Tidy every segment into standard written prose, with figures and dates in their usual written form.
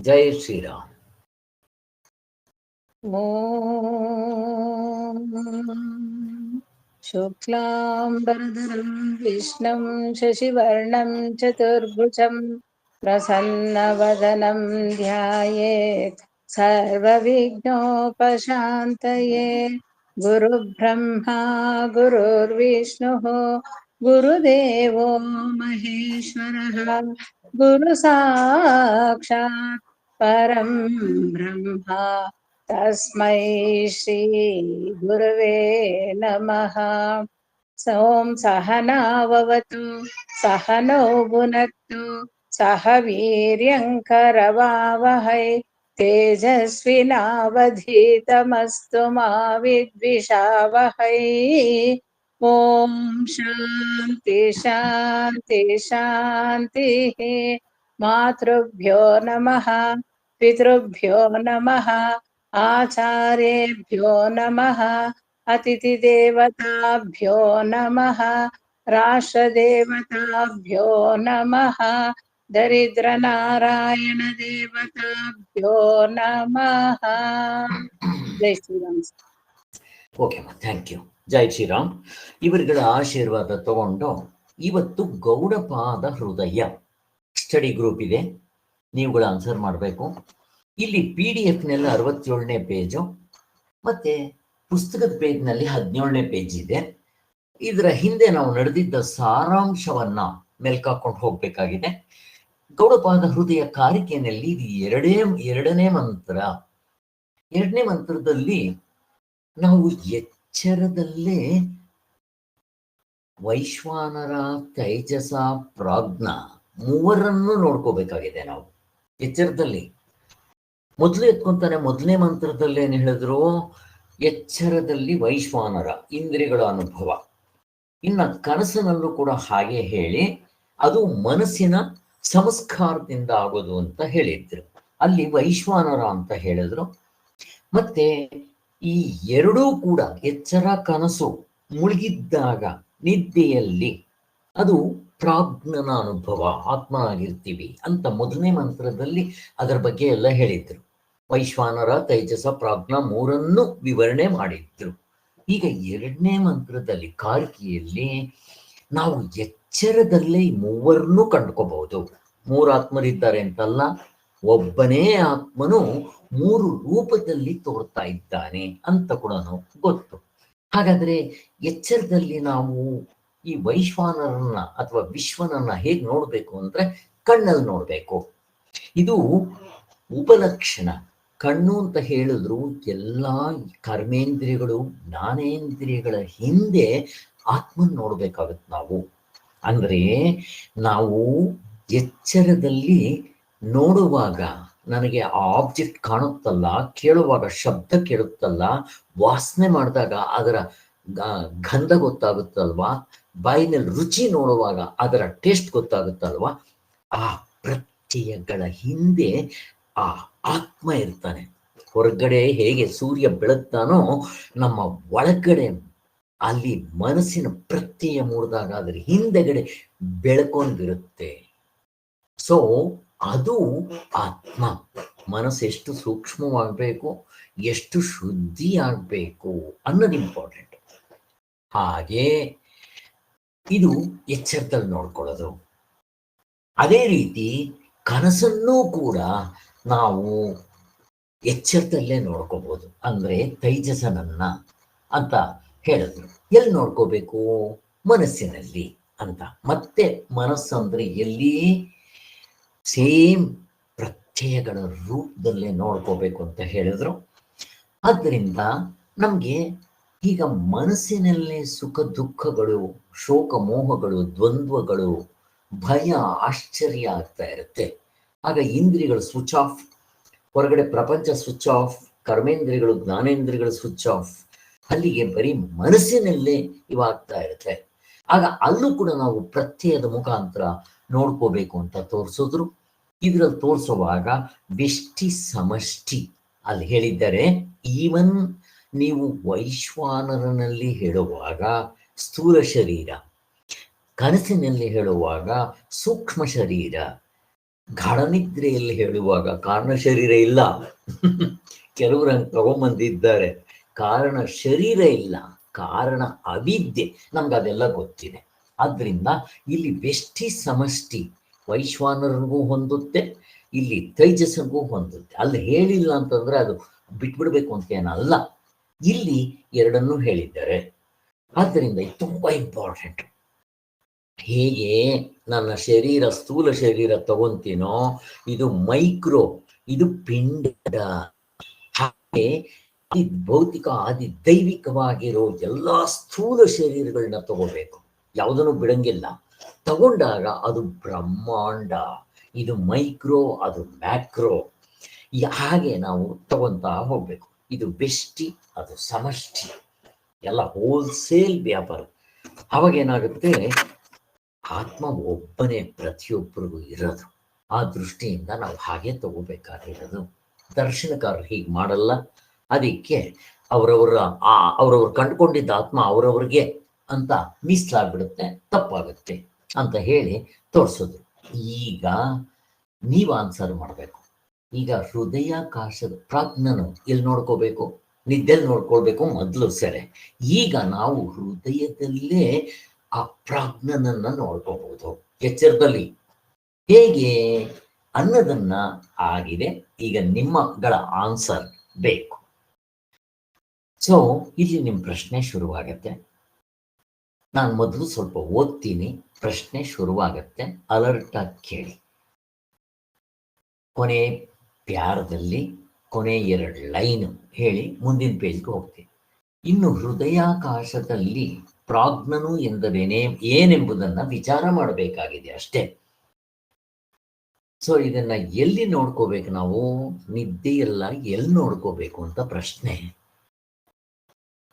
ಜೈ ಶ್ರೀರಾಮ್. ಶುಕ್ಲಾಂಬರಧರಂ ವಿಷ್ಣುಂ ಶಶಿವರ್ಣಂ ಚತುರ್ಭುಜಂ ಪ್ರಸನ್ನವದನಂ ಧ್ಯಾಯೇತ್ ಸರ್ವವಿಘ್ನೋಪಶಾಂತಯೇ. ಗುರುಬ್ರಹ್ಮಾ ಗುರುರ್ವಿಷ್ಣುಃ ಗುರುದೇವೋ ಮಹೇಶ್ವರಃ ಗುರು ಸಾಕ್ಷಾತ್ ಪರಂ ಬ್ರಹ್ಮ ತಸ್ಮೈ ಶ್ರೀ ಗುರವೇ ನಮಃ. ಓಂ ಸಹನಾವವತು ಸಹನೋ ಭುನಕ್ತು ಸಹ ವೀರ್ಯಂಕರವಾವಹೈ ತೇಜಸ್ವಿನಾವಧೀತಮಸ್ತು ಮಾ ವಿದ್ವಿಷಾವಹೈ. ಓಂ ಶಾಂತಿ ಶಾಂತಿ ಶಾಂತಿ. ಮಾತೃಭ್ಯೋ ನಮಃ ಪಿತೃಭ್ಯೋ ನಮಃ ಆಚಾರ್ಯೇಭ್ಯೋ ನಮಃ ಅತಿಥಿದೇವತಾಭ್ಯೋ ನಮಃ ರಾಷ್ಟ್ರದೇವತಾಭ್ಯೋ ನಮಃ ದರಿದ್ರ ನಾರಾಯಣ ದೇವತಾಭ್ಯೋ ನಮಃ. ಜೈ ಶ್ರೀರಾಮ್. ಓಕೆಮ್ಮ, ಥ್ಯಾಂಕ್ ಯು. ಜೈ ಶ್ರೀರಾಮ್. ಇವರುಗಳ ಆಶೀರ್ವಾದ ತಗೊಂಡು ಇವತ್ತು ಗೌಡಪಾದ ಹೃದಯ ಸ್ಟಡಿ ಗ್ರೂಪ್ ಇದೆ, ನೀವುಗಳು ಆನ್ಸರ್ ಮಾಡಬೇಕು. ಇಲ್ಲಿ PDF-ನಲ್ಲಿ 67ನೇ ಪೇಜು ಮತ್ತೆ ಪುಸ್ತಕದ ಪೇಜ್ನಲ್ಲಿ 17ನೇ ಪೇಜ್ ಇದೆ. ಇದರ ಹಿಂದೆ ನಾವು ನಡೆದಿದ್ದ ಸಾರಾಂಶವನ್ನ ಮೆಲ್ಕಾಕೊಂಡು ಹೋಗ್ಬೇಕಾಗಿದೆ. ಗೌಡಪಾದ ಹೃದಯ ಕಾರಿಕೆಯಲ್ಲಿ ಇದು ಎರಡನೇ ಮಂತ್ರ. ಎರಡನೇ ಮಂತ್ರದಲ್ಲಿ ನಾವು ಎಚ್ಚರದಲ್ಲೇ ವೈಶ್ವಾನರ, ತೈಜಸ, ಪ್ರಾಜ್ಞ ಮೂವರನ್ನು ನೋಡ್ಕೋಬೇಕಾಗಿದೆ. ನಾವು ಎಚ್ಚರದಲ್ಲಿ ಮೊದಲು ಎತ್ಕೊಂತಾನೆ. ಮೊದಲನೇ ಮಂತ್ರದಲ್ಲಿ ಏನು ಹೇಳಿದ್ರು? ಎಚ್ಚರದಲ್ಲಿ ವೈಶ್ವಾನರ, ಇಂದ್ರಿಯಗಳ ಅನುಭವ. ಇನ್ನ ಕನಸಿನಲ್ಲೂ ಕೂಡ ಹಾಗೆ ಹೇಳಿ ಅದು ಮನಸ್ಸಿನ ಸಂಸ್ಕಾರದಿಂದ ಆಗೋದು ಅಂತ ಹೇಳಿದ್ರು. ಅಲ್ಲಿ ವೈಶ್ವಾನರ ಅಂತ ಹೇಳಿದ್ರು. ಮತ್ತೆ ಈ ಎರಡೂ ಕೂಡ ಎಚ್ಚರ, ಕನಸು, ಮುಳುಗಿದ್ದಾಗ ನಿದ್ದೆಯಲ್ಲಿ ಅದು ಪ್ರಾಜ್ಞನ ಅನುಭವ, ಆತ್ಮನಾಗಿರ್ತೀವಿ ಅಂತ ಮೊದಲನೇ ಮಂತ್ರದಲ್ಲಿ ಅದರ ಬಗ್ಗೆ ಎಲ್ಲ ಹೇಳಿದ್ರು. ವೈಶ್ವಾನರ, ತೈಜಸ, ಪ್ರಾಜ್ಞ ಮೂರನ್ನು ವಿವರಣೆ ಮಾಡಿದ್ರು. ಈಗ ಎರಡನೇ ಮಂತ್ರದಲ್ಲಿ ಕಾರಿಕೆಯಲ್ಲಿ ನಾವು ಎಚ್ಚರದಲ್ಲೇ ಮೂವರನ್ನು ಕಂಡುಕೋಬಹುದು. ಮೂರು ಆತ್ಮರಿದ್ದಾರೆ ಅಂತಲ್ಲ, ಒಬ್ಬನೇ ಆತ್ಮನು ಮೂರು ರೂಪದಲ್ಲಿ ತೋರ್ತಾ ಇದ್ದಾನೆ ಅಂತ ಕೂಡ ಗೊತ್ತು. ಹಾಗಾದ್ರೆ ಎಚ್ಚರದಲ್ಲಿ ನಾವು ಈ ವೈಶ್ವಾನರನ್ನ ಅಥವಾ ವಿಶ್ವನನ್ನ ಹೇಗೆ ನೋಡ್ಬೇಕು ಅಂದ್ರೆ ಕಣ್ಣಲ್ಲಿ ನೋಡ್ಬೇಕು. ಇದು ಉಪಲಕ್ಷಣ. ಕಣ್ಣು ಅಂತ ಹೇಳಿದ್ರು ಎಲ್ಲಾ ಕರ್ಮೇಂದ್ರಿಯಗಳು, ಜ್ಞಾನೇಂದ್ರಿಯಗಳ ಹಿಂದೆ ಆತ್ಮನ್ ನೋಡ್ಬೇಕಾಗತ್ತೆ ನಾವು. ಅಂದ್ರೆ ನಾವು ಎಚ್ಚರದಲ್ಲಿ ನೋಡುವಾಗ ನನಗೆ ಆ ಆಬ್ಜೆಕ್ಟ್ ಕಾಣುತ್ತಲ್ಲ, ಕೇಳುವಾಗ ಶಬ್ದ ಕೇಳುತ್ತಲ್ಲ, ವಾಸನೆ ಮಾಡಿದಾಗ ಅದರ ಗಂಧ ಗೊತ್ತಾಗುತ್ತಲ್ವಾ, ಬಾಯಿನಲ್ಲಿ ರುಚಿ ನೋಡುವಾಗ ಅದರ ಟೇಸ್ಟ್ ಗೊತ್ತಾಗುತ್ತಲ್ವಾ, ಆ ಪ್ರತ್ಯಯಗಳ ಹಿಂದೆ ಆ ಆತ್ಮ ಇರ್ತಾನೆ. ಹೊರಗಡೆ ಹೇಗೆ ಸೂರ್ಯ ಬೆಳಗ್ತಾನೋ ನಮ್ಮ ಒಳಗಡೆ ಅಲ್ಲಿ ಮನಸ್ಸಿನ ಪ್ರತ್ಯಯ ಮೂಡಿದಾಗ ಅದರ ಹಿಂದೆಗಡೆ ಬೆಳ್ಕೊಂಡಿರುತ್ತೆ. ಸೊ ಅದು ಆತ್ಮ. ಮನಸ್ಸು ಎಷ್ಟು ಸೂಕ್ಷ್ಮವಾಗಬೇಕು, ಎಷ್ಟು ಶುದ್ಧಿ ಆಗಬೇಕು ಅನ್ನೋದು ಇಂಪಾರ್ಟೆಂಟ್. ಹಾಗೆ ಇದು ಎಚ್ಚರದಲ್ಲಿ ನೋಡ್ಕೊಳ್ಳೋದು. ಅದೇ ರೀತಿ ಕನಸನ್ನೂ ಕೂಡ ನಾವು ಎಚ್ಚರದಲ್ಲೇ ನೋಡ್ಕೋಬಹುದು. ಅಂದ್ರೆ ತೈಜಸನನ್ನ ಅಂತ ಹೇಳಿದ್ರು. ಎಲ್ಲಿ ನೋಡ್ಕೋಬೇಕು? ಮನಸ್ಸಿನಲ್ಲಿ ಅಂತ. ಮತ್ತೆ ಮನಸ್ಸಂದ್ರೆ ಎಲ್ಲಿ? ಸೇಮ್ ಪ್ರತ್ಯಯಗಳ ರೂಪದಲ್ಲೇ ನೋಡ್ಕೋಬೇಕು ಅಂತ ಹೇಳಿದ್ರು. ಆದ್ದರಿಂದ ನಮ್ಗೆ ಈಗ ಮನಸ್ಸಿನಲ್ಲೇ ಸುಖ ದುಃಖಗಳು, ಶೋಕ ಮೋಹಗಳು, ದ್ವಂದ್ವಗಳು, ಭಯ, ಆಶ್ಚರ್ಯ ಆಗ್ತಾ ಇರುತ್ತೆ. ಆಗ ಇಂದ್ರಿಯಗಳು ಸ್ವಿಚ್ ಆಫ್, ಹೊರಗಡೆ ಪ್ರಪಂಚ ಸ್ವಿಚ್ ಆಫ್, ಕರ್ಮೇಂದ್ರಿಯಗಳು, ಜ್ಞಾನೇಂದ್ರಿಯಗಳು ಸ್ವಿಚ್ ಆಫ್. ಅಲ್ಲಿಗೆ ಬರೀ ಮನಸ್ಸಿನಲ್ಲೇ ಇವಾಗ್ತಾ ಇರುತ್ತೆ. ಆಗ ಅಲ್ಲೂ ಕೂಡ ನಾವು ಪ್ರತ್ಯಯದ ಮುಖಾಂತರ ನೋಡ್ಕೋಬೇಕು ಅಂತ ತೋರಿಸಿದ್ರು. ಇದ್ರಲ್ಲಿ ತೋರಿಸುವಾಗ ವ್ಯಷ್ಟಿ ಸಮಷ್ಟಿ ಅಲ್ಲಿ ಹೇಳಿದ್ದಾರೆ. ಈವನ್ ನೀವು ವೈಶ್ವಾನರನಲ್ಲಿ ಹೇಳುವಾಗ ಸ್ಥೂಲ ಶರೀರ, ಕನಸಿನಲ್ಲಿ ಹೇಳುವಾಗ ಸೂಕ್ಷ್ಮ ಶರೀರ, ಗಾಢನಿದ್ರೆಯಲ್ಲಿ ಹೇಳುವಾಗ ಕಾರಣ ಶರೀರ ಇಲ್ಲ. ಕೆಲವರು ಹಂಗೆ ತಗೊಂಬಂದಿದ್ದಾರೆ. ಕಾರಣ ಶರೀರ ಇಲ್ಲ, ಕಾರಣ ಅವಿದ್ಯೆ. ನಮ್ಗೆ ಅದೆಲ್ಲ ಗೊತ್ತಿದೆ. ಆದ್ರಿಂದ ಇಲ್ಲಿ ವ್ಯಷ್ಟಿ ಸಮಷ್ಟಿ ವೈಶ್ವಾನರಿಗೂ ಹೊಂದುತ್ತೆ, ಇಲ್ಲಿ ತೈಜಸ್ಸಿಗೂ ಹೊಂದುತ್ತೆ. ಅಲ್ಲಿ ಹೇಳಿಲ್ಲ ಅಂತಂದ್ರೆ ಅದು ಬಿಟ್ಬಿಡ್ಬೇಕು ಅಂತ ಏನಲ್ಲ, ಇಲ್ಲಿ ಎರಡನ್ನೂ ಹೇಳಿದ್ದಾರೆ. ಆದ್ದರಿಂದ ಇದು ತುಂಬಾ ಇಂಪಾರ್ಟೆಂಟ್. ಹೇಗೆ ನನ್ನ ಶರೀರ ಸ್ಥೂಲ ಶರೀರ ತಗೊಂತೀನೋ, ಇದು ಮೈಕ್ರೋ, ಇದು ಪಿಂಡ. ಹಾಗೆ ಭೌತಿಕ ಆದಿ ದೈವಿಕವಾಗಿರೋ ಎಲ್ಲಾ ಸ್ಥೂಲ ಶರೀರಗಳನ್ನ ತಗೋಬೇಕು, ಯಾವುದನ್ನು ಬಿಡಂಗಿಲ್ಲ. ತಗೊಂಡಾಗ ಅದು ಬ್ರಹ್ಮಾಂಡ, ಇದು ಮೈಕ್ರೋ, ಅದು ಮ್ಯಾಕ್ರೋ. ಹಾಗೆ ನಾವು ತಗೊಂತಾ ಹೋಗ್ಬೇಕು. ಇದು ವ್ಯಷ್ಟಿ, ಅದು ಸಮಷ್ಟಿ, ಎಲ್ಲ ಹೋಲ್ಸೇಲ್ ವ್ಯಾಪಾರ. ಅವಾಗ ಏನಾಗುತ್ತೆ, ಆತ್ಮ ಒಬ್ಬನೇ ಪ್ರತಿಯೊಬ್ಬರಿಗೂ ಇರೋದು. ಆ ದೃಷ್ಟಿಯಿಂದ ನಾವು ಹಾಗೆ ತಗೋಬೇಕಾಗಿರೋದು. ದರ್ಶನಕಾರರು ಹೀಗೆ ಮಾಡಲ್ಲ. ಅದಕ್ಕೆ ಅವರವರು ಕಂಡುಕೊಂಡಿದ್ದ ಆತ್ಮ ಅವರವ್ರಿಗೆ ಅಂತ ಮೀಸಲಾಗ್ಬಿಡುತ್ತೆ, ತಪ್ಪಾಗುತ್ತೆ ಅಂತ ಹೇಳಿ ತೋರಿಸೋದು. ಈಗ ನೀವು ಆನ್ಸರ್ ಮಾಡಬೇಕು. ಈಗ ಹೃದಯಾಕಾಶದ ಪ್ರಾಜ್ಞನು ಎಲ್ಲಿ ನೋಡ್ಕೋಬೇಕು? ನಿದ್ದೆಲ್ಲಿ ನೋಡ್ಕೊಳ್ಬೇಕು ಮೊದಲು ಸರಿ. ಈಗ ನಾವು ಹೃದಯದಲ್ಲೇ ಆ ಪ್ರಾಜ್ಞನನ್ನ ನೋಡ್ಕೋಬಹುದು ಎಚ್ಚರದಲ್ಲಿ. ಹೇಗೆ ಅನ್ನೋದನ್ನ ಆಗಿದೆ. ಈಗ ನಿಮ್ಮಗಳ ಆನ್ಸರ್ ಬೇಕು. ಸೊ ಇಲ್ಲಿ ನಿಮ್ಮ ಪ್ರಶ್ನೆ ಶುರುವಾಗತ್ತೆ. ನಾನು ಮೊದಲು ಸ್ವಲ್ಪ ಓದ್ತೀನಿ, ಪ್ರಶ್ನೆ ಶುರುವಾಗತ್ತೆ. ಅಲರ್ಟ್ ಆಗಿ ಕೇಳಿ. ಕೊನೆ ಪ್ಯಾರದಲ್ಲಿ ಕೊನೆ 2 ಲೈನ್ ಹೇಳಿ ಮುಂದಿನ ಪೇಜ್ಗೆ ಹೋಗ್ತೀನಿ. ಇನ್ನು ಹೃದಯಾಕಾಶದಲ್ಲಿ ಪ್ರಾಜ್ಞನು ಎಂದರೇನೇ ಏನೆಂಬುದನ್ನ ವಿಚಾರ ಮಾಡಬೇಕಾಗಿದೆ ಅಷ್ಟೇ. ಸೊ ಇದನ್ನ ಎಲ್ಲಿ ನೋಡ್ಕೋಬೇಕು ನಾವು? ನಿದ್ದೆಯಲ್ಲ, ಎಲ್ಲಿ ನೋಡ್ಕೋಬೇಕು ಅಂತ ಪ್ರಶ್ನೆ.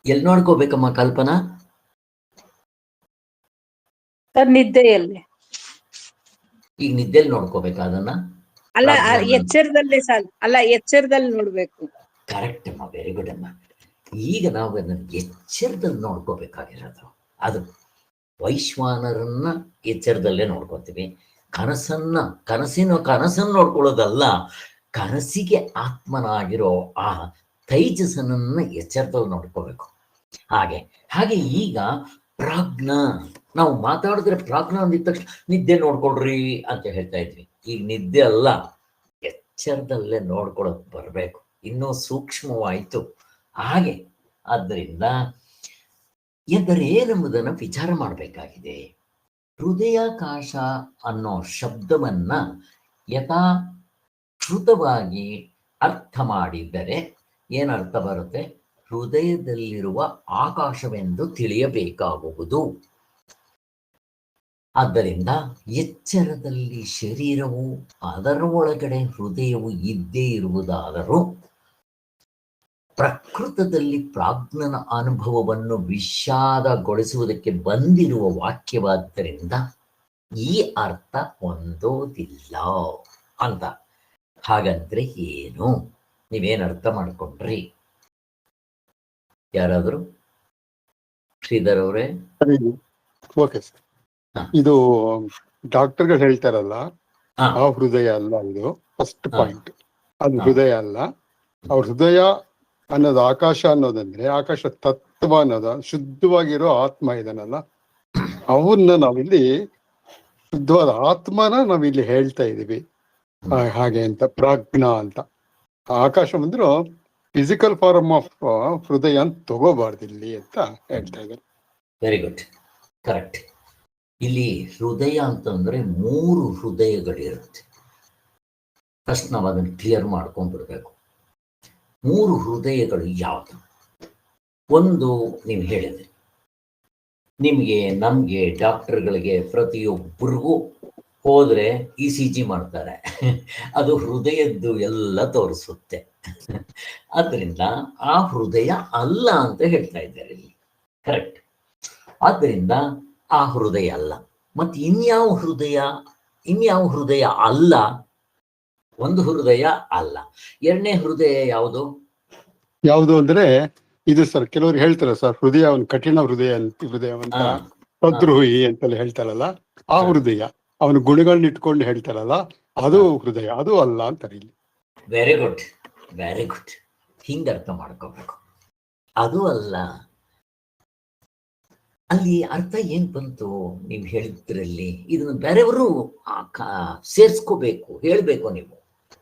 ಎಲ್ಲಿ ನೋಡ್ಕೋಬೇಕಮ್ಮ ಕಲ್ಪನಾ? ನಿದ್ದೆಯಲ್ಲಿ. ಈಗ ನಿದ್ದೆಯಲ್ಲಿ ನೋಡ್ಕೋಬೇಕಾ ಅದನ್ನ? ಅಲ್ಲ, ಎಚ್ಚರದಲ್ಲೇ ಸಾಲ ಅಲ್ಲ, ಎಚ್ಚರದಲ್ಲಿ ನೋಡ್ಬೇಕು. ಕರೆಕ್ಟ್ ಅಮ್ಮ, ವೆರಿ ಗುಡ್ ಅಮ್ಮ. ಈಗ ನಾವು ಅದನ್ನ ಎಚ್ಚರದಲ್ಲಿ ನೋಡ್ಕೋಬೇಕಾಗಿರೋದು. ಅದು ವೈಶ್ವಾನರನ್ನ ಎಚ್ಚರದಲ್ಲೇ ನೋಡ್ಕೋತೀವಿ. ಕನಸನ್ನು ನೋಡ್ಕೊಳ್ಳೋದಲ್ಲ, ಕನಸಿಗೆ ಆತ್ಮನಾಗಿರೋ ಆ ತೈಜಸನನ್ನ ಎಚ್ಚರದಲ್ಲಿ ನೋಡ್ಕೋಬೇಕು. ಹಾಗೆ ಈಗ ಪ್ರಾಜ್ಞ, ನಾವು ಮಾತಾಡಿದ್ರೆ ಪ್ರಾಜ್ಞ ಅಂದಿದ ತಕ್ಷಣ ನಿದ್ದೆ ನೋಡ್ಕೊಳ್ರಿ ಅಂತ ಹೇಳ್ತಾ ಇದ್ವಿ. ಈಗ ನಿದ್ದೆ ಅಲ್ಲ, ಎಚ್ಚರದಲ್ಲೇ ನೋಡ್ಕೊಳ್ಳೋದು ಬರಬೇಕು. ಇನ್ನೂ ಸೂಕ್ಷ್ಮವಾಯಿತು ಹಾಗೆ. ಆದ್ದರಿಂದ ಎಂದರೇನೆಂಬುದನ್ನು ವಿಚಾರ ಮಾಡಬೇಕಾಗಿದೆ. ಹೃದಯಾಕಾಶ ಅನ್ನೋ ಶಬ್ದವನ್ನ ಯಥಾಶ್ರುತವಾಗಿ ಅರ್ಥ ಮಾಡಿದ್ದರೆ ಏನರ್ಥ ಬರುತ್ತೆ? ಹೃದಯದಲ್ಲಿರುವ ಆಕಾಶವೆಂದು ತಿಳಿಯಬೇಕಾಗುವುದು. ಆದ್ದರಿಂದ ಎಚ್ಚರದಲ್ಲಿ ಶರೀರವು, ಅದರ ಒಳಗಡೆ ಹೃದಯವು ಇದ್ದೇ ಇರುವುದಾದರೂ ಪ್ರಕೃತದಲ್ಲಿ ಪ್ರಾಜ್ಞನ ಅನುಭವವನ್ನು ವಿಷಾದಗೊಳಿಸುವುದಕ್ಕೆ ಬಂದಿರುವ ವಾಕ್ಯವಾದ್ದರಿಂದ ಈ ಅರ್ಥ ಹೊಂದೋದಿಲ್ಲ ಅಂತ. ಹಾಗಂದ್ರೆ ಏನು? ನೀವೇನು ಅರ್ಥ ಮಾಡ್ಕೊಂಡ್ರಿ? ಯಾರಾದರೂ? ಶ್ರೀಧರ್ ಅವರೇ? Okay sir. ಇದು ಡಾಕ್ಟರ್ಗಳು ಹೇಳ್ತಾರಲ್ಲ, ಆ ಹೃದಯ ಅಲ್ಲ, ಇದು ಫಸ್ಟ್ ಪಾಯಿಂಟ್. ಅದು ಹೃದಯ ಅಲ್ಲ. ಅವ್ರ ಹೃದಯ ಅನ್ನೋದು ಆಕಾಶ ಅನ್ನೋದಂದ್ರೆ, ಆಕಾಶ ತತ್ವ ಅನ್ನೋದ ಶುದ್ಧವಾಗಿರೋ ಆತ್ಮ ಇದನ್ನಲ್ಲ, ಅವನ್ನ ನಾವಿಲ್ಲಿ ಶುದ್ಧವಾದ ಆತ್ಮನ ನಾವಿಲ್ಲಿ ಹೇಳ್ತಾ ಇದೀವಿ. ಹಾಗೆ ಅಂತ ಪ್ರಾಜ್ಞ ಅಂತ. ಆಕಾಶ ಬಂದ್ರು ಫಿಸಿಕಲ್ ಫಾರ್ಮ್ ಆಫ್ ಹೃದಯ ಅಂತ ತಗೋಬಾರ್ದು ಇಲ್ಲಿ ಅಂತ ಹೇಳ್ತಾ ಇದ್ದಾರೆ. Very good, correct. ಇಲ್ಲಿ ಹೃದಯ ಅಂತಂದ್ರೆ 3 ಹೃದಯಗಳಿರುತ್ತೆ. ಫಸ್ಟ್ ನಾವು ಅದನ್ನು ಕ್ಲಿಯರ್ ಮಾಡ್ಕೊಂಡ್ಬಿಡ್ಬೇಕು. 3 ಹೃದಯಗಳು ಯಾವುದು? ಒಂದು ನೀವು ಹೇಳಿದ್ರಿ, ನಮ್ಗೆ ಡಾಕ್ಟರ್ಗಳಿಗೆ ಪ್ರತಿಯೊಬ್ಬರಿಗೂ ಹೋದ್ರೆ ECG ಮಾಡ್ತಾರೆ, ಅದು ಹೃದಯದ್ದು ಎಲ್ಲ ತೋರಿಸುತ್ತೆ. ಆದ್ರಿಂದ ಆ ಹೃದಯ ಅಲ್ಲ ಅಂತ ಹೇಳ್ತಾ ಇದ್ದಾರೆ ಇಲ್ಲಿ. ಕರೆಕ್ಟ್. ಆದ್ರಿಂದ ಆ ಹೃದಯ ಅಲ್ಲ. ಮತ್ತೆ ಇನ್ಯಾವ ಹೃದಯ ಅಲ್ಲ? ಒಂದು ಹೃದಯ ಅಲ್ಲ. ಎರಡನೇ ಹೃದಯ ಯಾವುದು ಅಂದ್ರೆ ಇದು ಸರ್, ಕೆಲವರು ಹೇಳ್ತಾರೆ ಸರ್, ಹೃದಯ ಒಂದು ಕಠಿಣ ಹೃದಯವಂತ ಸದ್ರೋಹಿ ಅಂತೆಲ್ಲ ಹೇಳ್ತಾರಲ್ಲ, ಆ ಹೃದಯ ಅವನ ಗುಣಗಳನ್ನ ಇಟ್ಕೊಂಡು ಹೇಳ್ತಾರಲ್ಲ, ಅದು ಹೃದಯ, ಅದು ಅಲ್ಲ ಅಂತಾರೆ ಇಲ್ಲಿ. Very good, very good. ಹಿಂಗೆ ಅರ್ಥ ಮಾಡ್ಕೋಬೇಕು. ಅದು ಅಲ್ಲ, ಅಲ್ಲಿ ಅರ್ಥ ಏನ್ ಬಂತು ನೀವು ಹೇಳಿದ್ರಲ್ಲಿ? ಇದನ್ನು ಬೇರೆಯವರು ಸೇರ್ಸ್ಕೋಬೇಕು, ಹೇಳ್ಬೇಕು. ನೀವು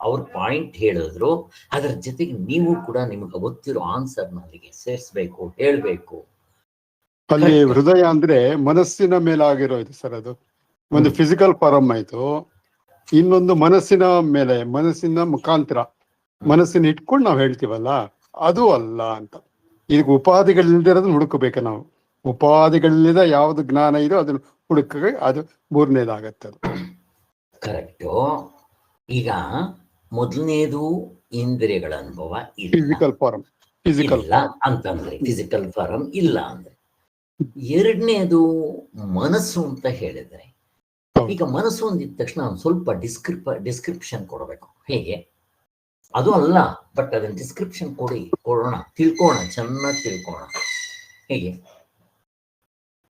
ಅವ್ರ ಪಾಯಿಂಟ್ ಹೇಳಿದ್ರು, ಅದರ ಜೊತೆಗೆ ನೀವು ಕೂಡ ನಿಮ್ಗೆ ಗೊತ್ತಿರೋ ಆನ್ಸರ್ನ ಅಲ್ಲಿಗೆ ಸೇರಿಸ್ಬೇಕು, ಹೇಳ್ಬೇಕು. ಅಲ್ಲಿ ಹೃದಯ ಅಂದ್ರೆ ಮನಸ್ಸಿನ ಮೇಲಾಗಿರೋ ಇದು ಸರ್. ಅದು ಒಂದು ಫಿಸಿಕಲ್ ಫಾರಮ್ ಆಯ್ತು, ಇನ್ನೊಂದು ಮನಸ್ಸಿನ ಮೇಲೆ, ಮನಸ್ಸಿನ ಮುಖಾಂತರ, ಮನಸ್ಸಿನ ಇಟ್ಕೊಂಡು ನಾವು ಹೇಳ್ತೀವಲ್ಲ, ಅದು ಅಲ್ಲ ಅಂತ. ಈಗ ಉಪಾಧಿಗಳಿಲ್ದಿರೋದನ್ನ ಹುಡುಕಬೇಕು ನಾವು. ಉಪಾಧಿಗಳಿಂದ ಯಾವ್ದು ಜ್ಞಾನ ಇದೋ ಅದನ್ನ ಹುಡುಕ, ಅದು ಮೂರನೇದಾಗತ್ತೆ. ಅದು ಕರೆಕ್ಟು. ಈಗ ಮೊದಲನೇದು ಇಂದ್ರಿಯಗಳ ಅನುಭವ ಫಿಸಿಕಲ್ ಫಾರಮ್, ಫಿಸಿಕಲ್ ಅಂತಂದ್ರೆ ಫಿಸಿಕಲ್ ಫಾರಮ್ ಇಲ್ಲ ಅಂದ್ರೆ. ಎರಡನೇದು ಮನಸ್ಸು ಅಂತ ಹೇಳಿದ್ರೆ, ಈಗ ಮನಸ್ಸು ಅಂದಿದ ತಕ್ಷಣ ಒಂದು ಸ್ವಲ್ಪ ಡಿಸ್ಕ್ರಿಪ್ಷನ್ ಕೊಡಬೇಕು. ಹೇಗೆ? ಅದು ಅಲ್ಲ, ಬಟ್ ಅದನ್ನ ಡಿಸ್ಕ್ರಿಪ್ಷನ್ ಕೊಡೋಣ, ತಿಳ್ಕೋಣ, ಚೆನ್ನಾಗಿ ತಿಳ್ಕೋಣ. ಹೇಗೆ?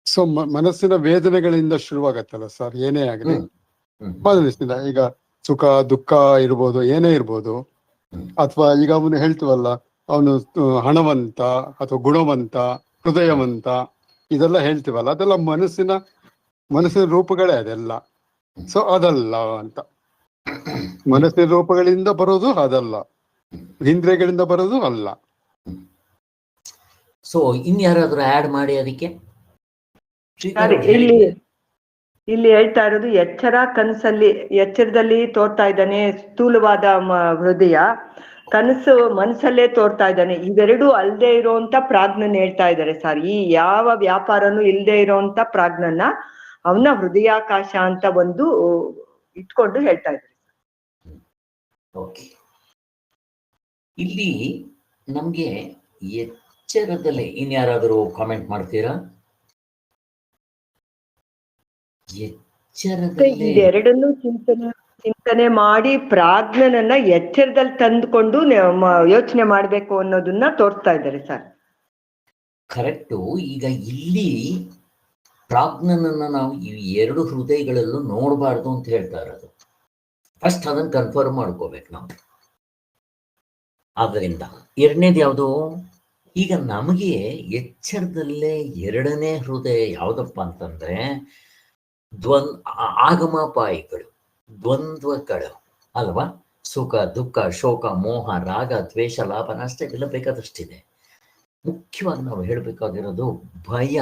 ಸೊ ಮನಸ್ಸಿನ ವೇದನೆಗಳಿಂದ ಶುರುವಾಗತ್ತಲ್ಲ ಸರ್, ಏನೇ ಆಗಲಿ ಮನಸ್ಸಿನ. ಈಗ ಸುಖ ದುಃಖ ಇರ್ಬೋದು, ಏನೇ ಇರ್ಬೋದು. ಅಥವಾ ಈಗ ಅವನು ಹೇಳ್ತೀವಲ್ಲ, ಅವನು ಹಣವಂತ ಅಥವಾ ಗುಣವಂತ, ಹೃದಯವಂತ, ಇದೆಲ್ಲ ಹೇಳ್ತೀವಲ್ಲ, ಅದೆಲ್ಲ ಮನಸ್ಸಿನ ರೂಪಗಳೇ ಅದೆಲ್ಲ. ಸೊ ಅದಲ್ಲ ಅಂತ. ಮನಸ್ಸಿನ ರೂಪಗಳಿಂದ ಬರೋದು ಅದಲ್ಲ, ಇಂದ್ರಿಯಗಳಿಂದ ಬರೋದು ಅಲ್ಲ. ಸೊ ಇನ್ಯಾರಾದ್ರೂ ಆಡ್ ಮಾಡಿ ಅದಕ್ಕೆ. ಇಲ್ಲಿ ಹೇಳ್ತಾ ಇರೋದು ಎಚ್ಚರ ಕನಸಲ್ಲಿ, ಎಚ್ಚರದಲ್ಲಿ ತೋರ್ತಾ ಇದ್ದಾನೆ ಸ್ಥೂಲವಾದ ಹೃದಯ, ಕನಸು ಮನಸ್ಸಲ್ಲೇ ತೋರ್ತಾ ಇದ್ದಾನೆ. ಇವೆರಡು ಅಲ್ಲದೆ ಇರೋಂತ ಪ್ರಾಜ್ಞನ್ ಹೇಳ್ತಾ ಇದ್ದಾರೆ ಸರ್. ಈ ಯಾವ ವ್ಯಾಪಾರನು ಇಲ್ಲದೆ ಇರೋಂತ ಪ್ರಾಜ್ಞನ್ನ ಅವನ ಹೃದಯಾಕಾಶ ಅಂತ ಒಂದು ಇಟ್ಕೊಂಡು ಹೇಳ್ತಾ ಇದ್ದಾರೆ. ಓಕೆ, ಇಲ್ಲಿ ನಮ್ಗೆ ಎಚ್ಚರದಲ್ಲಿ ಇನ್ಯಾರಾದರೂ ಕಾಮೆಂಟ್ ಮಾಡ್ತೀರಾ? ಇದೆರಡನ್ನು ಚಿಂತನೆ ಮಾಡಿ ಪ್ರಾಜ್ಞನನ್ನ ಎಚ್ಚರದಲ್ಲಿ ತಂದುಕೊಂಡು ಯೋಚನೆ ಮಾಡ್ಬೇಕು ಅನ್ನೋದನ್ನ ತೋರಿಸ್ತಾ ಇದ್ದಾರೆ ಸರ್. ಕರೆಕ್ಟು. ಈಗ ಇಲ್ಲಿ ಪ್ರಾಜ್ಞನನ್ನ ನಾವು ಈ ಎರಡು ಹೃದಯಗಳಲ್ಲೂ ನೋಡಬಾರ್ದು ಅಂತ ಹೇಳ್ತಾ ಇರೋದು. ಫಸ್ಟ್ ಅದನ್ನ ಕನ್ಫರ್ಮ್ ಮಾಡ್ಕೋಬೇಕು ನಾವು. ಆದ್ದರಿಂದ ಎರಡನೇದು ಯಾವುದು? ಈಗ ನಮಗೆ ಎಚ್ಚರದಲ್ಲೇ ಎರಡನೇ ಹೃದಯ ಯಾವುದಪ್ಪ ಅಂತಂದ್ರೆ ಆಗಮಾಪಾಯಿಗಳು, ದ್ವಂದ್ವಗಳು ಅಲ್ವಾ? ಸುಖ ದುಃಖ ಶೋಕ ಮೋಹ ರಾಗ ದ್ವೇಷ ಲಾಭ ನಷ್ಟ ಎಲ್ಲ ಬೇಕಾದಷ್ಟಿದೆ. ಮುಖ್ಯವಾಗಿ ನಾವು ಹೇಳಬೇಕಾಗಿರೋದು ಭಯ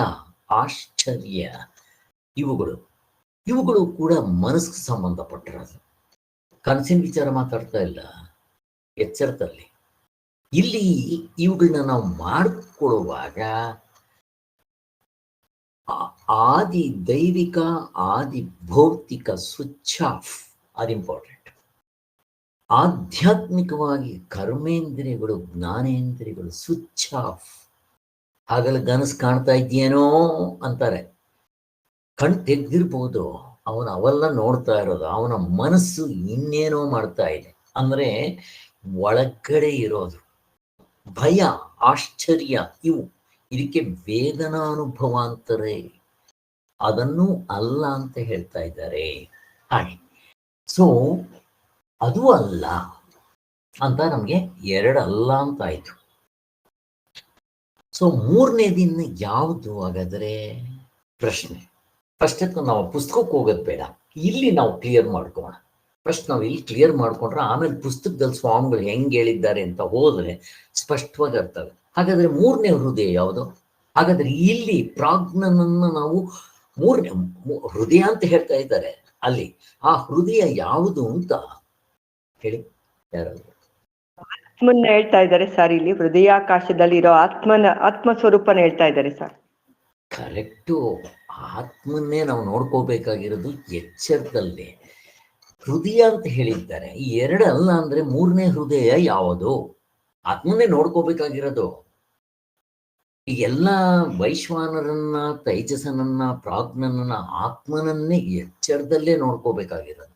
ಆಶ್ಚರ್ಯ, ಇವುಗಳು ಕೂಡ ಮನಸ್ಸಿಗೆ ಸಂಬಂಧಪಟ್ಟಿರೋದು. ಕನಸಿನ ವಿಚಾರ ಮಾತಾಡ್ತಾ ಇಲ್ಲ ಎಚ್ಚರದಲ್ಲಿ. ಇಲ್ಲಿ ಇವುಗಳನ್ನ ನಾವು ಮಾಡಿಕೊಳ್ಳುವಾಗ ಆದಿ ದೈವಿಕ ಆದಿ ಭೌತಿಕ ಸ್ವಿಚ್ ಆಫ್, ಅದು ಇಂಪಾರ್ಟೆಂಟ್. ಆಧ್ಯಾತ್ಮಿಕವಾಗಿ ಕರ್ಮೇಂದ್ರಿಯಗಳು ಜ್ಞಾನೇಂದ್ರಿಯಗಳು ಸ್ವಿಚ್ ಆಫ್. ಹಾಗಲ್ಲ ಕನಸು ಕಾಣ್ತಾ ಇದೆಯೇನೋ ಅಂತಾರೆ, ಕಣ್ ತೆಗ್ದಿರ್ಬೋದು, ಅವನು ಅವೆಲ್ಲ ನೋಡ್ತಾ ಇರೋದು, ಅವನ ಮನಸ್ಸು ಇನ್ನೇನೋ ಮಾಡ್ತಾ ಇದೆ. ಅಂದ್ರೆ ಒಳಗಡೆ ಇರೋದು ಭಯ ಆಶ್ಚರ್ಯ, ಇದಕ್ಕೆ ವೇದನಾನುಭವ ಅಂತಾರೆ. ಅದನ್ನು ಅಲ್ಲ ಅಂತ ಹೇಳ್ತಾ ಇದ್ದಾರೆ. ಹಾಗೆ ಸೊ ಅದು ಅಲ್ಲ ಅಂತ ನಮ್ಗೆ ಎರಡಲ್ಲ ಅಂತ ಆಯ್ತು. ಸೊ ಮೂರನೇದಿನ ಯಾವುದು ಹಾಗಾದ್ರೆ ಪ್ರಶ್ನೆ? ಫಸ್ಟ್ ನಾವು ಪುಸ್ತಕಕ್ಕೆ ಹೋಗೋದು ಬೇಡ, ಇಲ್ಲಿ ನಾವು ಕ್ಲಿಯರ್ ಮಾಡ್ಕೋಣ. ಫಸ್ಟ್ ನಾವು ಇಲ್ಲಿ ಕ್ಲಿಯರ್ ಮಾಡ್ಕೊಂಡ್ರೆ ಆಮೇಲೆ ಪುಸ್ತಕದಲ್ಲಿ ಸ್ವಾಮಿಗಳು ಹೆಂಗೆ ಹೇಳಿದ್ದಾರೆ ಅಂತ ಹೋದ್ರೆ ಸ್ಪಷ್ಟವಾಗಿ ಅರ್ಥ ಆಗುತ್ತೆ. ಹಾಗಾದ್ರೆ ಮೂರನೇ ಹೃದಯ ಯಾವುದು? ಹಾಗಾದ್ರೆ ಇಲ್ಲಿ ಪ್ರಾಜ್ಞನನ್ನ ನಾವು ಮೂರನೇ ಹೃದಯ ಅಂತ ಹೇಳ್ತಾ ಇದ್ದಾರೆ. ಅಲ್ಲಿ ಆ ಹೃದಯ ಯಾವುದು ಅಂತ ಹೇಳಿ ಯಾರಾದ್ರು? ಆತ್ಮನ್ನ ಹೇಳ್ತಾ ಇದ್ದಾರೆ ಸರ್. ಇಲ್ಲಿ ಹೃದಯಾಕಾಶದಲ್ಲಿರೋ ಆತ್ಮ ಸ್ವರೂಪನ ಹೇಳ್ತಾ ಇದ್ದಾರೆ ಸರ್. ಕರೆಕ್ಟು. ಆತ್ಮನ್ನೇ ನಾವು ನೋಡ್ಕೋಬೇಕಾಗಿರೋದು ಎಚ್ಚರದಲ್ಲಿ. ಹೃದಯ ಅಂತ ಹೇಳಿದ್ದಾರೆ. ಈ ಎರಡು ಅಲ್ಲ ಅಂದ್ರೆ ಮೂರನೇ ಹೃದಯ ಯಾವುದು? ಆತ್ಮನ್ನೇ ನೋಡ್ಕೋಬೇಕಾಗಿರೋದು. ಈಗೆಲ್ಲ ವೈಶ್ವಾನರನ್ನ ತೈಜಸನನ್ನ ಪ್ರಾಜ್ಞನನ್ನ ಆತ್ಮನನ್ನೇ ಎಚ್ಚರದಲ್ಲೇ ನೋಡ್ಕೋಬೇಕಾಗಿರೋದು.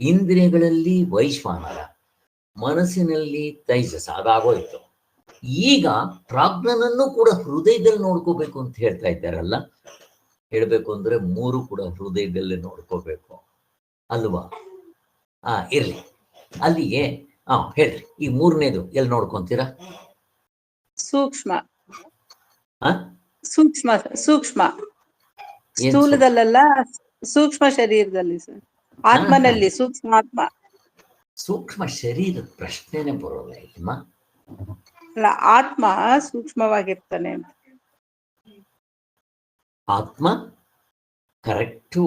ಇಂದ್ರಿಯಗಳಲ್ಲಿ ವೈಶ್ವಾನರ, ಮನಸ್ಸಿನಲ್ಲಿ ತೈಜಸ, ಅದಾಗೋಯ್ತು. ಈಗ ಪ್ರಾಜ್ಞನನ್ನು ಕೂಡ ಹೃದಯದಲ್ಲಿ ನೋಡ್ಕೋಬೇಕು ಅಂತ ಹೇಳ್ತಾ ಇದ್ದಾರಲ್ಲ. ಹೇಳ್ಬೇಕು ಅಂದ್ರೆ ಮೂರು ಕೂಡ ಹೃದಯದಲ್ಲೇ ನೋಡ್ಕೋಬೇಕು ಅಲ್ವಾ? ಇರ್ಲಿ ಅಲ್ಲಿಗೆ ಹೇಳ್ರಿ. ಈ ಮೂರನೇದು ಎಲ್ಲಿ ನೋಡ್ಕೊಂತೀರಾ? ಸೂಕ್ಷ್ಮ ಆ ಸೂಕ್ಷ್ಮ ಸೂಕ್ಷ್ಮ ಏನ್ ಸ್ಥೂಲದಲ್ಲ, ಸೂಕ್ಷ್ಮ ಶರೀರದಲ್ಲಿ ಸರ್, ಆತ್ಮನಲ್ಲಿ ಸೂಕ್ಷ್ಮ ಆತ್ಮ. ಸೂಕ್ಷ್ಮ ಶರೀರದ ಪ್ರಶ್ನೆನೇ ಬರೋಲ್ಲ ಇಲ್ಲಮ್ಮ. ಅಲ್ಲ, ಆತ್ಮ ಸೂಕ್ಷ್ಮವಾಗಿರ್ತಾನೆ ಅಂತ. ಆತ್ಮ ಕರೆಕ್ಟು,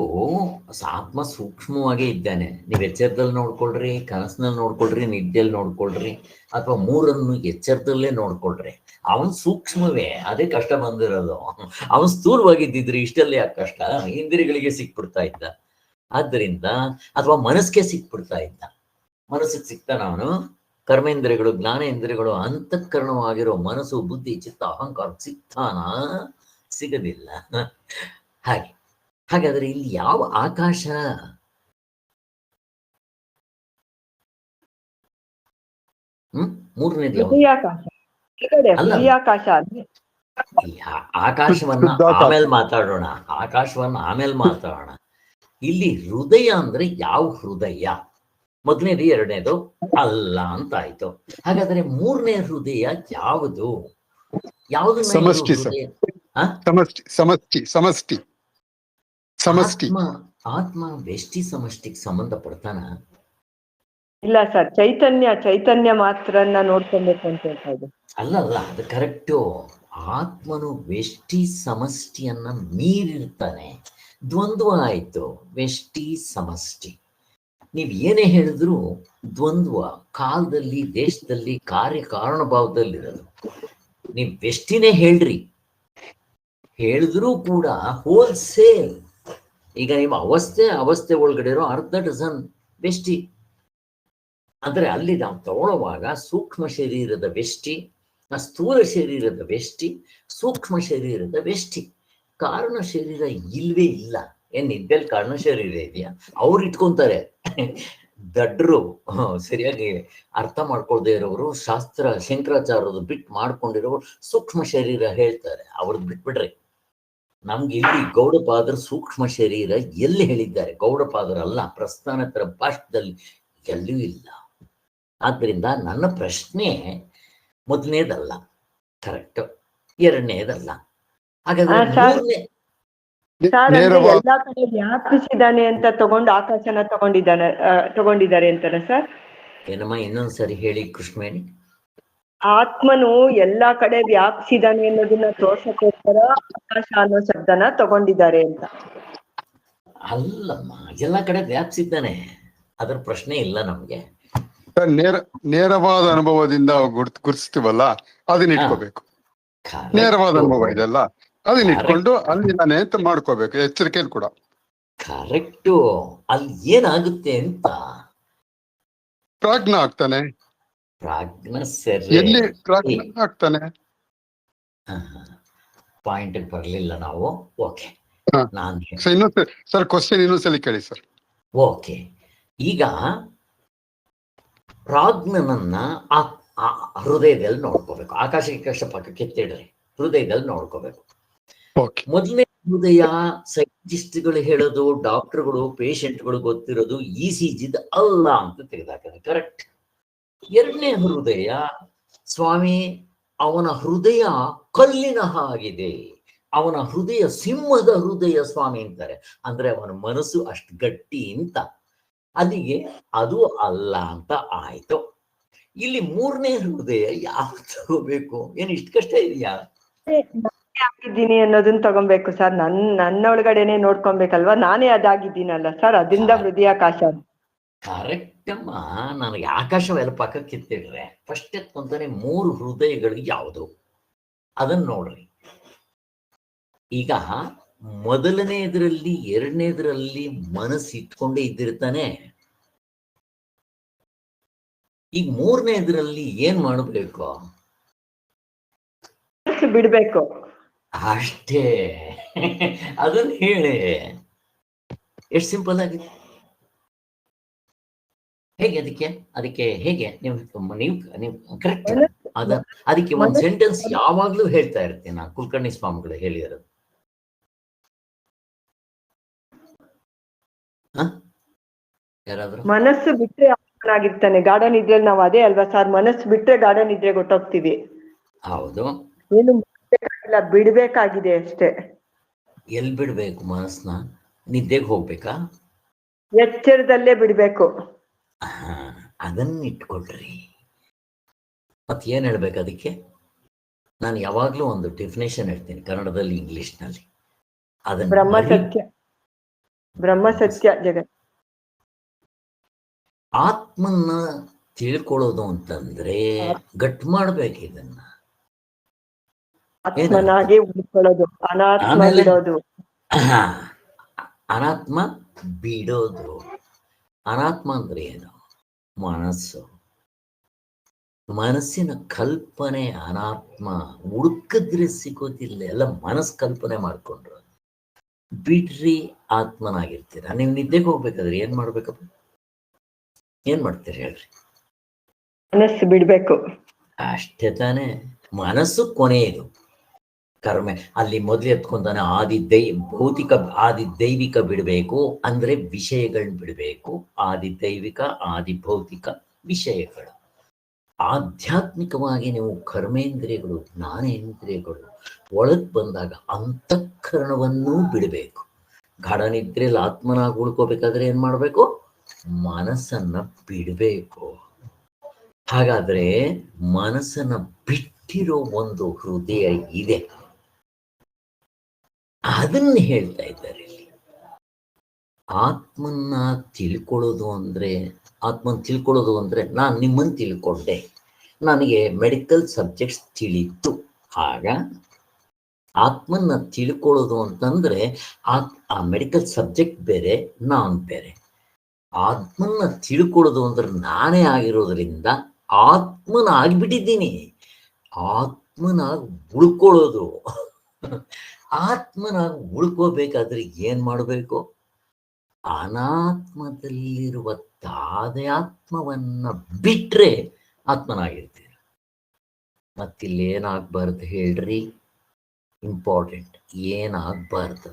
ಆತ್ಮ ಸೂಕ್ಷ್ಮವಾಗೇ ಇದ್ದಾನೆ. ನೀವು ಎಚ್ಚರದಲ್ಲಿ ನೋಡ್ಕೊಳ್ರಿ, ಕನಸಿನಲ್ಲಿ ನೋಡ್ಕೊಳ್ರಿ, ನಿದ್ದೆಯಲ್ಲಿ ನೋಡ್ಕೊಳ್ರಿ, ಅಥವಾ ಮೂರನ್ನು ಎಚ್ಚರದಲ್ಲೇ ನೋಡ್ಕೊಳ್ರಿ, ಅವನ್ ಸೂಕ್ಷ್ಮವೇ. ಅದೇ ಕಷ್ಟ ಬಂದಿರೋದು. ಅವನ್ ಸ್ಥೂಲವಾಗಿದ್ದಿದ್ರೆ ಇಷ್ಟಲ್ಲೇ ಯಾಕೆ ಕಷ್ಟ? ಇಂದ್ರಿಯಗಳಿಗೆ ಸಿಕ್ಬಿಡ್ತಾ ಇದ್ದ. ಆದ್ದರಿಂದ ಅಥವಾ ಮನಸ್ಸಿಗೆ ಸಿಕ್ಬಿಡ್ತಾ ಇದ್ದ. ಮನಸ್ಸಿಗೆ ಸಿಗ್ತಾನ ಅವನು? ಕರ್ಮೇಂದ್ರಿಯಗಳು, ಜ್ಞಾನೇಂದ್ರಿಯಗಳು, ಅಂತಃಕರಣವಾಗಿರೋ ಮನಸ್ಸು, ಬುದ್ಧಿ, ಚಿತ್ತ, ಅಹಂಕಾರ ಸಿಗ್ತಾನ? ಸಿಗದಿಲ್ಲ. ಹಾಗಾದ್ರೆ ಇಲ್ಲಿ ಯಾವ ಆಕಾಶ? ಮೂರನೇದು ಆಕಾಶವನ್ನ ಆಮೇಲೆ ಮಾತಾಡೋಣ. ಇಲ್ಲಿ ಹೃದಯ ಅಂದ್ರೆ ಯಾವ ಹೃದಯ? ಮೊದಲನೇದು, ಎರಡನೇದು ಅಲ್ಲ ಅಂತ ಆಯ್ತು. ಹಾಗಾದ್ರೆ ಮೂರನೇ ಹೃದಯ ಯಾವುದು? ಯಾವುದು? ಆತ್ಮ ವ್ಯಷ್ಟಿ ಸಮಷ್ಟಿಗೆ ಸಂಬಂಧ ಪಡ್ತಾನ? ಇಲ್ಲ ಸರ್, ಚೈತನ್ಯ ಮಾತ್ರನ್ನ ನೋಡ್ಕೊಬೇಕು ಅಂತ ಹೇಳ್ತಾ ಇದ್ದೆ. ಅಲ್ಲ, ಅದು ಕರೆಕ್ಟು. ಆತ್ಮನು ವ್ಯಷ್ಟಿ ಸಮಷ್ಟಿಯನ್ನ ಮೀರಿರ್ತಾನೆ. ದ್ವಂದ್ವ ಆಯ್ತು, ವ್ಯಷ್ಟಿ ಸಮಷ್ಟಿ. ನೀವ್ ಏನೇ ಹೇಳಿದ್ರು ದ್ವಂದ್ವ. ಕಾಲದಲ್ಲಿ, ದೇಶದಲ್ಲಿ, ಕಾರ್ಯಕಾರಣ ಭಾವದಲ್ಲಿರೋದು. ನೀವ್ ವ್ಯಷ್ಟಿನೇ ಹೇಳಿದ್ರೂ ಕೂಡ ಹೋಲ್ಸೇಲ್. ಈಗ ನೀವು ಅವಸ್ಥೆ ಒಳಗಡೆ ಇರೋ ಅರ್ಧ ಡಜನ್ ವ್ಯಷ್ಟಿ ಅಂದ್ರೆ ಅಲ್ಲಿ ನಾವು ತಗೊಳ್ಳುವಾಗ ಸೂಕ್ಷ್ಮ ಶರೀರದ ವ್ಯಷ್ಟಿ, ಸ್ಥೂಲ ಶರೀರದ ವ್ಯಷ್ಟಿ, ಸೂಕ್ಷ್ಮ ಶರೀರದ ವ್ಯಷ್ಟಿ. ಕಾರಣ ಶರೀರ ಇಲ್ವೇ ಇಲ್ಲ. ಏನ್ ನಿದ್ದೆಲ್ಲಿ ಕಾರಣ ಶರೀರ ಇದೆಯಾ? ಅವ್ರು ಇಟ್ಕೊಂತಾರೆ. ದಡ್ರು, ಸರಿಯಾಗಿ ಅರ್ಥ ಮಾಡ್ಕೊಳ್ದೇ ಇರೋರು, ಶಾಸ್ತ್ರ ಶಂಕರಾಚಾರ್ಯರು ಬಿಟ್ಟು ಮಾಡ್ಕೊಂಡಿರೋರು ಸೂಕ್ಷ್ಮ ಶರೀರ ಹೇಳ್ತಾರೆ. ಅವ್ರದ್ದು ಬಿಟ್ಬಿಡ್ರಿ. ನಮ್ಗೆ ಇಲ್ಲಿ ಗೌಡಪಾದರು ಸೂಕ್ಷ್ಮ ಶರೀರ ಎಲ್ಲಿ ಹೇಳಿದ್ದಾರೆ? ಗೌಡಪಾದರಲ್ಲ, ಪ್ರಸ್ಥಾನತರ ಭಾಷೆದಲ್ಲಿ ಎಲ್ಲೂ ಇಲ್ಲ. ಆದ್ರಿಂದ ನನ್ನ ಪ್ರಶ್ನೆ ಮೊದಲನೇದಲ್ಲ, ಕರೆಕ್ಟ್, ಎರಡನೇದಲ್ಲ. ಹಾಗಾದ್ರೆ ಎಲ್ಲಾ ಕಡೆ ವ್ಯಾಪಿಸಿದಾನೆ ಅಂತ ತಗೊಂಡು ಆಕಾಶನ ತಗೊಂಡಿದ್ದಾರೆ ಅಂತಾರ ಸರ್? ಏನಮ್ಮ, ಇನ್ನೊಂದ್ಸರಿ ಹೇಳಿ ಕೃಷ್ಣವೇಣಿ. ಆತ್ಮನು ಎಲ್ಲಾ ಕಡೆ ವ್ಯಾಪಿಸಿದಾನೆ ಅನ್ನೋದನ್ನ ತೋರ್ಸಕ್ಕೋಸ್ಕರ ಆಕಾಶ ಅನ್ನೋ ಶಬ್ದನ ತಗೊಂಡಿದ್ದಾರೆ ಅಂತ. ಅಲ್ಲಮ್ಮ, ಎಲ್ಲಾ ಕಡೆ ವ್ಯಾಪಿಸಿದ್ದಾನೆ, ಅದ್ರ ಪ್ರಶ್ನೆ ಇಲ್ಲ ನಮ್ಗೆ. ನೇರವಾದ ಅನುಭವದಿಂದ ಗುರುತಿಸ್ತೀವಲ್ಲ, ಅದನ್ನ ಇಟ್ಕೋಬೇಕು. ನೇರವಾದ ಅನುಭವ ಇದೆಲ್ಲ, ಅದನ್ನ ಇಟ್ಕೊಂಡು ಅಲ್ಲಿ ನಾನೇ ಅಂತ ಮಾಡ್ಕೋಬೇಕು, ಎಚ್ಚರಿಕೆಯಲ್ಲಿ ಕೂಡ. ಕರೆಕ್ಟು. ಅಲ್ಲಿ ಏನಾಗುತ್ತೆ ಅಂತ ಪ್ರಾಜ್ಞ ಆಗ್ತಾನೆ. ಎಲ್ಲಿ ಪ್ರಾಜ್ಞ ಆಗ್ತಾನೆ? ಪಾಯಿಂಟ್ ಬರ್ಲಿಲ್ಲ ನಾವು. ಓಕೆ, ಸರ್ ಕ್ವಶನ್ ಇನ್ನೊಂದ್ಸಲಿ ಕೇಳಿ ಸರ್. ಓಕೆ, ಈಗ ಪ್ರಾಜ್ಞನನ್ನ ಹೃದಯದಲ್ಲಿ ನೋಡ್ಕೋಬೇಕು. ಆಕಾಶ ಪಕ್ಕಕ್ಕೆ ಎತ್ತಿಡ್ರಿ, ಹೃದಯದಲ್ಲಿ ನೋಡ್ಕೋಬೇಕು. ಮೊದಲನೇ ಹೃದಯ ಸೈಂಟಿಸ್ಟ್ಗಳು ಹೇಳೋದು, ಡಾಕ್ಟರ್ಗಳು ಪೇಷಂಟ್ಗಳು ಗೊತ್ತಿರೋದು ECG ಅಲ್ಲ ಅಂತ ತೆಗೆದಾಕಿದೆ, ಕರೆಕ್ಟ್. ಎರಡನೇ ಹೃದಯ, ಸ್ವಾಮಿ ಅವನ ಹೃದಯ ಕಲ್ಲಿನ ಹಾಗಿದೆ, ಅವನ ಹೃದಯ ಸಿಂಹದ ಹೃದಯ ಸ್ವಾಮಿ ಅಂತಾರೆ. ಅಂದ್ರೆ ಅವನ ಮನಸ್ಸು ಅಷ್ಟು ಗಟ್ಟಿ ಅಂತ. ಅಲ್ಲಿಗೆ ಅದು ಅಲ್ಲ ಅಂತ ಆಯ್ತು. ಇಲ್ಲಿ ಮೂರನೇ ಹೃದಯ ಯಾವ್ದು ತಗೋಬೇಕು? ಏನ್ ಇಷ್ಟು ಕಷ್ಟ ಇದೆಯಾ? ಆಗಿದ್ದೀನಿ ಅನ್ನೋದನ್ನ ತಗೊಬೇಕು ಸರ್. ನನ್ನ ಒಳಗಡೆನೆ ನೋಡ್ಕೊಬೇಕಲ್ವಾ, ನಾನೇ ಅದಾಗಿದ್ದೀನಲ್ಲ ಸರ್, ಅದರಿಂದ ಹೃದಯಾಕಾಶ. ಕರೆಕ್ಟ್ ಅಮ್ಮ. ನನಗೆ ಆಕಾಶವೆಲ್ಲ ಪಕ್ಕಕ್ಕೆ ಕಿತ್ತಿಡ್ರೆ ಫಸ್ಟ್ ಎತ್ಕೊಂತಾನೆ ಮೂರು ಹೃದಯಗಳು ಯಾವುದು ಅದನ್ನ ನೋಡ್ರಿ. ಈಗ ಮೊದಲನೇದ್ರಲ್ಲಿ, ಎರಡನೇದ್ರಲ್ಲಿ ಮನಸ್ಸು ಇಟ್ಕೊಂಡೇ ಇದ್ದಿರ್ತಾನೆ. ಈಗ ಮೂರನೇದ್ರಲ್ಲಿ ಏನ್ ಮಾಡಬೇಕು? ಬಿಡ್ಬೇಕು ಅಷ್ಟೇ. ಅದನ್ನ ಹೇಳಿ, ಎಷ್ಟು ಸಿಂಪಲ್ ಆಗಿದೆ. ಹೇಗೆ ಅದಕ್ಕೆ ಹೇಗೆ ನೀವು ಕರೆಕ್ಟ್. ಅದಕ್ಕೆ ಒಂದು ಸೆಂಟೆನ್ಸ್ ಯಾವಾಗ್ಲೂ ಹೇಳ್ತಾ ಇರ್ತೀನಿ ನಾನು, ಕುಲಕರ್ಣಿ ಸ್ವಾಮಿಗಳು ಹೇಳಿರೋದು. ಯಾರಾದ್ರೂ? ಮನಸ್ಸು ಬಿಟ್ರೆ ಆಗಿರ್ತಾನೆ. ಗಾಢ ನಿದ್ರೆಯಲ್ಲಿ ನಾವು ಅದೇ ಅಲ್ವಾ ಸರ್, ಮನಸ್ಸು ಬಿಟ್ರೆ ಗಾಢ ನಿದ್ರೆ ಗೊತ್ತಾಗ್ತೀವಿ. ಹೌದು. ಏನು ಮಾಡ್ಬೇಕಾಗಿಲ್ಲ, ಬಿಡ್ಬೇಕಾಗಿದೆ ಅಷ್ಟೇ. ಎಲ್ಲಿ ಬಿಡ್ಬೇಕು ಮನಸ್ಸನ್ನ? ನಿದ್ದೆಗೆ ಹೋಗ್ಬೇಕಾ? ಎಚ್ಚರದಲ್ಲೇ ಬಿಡ್ಬೇಕು. ಅದನ್ನ ಇಟ್ಕೊಳ್ರಿ. ಮತ್ತೆ ಏನ್ ಹೇಳ್ಬೇಕು ಅದಕ್ಕೆ? ನಾನು ಯಾವಾಗ್ಲೂ ಒಂದು ಡೆಫಿನೇಷನ್ ಹೇಳ್ತೀನಿ, ಕನ್ನಡದಲ್ಲಿ ಇಂಗ್ಲಿಷ್ನಲ್ಲಿ. ಅದನ್ನ ಬ್ರಹ್ಮಸತ್ಯ, ಬ್ರಹ್ಮಸತ್ಯ ಜಗತ್. ಆತ್ಮನ್ನ ತಿಳ್ಕೊಳ್ಳೋದು ಅಂತಂದ್ರೆ ಗಟ್ ಮಾಡ್ಬೇಕು ಇದನ್ನ. ಆತ್ಮನಾಗಿ ಉಳ್ಕೊಳ್ಳೋದು, ಅನಾತ್ಮ ಬಿಡೋದು. ಅನಾತ್ಮ ಬಿಡೋದು. ಅನಾತ್ಮ ಅಂದ್ರೆ ಏನು? ಮನಸ್ಸು. ಮನಸ್ಸಿನ ಕಲ್ಪನೆ ಅನಾತ್ಮ. ಹುಡುಕಿದ್ರೆ ಸಿಗೋದಿಲ್ಲ, ಎಲ್ಲ ಮನಸ್ಸು ಕಲ್ಪನೆ ಮಾಡ್ಕೊಂಡ್ರು. ಬಿಡ್ರಿ, ಆತ್ಮನಾಗಿರ್ತೀರ. ನೀವು ನಿದ್ದೆಗೆ ಹೋಗ್ಬೇಕಾದ್ರೆ ಏನ್ ಮಾಡ್ಬೇಕಪ್ಪ? ಏನ್ ಮಾಡ್ತೀರಿ ಹೇಳ್ರಿ? ಮನಸ್ಸು ಬಿಡ್ಬೇಕು ಅಷ್ಟೇ ತಾನೇ. ಮನಸ್ಸು ಕೊನೆಯದು. ಕರ್ಮೆ ಅಲ್ಲಿ ಮೊದಲು ಎತ್ಕೊಂತಾನೆ. ಭೌತಿಕ ಆದಿ ದೈವಿಕ ಬಿಡಬೇಕು ಅಂದ್ರೆ ವಿಷಯಗಳನ್ನ ಬಿಡಬೇಕು. ಆದಿ ದೈವಿಕ ಆದಿ ಭೌತಿಕ ವಿಷಯಗಳು. ಆಧ್ಯಾತ್ಮಿಕವಾಗಿ ನೀವು ಕರ್ಮೇಂದ್ರಿಯಗಳು ಜ್ಞಾನೇಂದ್ರಿಯಗಳು ಒಳಗ್ ಬಂದಾಗ ಅಂತಃಕರಣವನ್ನೂ ಬಿಡಬೇಕು. ಗಾಢ ನಿದ್ರೆಯಲ್ಲಿ ಆತ್ಮನಾಗಿ ಉಳ್ಕೋಬೇಕಾದ್ರೆ ಏನ್ ಮಾಡ್ಬೇಕು? ಮನಸ್ಸನ್ನ ಬಿಡಬೇಕು. ಹಾಗಾದ್ರೆ ಮನಸ್ಸನ್ನ ಬಿಟ್ಟಿರೋ ಒಂದು ಹೃದಯ ಇದೆ, ಅದನ್ನ ಹೇಳ್ತಾ ಇದ್ದಾರೆ ಇಲ್ಲಿ. ಆತ್ಮನ್ನ ತಿಳ್ಕೊಳ್ಳೋದು ಅಂದ್ರೆ ನಾನು ನಿಮ್ಮನ್ನು ತಿಳ್ಕೊಂಡೆ, ನನಗೆ ಮೆಡಿಕಲ್ ಸಬ್ಜೆಕ್ಟ್ಸ್ ತಿಳಿತು. ಆಗ ಆತ್ಮನ್ನ ತಿಳ್ಕೊಳ್ಳೋದು ಅಂತಂದ್ರೆ ಆ ಮೆಡಿಕಲ್ ಸಬ್ಜೆಕ್ಟ್ ಬೇರೆ, ನಾನು ಬೇರೆ. ಆತ್ಮನ್ನ ತಿಳ್ಕೊಳ್ಳೋದು ಅಂದ್ರೆ ನಾನೇ ಆಗಿರೋದ್ರಿಂದ ಆತ್ಮನಾಗ್ಬಿಟ್ಟಿದ್ದೀನಿ. ಆತ್ಮನಾಗಿ ಉಳ್ಕೊಳ್ಳೋದು. ಆತ್ಮನಾಗಿ ಉಳ್ಕೋಬೇಕಾದ್ರೆ ಏನ್ ಮಾಡಬೇಕು? ಅನಾತ್ಮದಲ್ಲಿರುವ ತಾದಾತ್ಮವನ್ನ ಬಿಟ್ರೆ ಆತ್ಮನಾಗಿರ್ತೀರ. ಮತ್ತಿಲ್ಲಿ ಏನಾಗ್ಬಾರ್ದು ಹೇಳ್ರಿ? ಇಂಪಾರ್ಟೆಂಟ್. ಏನಾಗ್ಬಾರ್ದು?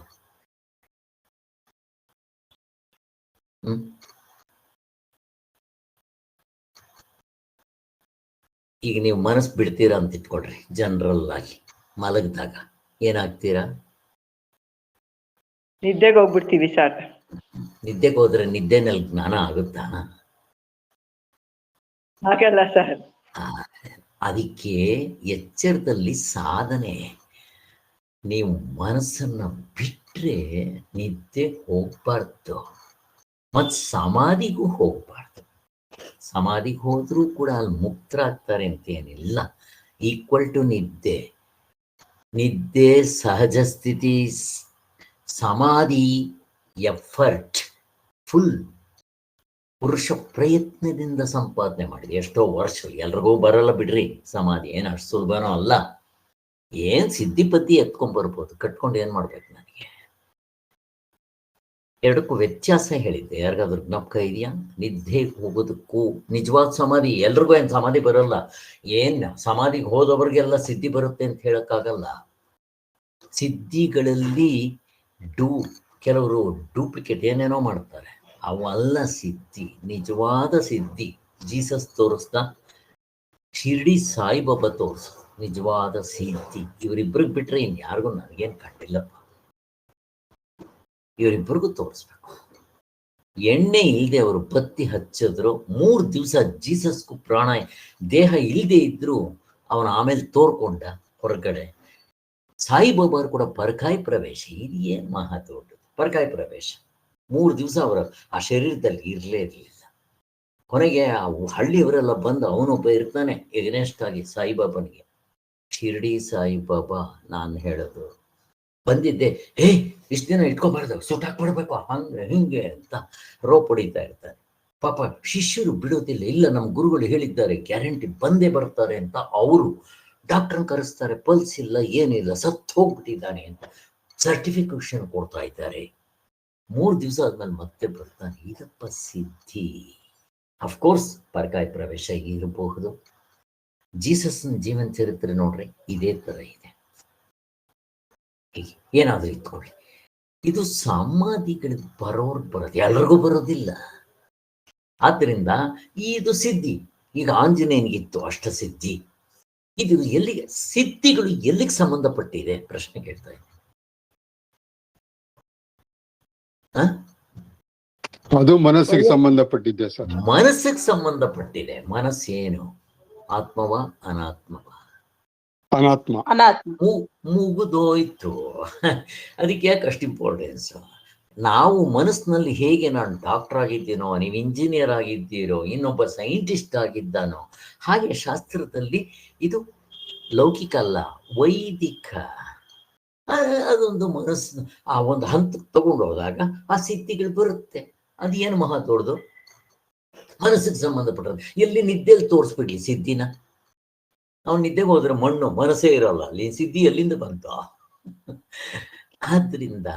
ಈಗ ನೀವು ಮನಸ್ಸು ಬಿಡ್ತೀರಾ ಅಂತ ಇಟ್ಕೊಳ್ರಿ. ಜನರಲ್ ಆಗಿ ಮಲಗಿದಾಗ ಏನಾಗ್ತೀರಾ? ನಿದ್ದೆಗೆ ಹೋಗ್ಬಿಡ್ತೀವಿ ಸರ್. ನಿದ್ದೆಗೆ ಹೋದ್ರೆ ನಿದ್ದೆನಲ್ಲಿ ಜ್ಞಾನ ಆಗುತ್ತಾ? ಹಾಗಲ್ಲ ಸರ್. ಅದಕ್ಕೆ ಎಚ್ಚರದಲ್ಲಿ ಸಾಧನೆ. ನೀವು ಮನಸ್ಸನ್ನ ಬಿಟ್ರೆ ನಿದ್ದೆ ಹೋಗ್ಬಾರ್ದು, ಮತ್ ಸಮಾಧಿಗೂ ಹೋಗ್ಬಾರ್ದು. ಸಮಾಧಿಗೆ ಹೋದ್ರೂ ಕೂಡ ಅಲ್ಲಿ ಮುಕ್ತರಾಗ್ತಾರೆ ಅಂತ ಏನಿಲ್ಲ. ಈಕ್ವಲ್ ಟು ನಿದ್ದೆ. ನಿದ್ದೆ ಸಹಜ ಸ್ಥಿತಿ, ಸಮಾಧಿ ಎಫರ್ಟ್ ಫುಲ್. ಪುರುಷ ಪ್ರಯತ್ನದಿಂದ ಸಂಪಾದನೆ ಮಾಡಿದೆ ಎಷ್ಟೋ ವರ್ಷ. ಎಲ್ರಿಗೂ ಬರಲ್ಲ ಬಿಡ್ರಿ ಸಮಾಧಿ. ಏನು ಅಷ್ಟು ಸುಲಭನೂ ಅಲ್ಲ. ಏನ್ ಸಿದ್ಧಿಪತಿ ಎತ್ಕೊಂಡ್ಬರ್ಬೋದು, ಕಟ್ಕೊಂಡು ಏನ್ ಮಾಡ್ಬೇಕು? ನನಗೆ ಎರಡಕ್ಕೂ ವ್ಯತ್ಯಾಸ ಹೇಳಿದ್ದೆ. ಯಾರಿಗಾದ್ರೂ ಜ್ಞಾಪಕ ಇದೆಯಾ? ನಿದ್ದೆ ಹೋಗೋದಕ್ಕೂ ನಿಜವಾದ ಸಮಾಧಿ. ಎಲ್ರಿಗೂ ಏನ್ ಸಮಾಧಿ ಬರಲ್ಲ. ಏನ್ ಸಮಾಧಿಗೆ ಹೋದವ್ರಿಗೆಲ್ಲ ಸಿದ್ಧಿ ಬರುತ್ತೆ ಅಂತ ಹೇಳಕ್ಕಾಗಲ್ಲ. ಸಿದ್ಧಿಗಳಲ್ಲಿ ಕೆಲವರು ಡೂಪ್ಲಿಕೇಟ್ ಏನೇನೋ ಮಾಡ್ತಾರೆ. ಅವೆಲ್ಲ ಸಿದ್ಧಿ. ನಿಜವಾದ ಸಿದ್ಧಿ ಜೀಸಸ್ ತೋರಿಸ್ದ, ಶಿರ್ಡಿ ಸಾಯಿಬಾಬಾ ತೋರಿಸ ನಿಜವಾದ ಸಿದ್ಧಿ. ಇವರಿಬ್ಬರಿಗೆ ಬಿಟ್ರೆ ಇನ್ಯಾರಿಗೂ ನನಗೇನು ಕಂಡಿಲ್ಲಪ್ಪ. ಇವರಿಬ್ಬರಿಗೂ ತೋರಿಸ್ಬೇಕು. ಎಣ್ಣೆ ಇಲ್ಲದೆ ಅವರು ಬತ್ತಿ ಹಚ್ಚಿದ್ರು 3 ದಿವಸ ಜೀಸಸ್ಗೂ ಪ್ರಾಣ ದೇಹ ಇಲ್ಲದೆ ಇದ್ರು ಅವನ ಆಮೇಲೆ ತೋರ್ಕೊಂಡ ಹೊರಗಡೆ. ಸಾಯಿಬಾಬಾರು ಕೂಡ ಪರಕಾಯಿ ಪ್ರವೇಶ. ಇದು ಏನ್ ಮಹಾ ದೊಡ್ಡದು ಪರಕಾಯಿ ಪ್ರವೇಶ. 3 ದಿವಸ ಅವರ ಆ ಶರೀರದಲ್ಲಿ ಇರಲೇ ಇರಲಿಲ್ಲ. ಕೊನೆಗೆ ಆ ಹಳ್ಳಿಯವರೆಲ್ಲ ಬಂದು ಅವನೊಬ್ಬ ಇರ್ತಾನೆ ಎಗ್ನೆಸ್ಟ್ ಆಗಿ ಸಾಯಿಬಾಬನಿಗೆ. ಶಿರ್ಡಿ ಸಾಯಿಬಾಬಾ ನಾನು ಹೇಳೋದು ಬಂದಿದ್ದೆ, ಇಷ್ಟು ದಿನ ಇಟ್ಕೊಬಾರ್ದು, ಸುಟ್ಟಾಕ್ಬಿಡ್ಬೇಕು, ಹಂಗೆ ಹಿಂಗೆ ಅಂತ ರೋಪ್ ಹೊಡಿತಾ ಇರ್ತಾರೆ. ಪಾಪ ಶಿಷ್ಯರು ಬಿಡೋದಿಲ್ಲ. ಇಲ್ಲ, ನಮ್ಮ ಗುರುಗಳು ಹೇಳಿದ್ದಾರೆ, ಗ್ಯಾರಂಟಿ ಬಂದೇ ಬರ್ತಾರೆ ಅಂತ. ಅವರು ಡಾಕ್ಟರ್ನ ಕರೆಸ್ತಾರೆ. ಪಲ್ಸ್ ಇಲ್ಲ, ಏನಿಲ್ಲ, ಸತ್ತು ಹೋಗ್ಬಿಟ್ಟಿದ್ದಾನೆ ಅಂತ ಸರ್ಟಿಫಿಕೇಶನ್ ಕೊಡ್ತಾ ಇದ್ದಾರೆ. 3 ದಿವಸ ಆದ್ಮೇಲೆ ಮತ್ತೆ ಬರ್ತಾನೆ. ಇದಪ್ಪ ಸಿದ್ಧಿ. ಅಫ್ಕೋರ್ಸ್ ಪರಕಾಯ ಪ್ರವೇಶ ಇರಬಹುದು. ಜೀಸಸ್ನ ಜೀವನ ಚರಿತ್ರೆ ನೋಡ್ರಿ, ಇದೇ ತರ ಇದೆ. ಏನಾದ್ರೂ ಇಟ್ಕೊಳ್ಳಿ. ಇದು ಸಮಾಧಿಗಳಿಗೆ ಬರೋದು, ಎಲ್ರಿಗೂ ಬರೋದಿಲ್ಲ. ಆದ್ದರಿಂದ ಇದು ಸಿದ್ಧಿ. ಈಗ ಆಂಜನೇಯನಿಗಿತ್ತು ಅಷ್ಟಸಿದ್ಧಿ. ಇದು ಎಲ್ಲಿಗೆ, ಸಿದ್ಧಿಗಳು ಎಲ್ಲಿಗೆ ಸಂಬಂಧಪಟ್ಟಿದೆ ಪ್ರಶ್ನೆ ಕೇಳ್ತಾ ಇದ್ದೀನಿ. ಅದು ಮನಸ್ಸಿಗೆ ಸಂಬಂಧಪಟ್ಟಿದ್ದೆ ಸರ್. ಮನಸ್ಸಿಗೆ ಸಂಬಂಧಪಟ್ಟಿದೆ. ಮನಸ್ಸೇನು, ಆತ್ಮವ ಅನಾತ್ಮವ? ಅನಾತ್ಮ. ಮುಗಿದೋಯ್ತು. ಅದಕ್ಕೆ ಯಾಕೆ ಅಷ್ಟು ಇಂಪಾರ್ಟೆನ್ಸ್? ನಾವು ಮನಸ್ಸಿನಲ್ಲಿ ಹೇಗೆ, ನಾನು ಡಾಕ್ಟರ್ ಆಗಿದ್ದೀನೋ, ನೀವು ಇಂಜಿನಿಯರ್ ಆಗಿದ್ದೀರೋ, ಇನ್ನೊಬ್ಬ ಸೈಂಟಿಸ್ಟ್ ಆಗಿದ್ದಾನೋ, ಹಾಗೆ ಶಾಸ್ತ್ರದಲ್ಲಿ ಇದು ಲೌಕಿಕ ಅಲ್ಲ, ವೈದಿಕ. ಅದೊಂದು ಮನಸ್ಸು ಆ ಒಂದು ಹಂತಕ್ಕೆ ತಗೊಂಡು ಹೋದಾಗ ಆ ಸಿದ್ಧಿಗಳು ಬರುತ್ತೆ. ಅದೇನು ಮಹಾ ದೊಡ್ಡದು, ಮನಸ್ಸಿಗೆ ಸಂಬಂಧಪಟ್ಟದ್ದು. ಎಲ್ಲಿ ನಿದ್ದೆಯಲ್ಲಿ ತೋರಿಸ್ಬಿಡ್ಲಿ ಸಿದ್ಧಿನ? ನಾವು ನಿದ್ದೆಗೆ ಹೋದ್ರೆ ಮಣ್ಣು, ಮನಸ್ಸೇ ಇರೋಲ್ಲ ಅಲ್ಲಿ, ಸಿದ್ಧಿ ಎಲ್ಲಿಂದ ಬಂತ? ಆದ್ರಿಂದ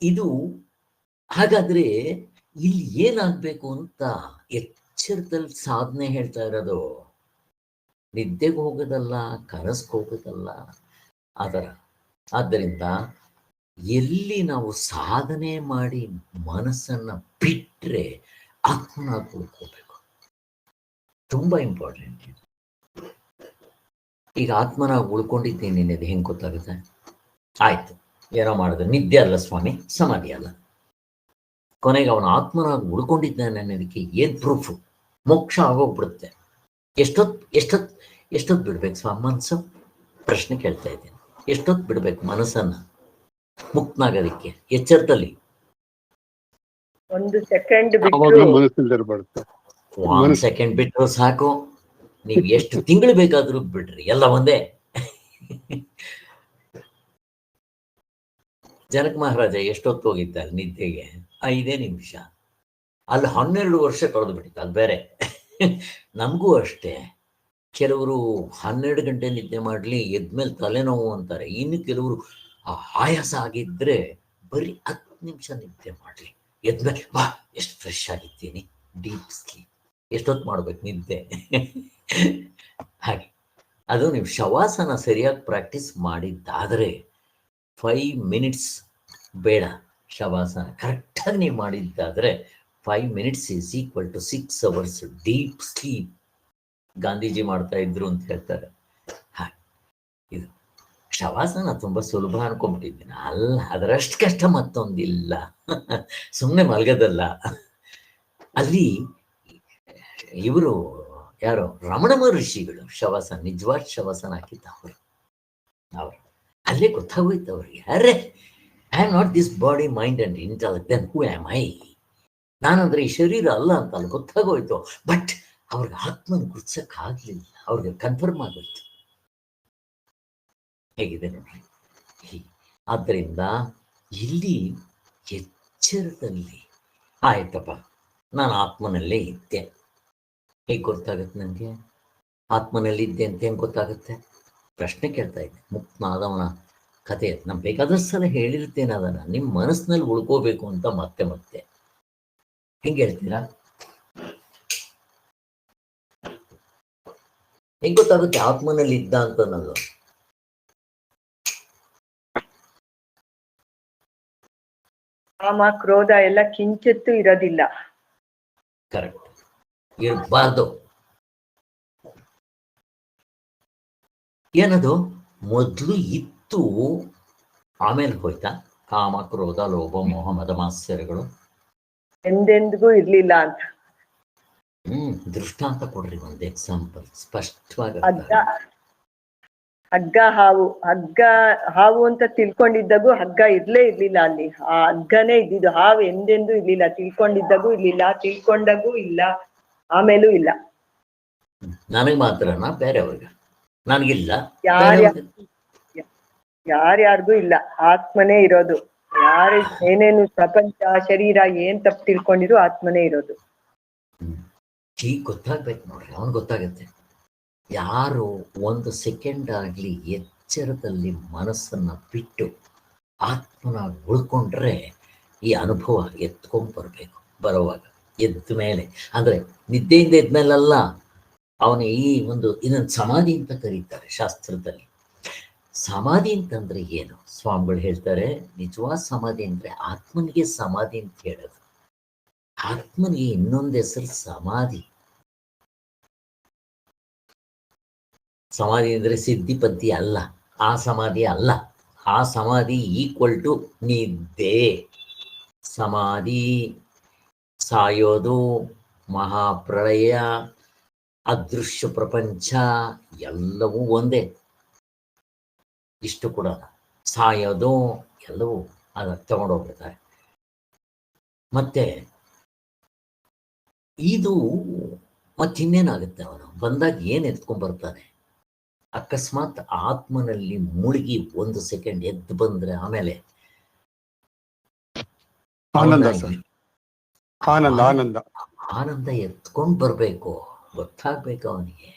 ಇದು ಹಾಗಾದ್ರೆ ಇಲ್ಲಿ ಏನಾಗ್ಬೇಕು ಅಂತ ಎಚ್ಚರದಲ್ಲಿ ಸಾಧನೆ ಹೇಳ್ತಾ ಇರೋದು. ನಿದ್ದೆಗೆ ಹೋಗೋದಲ್ಲ, ಕನಸ್ಗೆ ಹೋಗೋದಲ್ಲ, ಅದರ. ಆದ್ದರಿಂದ ಎಲ್ಲಿ ನಾವು ಸಾಧನೆ ಮಾಡಿ ಮನಸ್ಸನ್ನ ಬಿಟ್ರೆ ಆತ್ಮನಾಗಿ ಉಳ್ಕೋಬೇಕು. ತುಂಬಾ ಇಂಪಾರ್ಟೆಂಟ್. ಈಗ ಆತ್ಮನಾಗಿ ಉಳ್ಕೊಂಡಿದ್ದೀನಿ ಅನ್ನೋದು ಹೆಂಗೆ ಗೊತ್ತಾಗುತ್ತೆ? ಆಯ್ತು, ಏನೋ ಮಾಡಿದ್ರೆ ನಿದ್ದೆ ಅಲ್ಲ ಸ್ವಾಮಿ, ಸಮಾಧಿ ಅಲ್ಲ. ಕೊನೆಗೆ ಅವನ ಆತ್ಮನಾಗಿ ಉಳ್ಕೊಂಡಿದ್ದಾನೆ ಅನ್ನೋದಕ್ಕೆ ಏನ್ ಪ್ರೂಫು? ಮೋಕ್ಷ ಆಗೋಗ್ಬಿಡುತ್ತೆ. ಎಷ್ಟೊತ್ತು ಬಿಡ್ಬೇಕು ಸ್ವಾಮಿ ಮನಸ್ಸು? ಪ್ರಶ್ನೆ ಕೇಳ್ತಾ ಇದ್ದೀನಿ. ಎಷ್ಟೊತ್ತು ಬಿಡ್ಬೇಕು ಮನಸ್ಸನ್ನ ಮುಕ್ತನಾಗೋದಕ್ಕೆ ಎಚ್ಚರದಲ್ಲಿ? 1 ಸೆಕೆಂಡ್ ಒಂದ್ ಸೆಕೆಂಡ್ ಬಿಟ್ಟರು ಸಾಕು. ನೀವು ಎಷ್ಟು ತಿಂಗಳು ಬೇಕಾದ್ರೂ ಬಿಡ್ರಿ, ಎಲ್ಲ ಒಂದೇ. ಜನಕ ಮಹಾರಾಜ ಎಷ್ಟೊತ್ತು ಹೋಗಿದ್ದಾರೆ ನಿದ್ದೆಗೆ? 5 ನಿಮಿಷ. ಅಲ್ಲಿ 12 ವರ್ಷ ಕಳೆದು ಬಿಟ್ಟಿತ್ತು, ಅಲ್ಲಿ ಬೇರೆ. ನಮಗೂ ಅಷ್ಟೇ. ಕೆಲವರು 12 ಗಂಟೆ ನಿದ್ದೆ ಮಾಡಲಿ, ಎದ್ಮೇಲೆ ತಲೆನೋವು ಅಂತಾರೆ. ಇನ್ನು ಕೆಲವರು ಆಯಾಸ ಆಗಿದ್ರೆ ಬರೀ 10 ನಿಮಿಷ ನಿದ್ದೆ ಮಾಡಲಿ, ಎದ್ಮೇಲೆ ಬಾ ಎಷ್ಟು ಫ್ರೆಶ್ ಆಗಿದ್ದೀನಿ, ಡೀಪ್ ಸ್ಲೀಪ್. ಎಷ್ಟೊತ್ತು ಮಾಡ್ಬೇಕು ನಿದ್ದೆ? ಹಾಗೆ ಅದು ನೀವು ಶವಾಸನ ಸರಿಯಾಗಿ ಪ್ರಾಕ್ಟೀಸ್ ಮಾಡಿದ್ದಾದರೆ 5 ಮಿನಿಟ್ಸ್ ಬೇಡ. ಶವಾಸನ ಕರೆಕ್ಟಾಗಿ ನೀವು ಮಾಡಿದ್ದಾದರೆ 5 minutes is equal to 6 hours deep sleep. Gandhiji ಮಾಡ್ತಾ ಇದ್ರು ಅಂತ ಹೇಳ್ತಾರೆ. ಹಾಗೆ ಇದು ಶವಾಸನ ತುಂಬಾ ಸುಲಭ ಅನ್ಕೊಂಡ್ಬಿಟ್ಟಿದ್ದೀನಿ. ಅಲ್ಲ, ಅದರಷ್ಟು ಕಷ್ಟ ಮತ್ತೊಂದಿಲ್ಲ. ಸುಮ್ಮನೆ ಮಲಗದಲ್ಲ. ಅಲ್ಲಿ ಇವರು ಯಾರು, ರಮಣ ಮಹರ್ಷಿಗಳು ಶವಾಸನ, ನಿಜವಾದ ಶವಾಸನ ಹಾಕಿದ್ದ ಅವರು ಅಲ್ಲೇ ಗೊತ್ತಾಗೋಯ್ತು ಅವ್ರಿಗೆ, ಅರೆ I am not this body, mind and intellect, then who am I? ನಾನಂದ್ರೆ ಈ ಶರೀರ ಅಲ್ಲ ಅಂತ ಅಲ್ಲಿ ಗೊತ್ತಾಗೋಯ್ತು. ಬಟ್ ಅವ್ರಿಗೆ ಆತ್ಮನ ಗುರ್ಸಕ್ ಆಗ್ಲಿಲ್ಲ, ಅವ್ರಿಗೆ ಕನ್ಫರ್ಮ್ ಆಗೋಯ್ತು. ಹೇಗಿದೆ ನೋಡ್ರಿ. ಆದ್ದರಿಂದ ಇಲ್ಲಿ ಎಚ್ಚರದಲ್ಲಿ ಆಯ್ತಪ್ಪ, ನಾನು ಆತ್ಮನಲ್ಲೇ ಇದ್ದೆ. ಹೇಗೆ ಗೊತ್ತಾಗುತ್ತೆ ನನಗೆ ಆತ್ಮನಲ್ಲಿ ಇದ್ದೆ ಅಂತ? ಹೆಂಗೆ ಗೊತ್ತಾಗುತ್ತೆ? ಪ್ರಶ್ನೆ ಕೇಳ್ತಾ ಇದ್ದೆ. ಮುಕ್ತನಾದವನ ಕಥೆ ನಾನು ಬೇಕಾದಷ್ಟು ಸಲ ಹೇಳಿರ್ತೇನೆ. ಅದನ್ನ ನಿಮ್ಮ ಮನಸ್ಸಿನಲ್ಲಿ ಉಳ್ಕೋಬೇಕು ಅಂತ ಮತ್ತೆ ಮತ್ತೆ ಹೆಂಗೆ ಹೇಳ್ತೀರಾ? ಹೆಂಗೆ ಗೊತ್ತಾಗುತ್ತೆ ಆತ್ಮನಲ್ಲಿ ಇದ್ದ ಅಂತ ಅನ್ನೋದು? ಕಾಮ ಕ್ರೋಧ ಎಲ್ಲ ಕಿಂಚಿತ್ತೂ ಇರೋದಿಲ್ಲ. ಕರೆಕ್ಟ್, ಇರಬಾರ್ದು. ಏನದು ಮೊದಲು ಇತ್ತು, ಆಮೇಲೆ ಹೋಯ್ತಾ? ಕಾಮ ಕ್ರೋಧ ಲೋಭ ಮೋಹ ಮದ ಮಾತ್ಸರ್ಯಗಳು ಎಂದೆಂದಿಗೂ ಇರ್ಲಿಲ್ಲ ಅಂತ. ದೃಷ್ಟಾಂತ ಕೊಡ್ರಿ, ಒಂದು ಎಕ್ಸಾಂಪಲ್ ಸ್ಪಷ್ಟವಾಗಿ. ಹಗ್ಗ ಹಾವು ಅಂತ ತಿಳ್ಕೊಂಡಿದ್ದಾಗೂ ಹಗ್ಗ ಇರ್ಲೇ ಇರ್ಲಿಲ್ಲ ಅಲ್ಲಿ. ಆ ಹಗ್ಗನೇ ಇದ್ದಿದ್ದು, ಹಾವು ಎಂದೆಂದೂ ಇರ್ಲಿಲ್ಲ. ತಿಳ್ಕೊಂಡಿದ್ದಾಗೂ ಇರ್ಲಿಲ್ಲ, ತಿಳ್ಕೊಂಡಾಗೂ ಇಲ್ಲ, ಆಮೇಲೂ ಇಲ್ಲ. ನನಗೆ ಮಾತ್ರನಾ? ಬೇರೆಯವ್ರಿಗೆ? ನನಗಿಲ್ಲ, ಯಾರ್ಯಾರಿಗೂ ಇಲ್ಲ. ಆತ್ಮನೇ ಇರೋದು. ಯಾರು ಏನೇನು ಪ್ರಪಂಚ ಶರೀರ ಏನ್ ತಪ್ಪು ತಿಳ್ಕೊಂಡಿದ್ರು ಆತ್ಮನೇ ಇರೋದು. ಈಗ ಗೊತ್ತಾಗ್ಬೇಕು ನೋಡ್ರಿ, ಅವನು ಗೊತ್ತಾಗತ್ತೆ. ಯಾರು 1 ಸೆಕೆಂಡ್ ಆಗ್ಲಿ ಎಚ್ಚರದಲ್ಲಿ ಮನಸ್ಸನ್ನ ಬಿಟ್ಟು ಆತ್ಮನಾಗಿ ಉಳ್ಕೊಂಡ್ರೆ ಈ ಅನುಭವ ಎತ್ಕೊಂಡ್ಬರ್ಬೇಕು. ಬರುವಾಗ ಎದ್ದ ಮೇಲೆ, ಅಂದ್ರೆ ನಿದ್ದೆಯಿಂದ ಎದ್ಮೇಲಲ್ಲ, ಅವನ ಈ ಒಂದು ಇದನ್ನು ಸಮಾಧಿ ಅಂತ ಕರೀತಾರೆ ಶಾಸ್ತ್ರದಲ್ಲಿ. ಸಮಾಧಿ ಅಂತಂದ್ರೆ ಏನು? ಸ್ವಾಮಿಗಳು ಹೇಳ್ತಾರೆ, ನಿಜವಾದ ಸಮಾಧಿ ಅಂದ್ರೆ ಆತ್ಮನಿಗೆ ಸಮಾಧಿ ಅಂತ ಹೇಳೋದು. ಆತ್ಮನಿಗೆ ಇನ್ನೊಂದು ಹೆಸರು ಸಮಾಧಿ. ಸಮಾಧಿ ಅಂದರೆ ಸಿದ್ಧಿಪದ್ಧಿ ಅಲ್ಲ, ಆ ಸಮಾಧಿ ಅಲ್ಲ. ಆ ಸಮಾಧಿ ಈಕ್ವಲ್ ಟು ನಿದ್ದೆ. ಸಮಾಧಿ, ಸಾಯೋದು, ಮಹಾಪ್ರಳಯ, ಅದೃಶ್ಯ ಪ್ರಪಂಚ ಎಲ್ಲವೂ ಒಂದೇ. ಇಷ್ಟು ಕೂಡ ಸಾಯೋದು ಎಲ್ಲವೂ ಅದು ತಗೊಂಡೋಗ್ಬಿಡ್ತಾರೆ. ಮತ್ತೆ ಇದು ಮತ್ತಿನ್ನೇನಾಗುತ್ತೆ, ಅವನು ಬಂದಾಗ ಏನು ಎತ್ಕೊಂಡ್ಬರ್ತಾನೆ? ಅಕಸ್ಮಾತ್ ಆತ್ಮನಲ್ಲಿ ಮುಳುಗಿ 1 ಸೆಕೆಂಡ್ ಎದ್ದು ಬಂದ್ರೆ ಆಮೇಲೆ ಆನಂದ ಸರ್, ಆನಂದ ಆನಂದ ಆನಂದ ಎತ್ಕೊಂಡ್ ಬರ್ಬೇಕು, ಗೊತ್ತಾಗ್ಬೇಕು ಅವನಿಗೆ.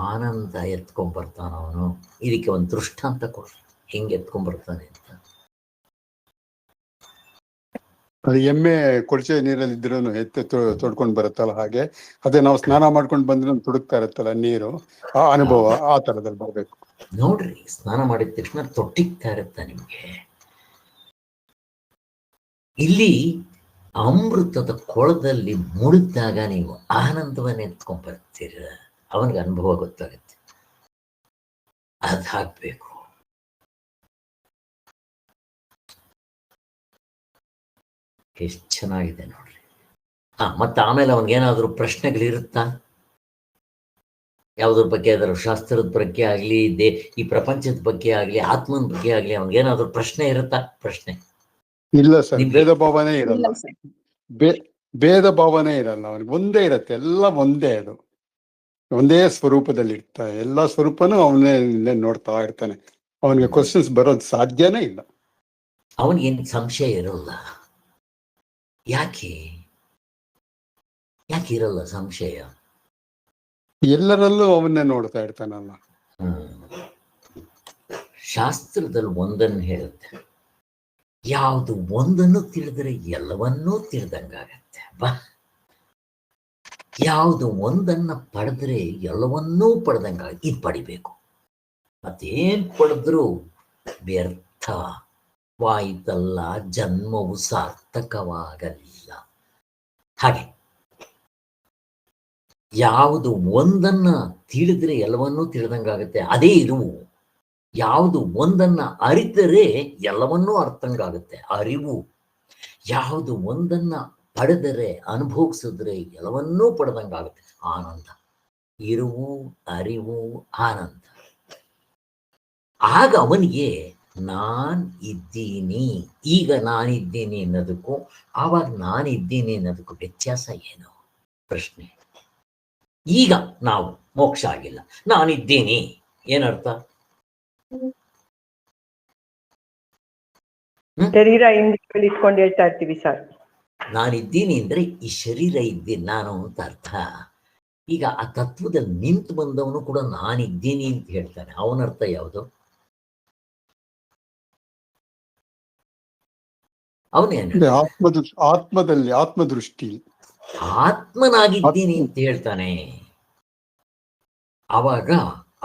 ಆನಂದ ಎತ್ಕೊಂಡ್ ಬರ್ತಾನ ಅವನು. ಇದಕ್ಕೆ ಒಂದು ದೃಷ್ಟಾಂತ ಕೊಡ್ರಿ, ಹೆಂಗೆ ಎತ್ಕೊಂಡ್ ಬರ್ತಾನೆ ಅಂತ. ಅದು ಎಮ್ಮೆ ಕೊಳಚೆ ನೀರಲ್ಲಿ ಇದ್ರೂ ತೊಡ್ಕೊಂಡು ಬರುತ್ತಲ್ಲ, ಹಾಗೆ ಅದೇ ನಾವು ಸ್ನಾನ ಮಾಡ್ಕೊಂಡು ಬಂದ್ರೆ ತುಡುಕ್ತಾ ಇರುತ್ತಲ್ಲ ನೀರು, ಆ ಅನುಭವ ಆ ತರದಲ್ಲಿ ಬರ್ಬೇಕು. ನೋಡ್ರಿ, ಸ್ನಾನ ಮಾಡಿದ ತಕ್ಷಣ ತೊಟ್ಟಿಗ್ತಾ ಇರುತ್ತ ನಿಮ್ಗೆ. ಇಲ್ಲಿ ಅಮೃತದ ಕೊಳದಲ್ಲಿ ಮುಳುಗಿದಾಗ ನೀವು ಆನಂದವನ್ನ ಎತ್ಕೊಂಡ್ ಬರ್ತೀರ, ಅವನಿಗೆ ಅನುಭವ ಗೊತ್ತಾಗುತ್ತೆ. ಅದಾಗ್ಬೇಕು. ಎಷ್ಟು ಚೆನ್ನಾಗಿದೆ ನೋಡ್ರಿ. ಮತ್ತೆ ಆಮೇಲೆ ಅವನಿಗೇನಾದ್ರೂ ಪ್ರಶ್ನೆಗಳಿರುತ್ತಾ? ಯಾವುದ್ರ ಬಗ್ಗೆ, ಅದರ ಶಾಸ್ತ್ರದ ಬಗ್ಗೆ ಆಗ್ಲಿ, ಈ ಪ್ರಪಂಚದ ಬಗ್ಗೆ ಆಗ್ಲಿ, ಆತ್ಮನ ಬಗ್ಗೆ ಆಗ್ಲಿ, ಅವನಿಗೇನಾದ್ರೂ ಪ್ರಶ್ನೆ ಇರುತ್ತಾ? ಪ್ರಶ್ನೆ ಇಲ್ಲ ಸರ್, ಭೇದ ಭಾವನೆ ಇರಲ್ಲ. ಭೇದ ಭಾವನೆ ಇರಲ್ಲ ಅವನಿಗೆ, ಒಂದೇ ಇರತ್ತೆ, ಎಲ್ಲ ಒಂದೇ. ಅದು ಒಂದೇ ಸ್ವರೂಪದಲ್ಲಿ ಇರ್ತಾನೆ, ಎಲ್ಲಾ ಸ್ವರೂಪನೂ ಅವನೇ ನೋಡ್ತಾ ಇರ್ತಾನೆ. ಅವನಿಗೆ ಕ್ವಶನ್ಸ್ ಬರೋದು ಸಾಧ್ಯನೇ ಇಲ್ಲ. ಅವನಿಗೇನು ಸಂಶಯ ಇರಲ್ಲ. ಯಾಕೆ ಇರಲ್ಲ ಸಂಶಯ? ಎಲ್ಲರಲ್ಲೂ ಅವನ್ನೇ ನೋಡ್ತಾ ಇರ್ತಾನಲ್ಲ. ಶಾಸ್ತ್ರದಲ್ಲಿ ಒಂದನ್ನು ಹೇಳುತ್ತೆ, ಯಾವುದು ಒಂದನ್ನು ತಿಳಿದರೆ ಎಲ್ಲವನ್ನೂ ತಿಳಿದಂಗಾಗತ್ತೆ. ಬಾ, ಯಾವುದು ಒಂದನ್ನ ಪಡೆದ್ರೆ ಎಲ್ಲವನ್ನೂ ಪಡೆದಂಗ. ಇದು ಪಡಿಬೇಕು, ಮತ್ತೇನ್ ಪಡೆದ್ರು ವ್ಯರ್ಥವಾಯಿತಲ್ಲ, ಜನ್ಮವು ಸಾರ್ಥಕವಾಗಲಿಲ್ಲ. ಹಾಗೆ ಯಾವುದು ಒಂದನ್ನ ತಿಳಿದ್ರೆ ಎಲ್ಲವನ್ನೂ ತಿಳಿದಂಗಾಗತ್ತೆ, ಅದೇ ಇರುವು. ಯಾವುದು ಒಂದನ್ನ ಅರಿತರೆ ಎಲ್ಲವನ್ನೂ ಅರ್ಥಂಗಾಗುತ್ತೆ, ಅರಿವು. ಯಾವುದು ಒಂದನ್ನ ಪಡೆದರೆ, ಅನುಭವಿಸಿದ್ರೆ ಎಲ್ಲವನ್ನೂ ಪಡೆದಂಗಾಗುತ್ತೆ, ಆನಂದ. ಇರುವು, ಅರಿವು, ಆನಂದ. ಆಗ ಅವನಿಗೆ ನಾನ್ ಇದ್ದೀನಿ, ಈಗ ನಾನಿದ್ದೀನಿ ಅನ್ನೋದಕ್ಕೂ ಆವಾಗ ನಾನಿದ್ದೀನಿ ಅನ್ನೋದಕ್ಕೂ ವ್ಯತ್ಯಾಸ ಏನು? ಪ್ರಶ್ನೆ. ಈಗ ನಾವು ಮೋಕ್ಷ ಆಗಿಲ್ಲ, ನಾನಿದ್ದೀನಿ ಏನರ್ಥ? ಶರೀರ ಹಿಂದೆ ಇಟ್ಕೊಂಡು ಹೇಳ್ತಾ ಇರ್ತೀವಿ ಸರ್. ನಾನಿದ್ದೀನಿ ಅಂದ್ರೆ ಈ ಶರೀರ ಇದ್ದೀನಿ ನಾನು ಅಂತ ಅರ್ಥ. ಈಗ ಆ ತತ್ವದಲ್ಲಿ ನಿಂತು ಬಂದವನು ಕೂಡ ನಾನಿದ್ದೀನಿ ಅಂತ ಹೇಳ್ತಾನೆ, ಅವನರ್ಥ ಯಾವುದು? ಅವನೇನು ಆತ್ಮದಲ್ಲಿ ಆತ್ಮದೃಷ್ಟಿ, ಆತ್ಮನಾಗಿದ್ದೀನಿ ಅಂತ ಹೇಳ್ತಾನೆ. ಆವಾಗ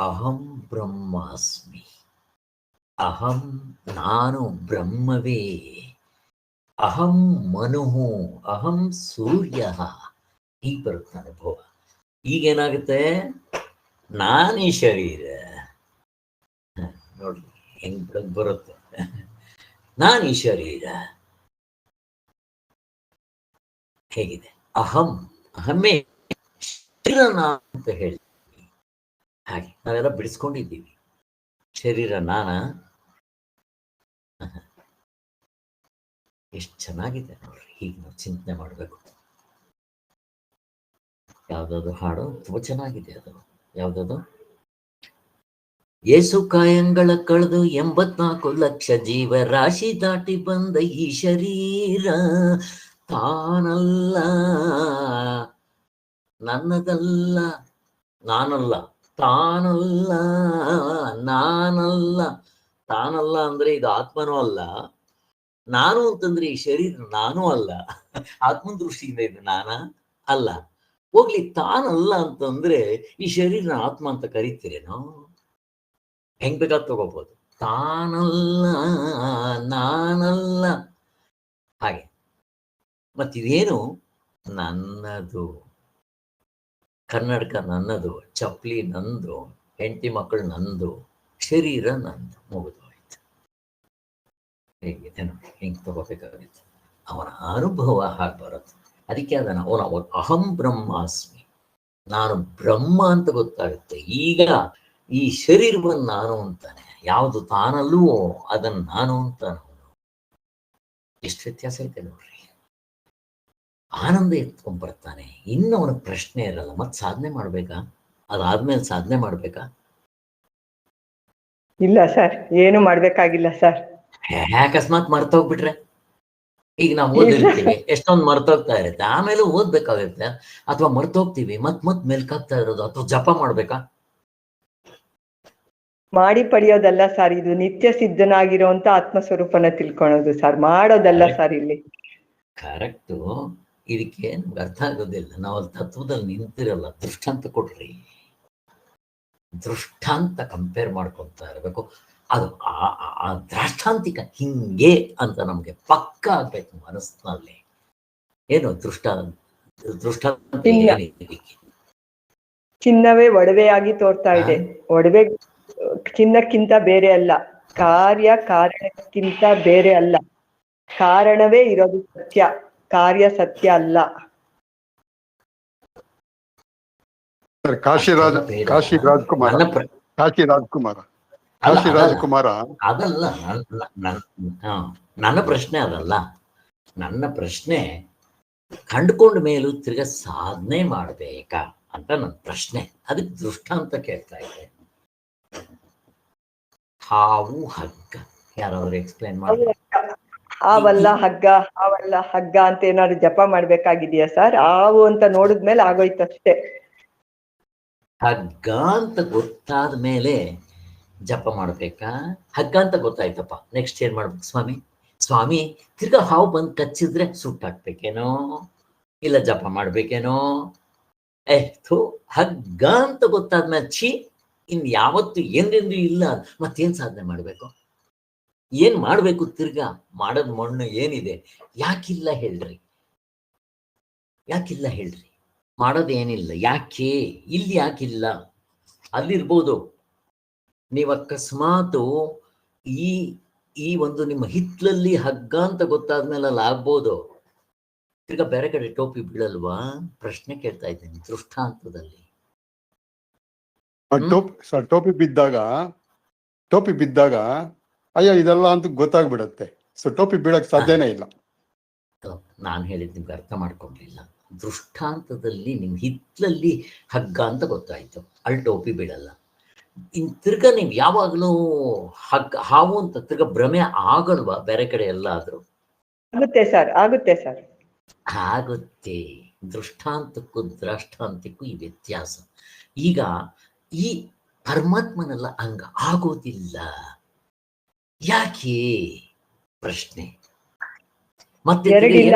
ಅಹಂ ಬ್ರಹ್ಮಾಸ್ಮಿ, ಅಹಂ ನಾನು ಬ್ರಹ್ಮವೇ, ಅಹಂ ಮನುಹು, ಅಹಂ ಸೂರ್ಯ, ಈಗ ಬರುತ್ತೆ ಅನುಭವ. ಈಗೇನಾಗುತ್ತೆ? ನಾನೇ ಶರೀರ. ನೋಡ್ರಿ ಹೆಂಗ್ ಬರುತ್ತೆ, ನಾನೇ ಶರೀರ. ಹೇಗಿದೆ? ಅಹಮ್ಮೇ ಶರೀರ ಅಂತ ಹೇಳ್ತೀವಿ. ಹಾಗೆ ನಾವೆಲ್ಲ ಬಿಡಿಸ್ಕೊಂಡಿದ್ದೀವಿ, ಶರೀರ ನಾನ. ಎಷ್ಟು ಚೆನ್ನಾಗಿದೆ ನೋಡ್ರಿ, ಹೀಗೆ ನಾವು ಚಿಂತನೆ ಮಾಡಬೇಕು. ಯಾವ್ದಾದ್ರು ಹಾಡು ತುಂಬ ಚೆನ್ನಾಗಿದೆ. ಅದು ಯಾವ್ದದು? ಏಸು ಕಾಯಂಗಳ ಕಳೆದು 84 ಲಕ್ಷ ಜೀವರಾಶಿ ದಾಟಿ ಬಂದ ಈ ಶರೀರ ತಾನಲ್ಲ, ನನ್ನದಲ್ಲ, ನಾನಲ್ಲ, ತಾನಲ್ಲ, ನಾನಲ್ಲ. ತಾನಲ್ಲ ಅಂದ್ರೆ ಇದು ಆತ್ಮನೂ ಅಲ್ಲ, ನಾನು ಅಂತಂದ್ರೆ ಈ ಶರೀರ ನಾನೂ ಅಲ್ಲ. ಆತ್ಮನ ದೃಷ್ಟಿಯಿಂದ ಇದು ನಾನ ಅಲ್ಲ. ಹೋಗ್ಲಿ, ತಾನಲ್ಲ ಅಂತಂದ್ರೆ ಈ ಶರೀರ ಆತ್ಮ ಅಂತ ಕರಿತೀರೇನೋ? ಹೆಂಗ್ ಬೇಕಾದ್ ತಗೋಬಹುದು. ತಾನಲ್ಲ, ನಾನಲ್ಲ. ಹಾಗೆ ಮತ್ತಿದೇನು ನನ್ನದು, ಕನ್ನಡಕ ನನ್ನದು, ಚಪ್ಪಲಿ ನಂದು, ಹೆಂಡತಿ ಮಕ್ಕಳು ನಂದು, ಶರೀರ ನಂದು, ಮುಗಿದೋಯ್ತು. ಹೇಗಿದೆ ನೋಡಿ, ಹಿಂಗೆ ತಗೋಬೇಕಾಗಿತ್ತು. ಅವನ ಅನುಭವ ಹಾಗೆ ಬರುತ್ತೆ. ಅದಕ್ಕೆ ಅದನ್ನು ಅವನ ಅಹಂ ಬ್ರಹ್ಮಾಸ್ಮಿ, ನಾನು ಬ್ರಹ್ಮ ಅಂತ ಗೊತ್ತಾಗುತ್ತೆ. ಈಗ ಈ ಶರೀರವನ್ನು ನಾನು ಅಂತಾನೆ, ಯಾವುದು ತಾನಲ್ವೋ ಅದನ್ನು ನಾನು ಅಂತಾನೆ. ಎಷ್ಟು ವ್ಯತ್ಯಾಸ ಐತೆ ನೋಡ್ರಿ. ಆನಂದ ಎತ್ಕೊಂಡ್ಬರ್ತಾನೆ. ಇನ್ನು ಅವನ ಪ್ರಶ್ನೆ ಇರಲ್ಲ. ಮತ್ತೆ ಸಾಧನೆ ಮಾಡ್ಬೇಕಾ? ಅದಾದ್ಮೇಲೆ ಸಾಧನೆ ಮಾಡ್ಬೇಕಾ? ಇಲ್ಲ ಸರ್, ಏನು ಮಾಡ್ಬೇಕಾಗಿಲ್ಲ ಸರ್. ಅಕಸ್ಮಾತ್ ಮರ್ತೋಗ್ಬಿಟ್ರೆ, ಈಗ ನಾವು ಓದಿರ್ತೀವಿ, ಎಷ್ಟೊಂದು ಮರ್ತೋಗ್ತಾ ಇರುತ್ತೆ, ಆಮೇಲೆ ಓದ್ಬೇಕಾಗುತ್ತೆ. ಅಥವಾ ಮರ್ತೋಗ್ತೀವಿ, ಮತ್ ಮೆಲ್ಕಾಗ್ತಾ ಇರೋದು, ಅಥವಾ ಜಪ ಮಾಡ್ಬೇಕಾ? ಮಾಡಿ ಪಡೆಯೋದಲ್ಲ ಸರ್, ಇದು ನಿತ್ಯ ಸಿದ್ಧನಾಗಿರುವಂತ ಆತ್ಮಸ್ವರೂಪನ ತಿಳ್ಕೊಳೋದು ಸರ್, ಮಾಡೋದಲ್ಲ ಸರ್ ಇಲ್ಲಿ. ಕರೆಕ್ಟು. ಇದಕ್ಕೆ ನಮ್ಗೆ ಅರ್ಥ ಆಗೋದಿಲ್ಲ. ನಾವು ಅಲ್ಲಿ ತತ್ವದಲ್ಲಿ ನಿಂತಿರಲ್ಲ. ದೃಷ್ಟಾಂತ ಕೊಡ್ರಿ, ದೃಷ್ಟಾಂತ ಕಂಪೇರ್ ಮಾಡ್ಕೊತಾ ಇರಬೇಕು. ಅದು ಆ ದೃಷ್ಟಾಂತಿಕ ಹಿಂಗೆ ಅಂತ ನಮ್ಗೆ ಪಕ್ಕ ಆಗ್ಬೇಕು ಮನಸ್ಸಿನಲ್ಲಿ. ಏನು ದೃಷ್ಟಾಂತ ಏನಿದೆ? ಚಿನ್ನವೇ ಒಡವೆಯಾಗಿ ತೋರ್ತಾ ಇದೆ. ಒಡವೆ ಚಿನ್ನಕ್ಕಿಂತ ಬೇರೆ ಅಲ್ಲ, ಕಾರಣಕ್ಕಿಂತ ಬೇರೆ ಅಲ್ಲ. ಕಾರಣವೇ ಇರೋದು ಸತ್ಯ, ಕಾರ್ಯ ಸತ್ಯ ಅಲ್ಲ. ಕಾಶಿ ರಾಜ್ಕುಮಾರ ಅದಲ್ಲ ನನ್ನ ಪ್ರಶ್ನೆ. ಅದಲ್ಲ ನನ್ನ ಪ್ರಶ್ನೆ. ಕಂಡುಕೊಂಡ ಮೇಲೂ ತಿರ್ಗಾ ಸಾಧನೆ ಮಾಡ್ಬೇಕಾ ಅಂತ ನನ್ನ ಪ್ರಶ್ನೆ. ಅದಕ್ಕೆ ದೃಷ್ಟಾಂತ ಕೇಳ್ತಾ ಇದೆ. ಹಾವು ಹಗ್ಗ, ಯಾರಾದ್ರೂ ಎಕ್ಸ್ಪ್ಲೈನ್ ಮಾಡಿ. ಹಾವಲ್ಲ ಹಗ್ಗ ಅಂತ ಏನಾದ್ರು ಜಪ ಮಾಡ್ಬೇಕಾಗಿದೆಯಾ ಸರ್? ಹಾವು ಅಂತ ನೋಡಿದ್ಮೇಲೆ ಆಗೋಯ್ತು ಅಷ್ಟೇ. ಹಗ್ಗ ಅಂತ ಗೊತ್ತಾದ ಮೇಲೆ ಜಪ ಮಾಡ್ಬೇಕಾ? ಹಗ್ಗ ಅಂತ ಗೊತ್ತಾಯ್ತಪ್ಪ, ನೆಕ್ಸ್ಟ್ ಏನ್ ಮಾಡ್ಬೇಕು ಸ್ವಾಮಿ? ತಿರ್ಗಾ ಹಾವು ಬಂದು ಕಚ್ಚಿದ್ರೆ ಸುಟ್ಟಾಕ್ಬೇಕೇನೋ, ಇಲ್ಲ ಜಪ ಮಾಡ್ಬೇಕೇನೋ? ಹಗ್ಗ ಅಂತ ಗೊತ್ತಾದ್ಮೇಲೆ ಇನ್ ಯಾವತ್ತು ಎಂದೆಂದು ಇಲ್ಲ, ಮತ್ತೇನ್ ಸಾಧನೆ ಮಾಡ್ಬೇಕು? ಏನ್ ಮಾಡ್ಬೇಕು? ತಿರ್ಗಾ ಮಾಡೋದ್ ಮಣ್ಣು ಏನಿದೆ? ಯಾಕಿಲ್ಲ ಹೇಳ್ರಿ? ಮಾಡೋದೇನಿಲ್ಲ ಯಾಕೆ? ಇಲ್ಲಿ ಯಾಕಿಲ್ಲ? ಅಲ್ಲಿರ್ಬೋದು. ನೀವು ಅಕಸ್ಮಾತು ಈ ಒಂದು ನಿಮ್ಮ ಹಿತ್ಲಲ್ಲಿ ಹಗ್ಗ ಅಂತ ಗೊತ್ತಾದ್ಮೇಲೆ ಅಲ್ಲಿ ಆಗ್ಬೋದು. ತಿರ್ಗಾ ಬೇರೆ ಕಡೆ ಟೋಪಿ ಬೀಳಲ್ವಾ? ಪ್ರಶ್ನೆ ಕೇಳ್ತಾ ಇದ್ದೀನಿ ದೃಷ್ಟಾಂತದಲ್ಲಿ. ಟೋಪಿ ಬಿದ್ದಾಗ ಅಯ್ಯ ಇದೆಲ್ಲ ಅಂತ ಗೊತ್ತಾಗ್ಬಿಡತ್ತೆ. ಸೊ ಟೋಪಿ ಬೀಳಕ್ ಸಾಧ್ಯನೇ ಇಲ್ಲ. ನಾನು ಹೇಳಿದ್ ನಿಮ್ಗೆ ಅರ್ಥ ಮಾಡ್ಕೊಂಡಿಲ್ಲ. ದೃಷ್ಟಾಂತದಲ್ಲಿ ನಿಮ್ ಹಿತ್ಲಲ್ಲಿ ಹಗ್ಗ ಅಂತ ಗೊತ್ತಾಯ್ತು, ಅಲ್ಲಿ ಟೋಪಿ ಬೀಳಲ್ಲ. ತಿರ್ಗಾ ನೀವು ಯಾವಾಗಲೂ ಹಾವು ಅಂತ ತಿರ್ಗಾ ಭ್ರಮೆ ಆಗಲ್ವಾ? ಬೇರೆ ಕಡೆ ಎಲ್ಲ ಆದ್ರೂ ಆಗುತ್ತೆ ಸರ್. ಆಗುತ್ತೆ. ದೃಷ್ಟಾಂತಕ್ಕೂ ದ್ರಾಷ್ಟಾಂತಕ್ಕೂ ಈ ವ್ಯತ್ಯಾಸ. ಈಗ ಈ ಪರಮಾತ್ಮನೆಲ್ಲ ಹಂಗ ಆಗೋದಿಲ್ಲ. ಯಾಕೆ? ಪ್ರಶ್ನೆ. ಮತ್ತೆ ಎರಡಿಲ್ಲ.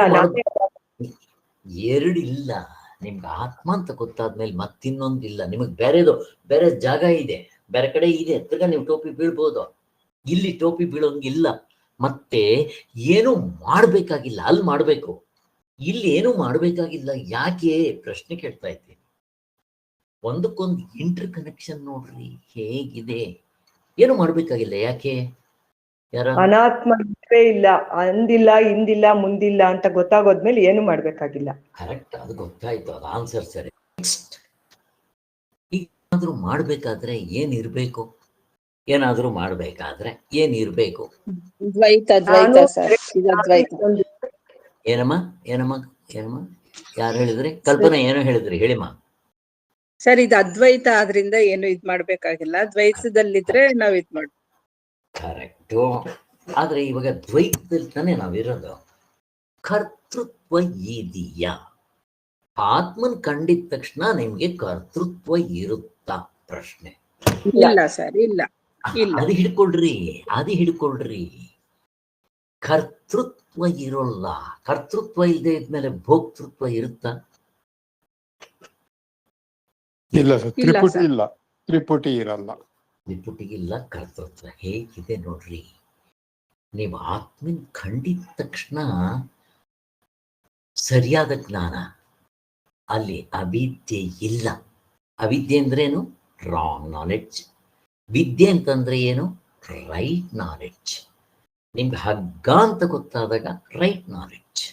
ನಿಮ್ಗೆ ಆತ್ಮ ಅಂತ ಗೊತ್ತಾದ್ಮೇಲೆ ಮತ್ತಿನ್ನೊಂದಿಲ್ಲ. ನಿಮಗ್ ಬೇರೆ ಜಾಗ ಇದೆ, ಬೇರೆ ಕಡೆ ಇದೆ. ತಿರ್ಗಾ ನೀವು ಟೋಪಿ ಬೀಳ್ಬೋದು. ಇಲ್ಲಿ ಟೋಪಿ ಬೀಳೋಂಗಿಲ್ಲ. ಮತ್ತೆ ಏನು ಮಾಡ್ಬೇಕಾಗಿಲ್ಲ, ಅಲ್ಲಿ ಮಾಡ್ಬೇಕು. ಇಲ್ಲಿ ಏನು ಮಾಡ್ಬೇಕಾಗಿಲ್ಲ. ಯಾಕೆ? ಪ್ರಶ್ನೆ ಕೇಳ್ತಾ ಇದ್ದೀನಿ. ಒಂದಕ್ಕೊಂದು ಇಂಟರ್ ಕನೆಕ್ಷನ್ ನೋಡ್ರಿ ಹೇಗಿದೆ. ಏನು ಮಾಡ್ಬೇಕಾಗಿಲ್ಲ. ಯಾಕೆ? ಅನಾತ್ಮ ಇಲ್ಲ, ಅಂದಿಲ್ಲ, ಹಿಂದಿಲ್ಲ, ಮುಂದಿಲ್ಲ ಅಂತ ಗೊತ್ತಾಗೋದ್ಮೇಲೆ ಏನು ಮಾಡ್ಬೇಕಾಗಿಲ್ಲ. ಕರೆಕ್ಟ್, ಅದು ಗೊತ್ತಾಯ್ತು. ಅದು ಆನ್ಸರ್ ಸರಿ. ನೆಕ್ಸ್ಟ್, ಏನಾದ್ರೂ ಮಾಡ್ಬೇಕಾದ್ರೆ ಏನಿರ್ಬೇಕು? ಏನಮ್ಮ ಯಾರು ಹೇಳಿದ್ರಿ? ಕಲ್ಪನೆ ಏನೋ ಹೇಳಿದ್ರಿ, ಹೇಳಿಮ್ಮ. ಸರ್, ಇದು ಅದ್ವೈತ ಆದ್ರಿಂದ ಏನು ಇದ್ ಮಾಡ್ಬೇಕಾಗಿಲ್ಲ. ದ್ವೈತದಲ್ಲಿದ್ರೆ ನಾವ್ ಇದ್ ಮಾಡ್ಬೇಕು. ಕರೆಕ್ಟು. ಆದ್ರೆ ಇವಾಗ ದ್ವೈತದಲ್ಲಿ ತಾನೇ ನಾವಿರೋದು. ಕರ್ತೃತ್ವ ಇದೆಯಾ? ಆತ್ಮನ್ ಕಂಡಿದ ತಕ್ಷಣ ನಿಮ್ಗೆ ಕರ್ತೃತ್ವ ಇರುತ್ತಾ? ಪ್ರಶ್ನೆ. ಇಲ್ಲ ಸರ್, ಇಲ್ಲ. ಅದು ಹಿಡ್ಕೊಳ್ರಿ. ಕರ್ತೃತ್ವ ಇರೋಲ್ಲ. ಕರ್ತೃತ್ವ ಇಲ್ಲದೆ ಇದ್ಮೇಲೆ ಭೋಕ್ತೃತ್ವ ಇರುತ್ತಾ? ಇಲ್ಲ ಸರ್, ತ್ರಿಪುಟಿ ಇರಲ್ಲ. ತ್ರಿಪುಟಿಗಿಲ್ಲ ಕರ್ತೃತ್ವ. ಹೇಗಿದೆ ನೋಡ್ರಿ. ನೀವು ಆತ್ಮನ್ ಕಂಡಿದ ತಕ್ಷಣ ಸರಿಯಾದ ಜ್ಞಾನ, ಅಲ್ಲಿ ಅವಿದ್ಯೆ ಇಲ್ಲ. ಅವಿದ್ಯೆ ಅಂದ್ರೇನು? Wrong knowledge. ವಿದ್ಯೆ ಅಂತಂದ್ರೆ ಏನು? Right knowledge. ನಿಮ್ಗೆ ಹಗ್ಗ ಅಂತ ಗೊತ್ತಾದಾಗ ರೈಟ್ ನಾಲೆಡ್ಜ್.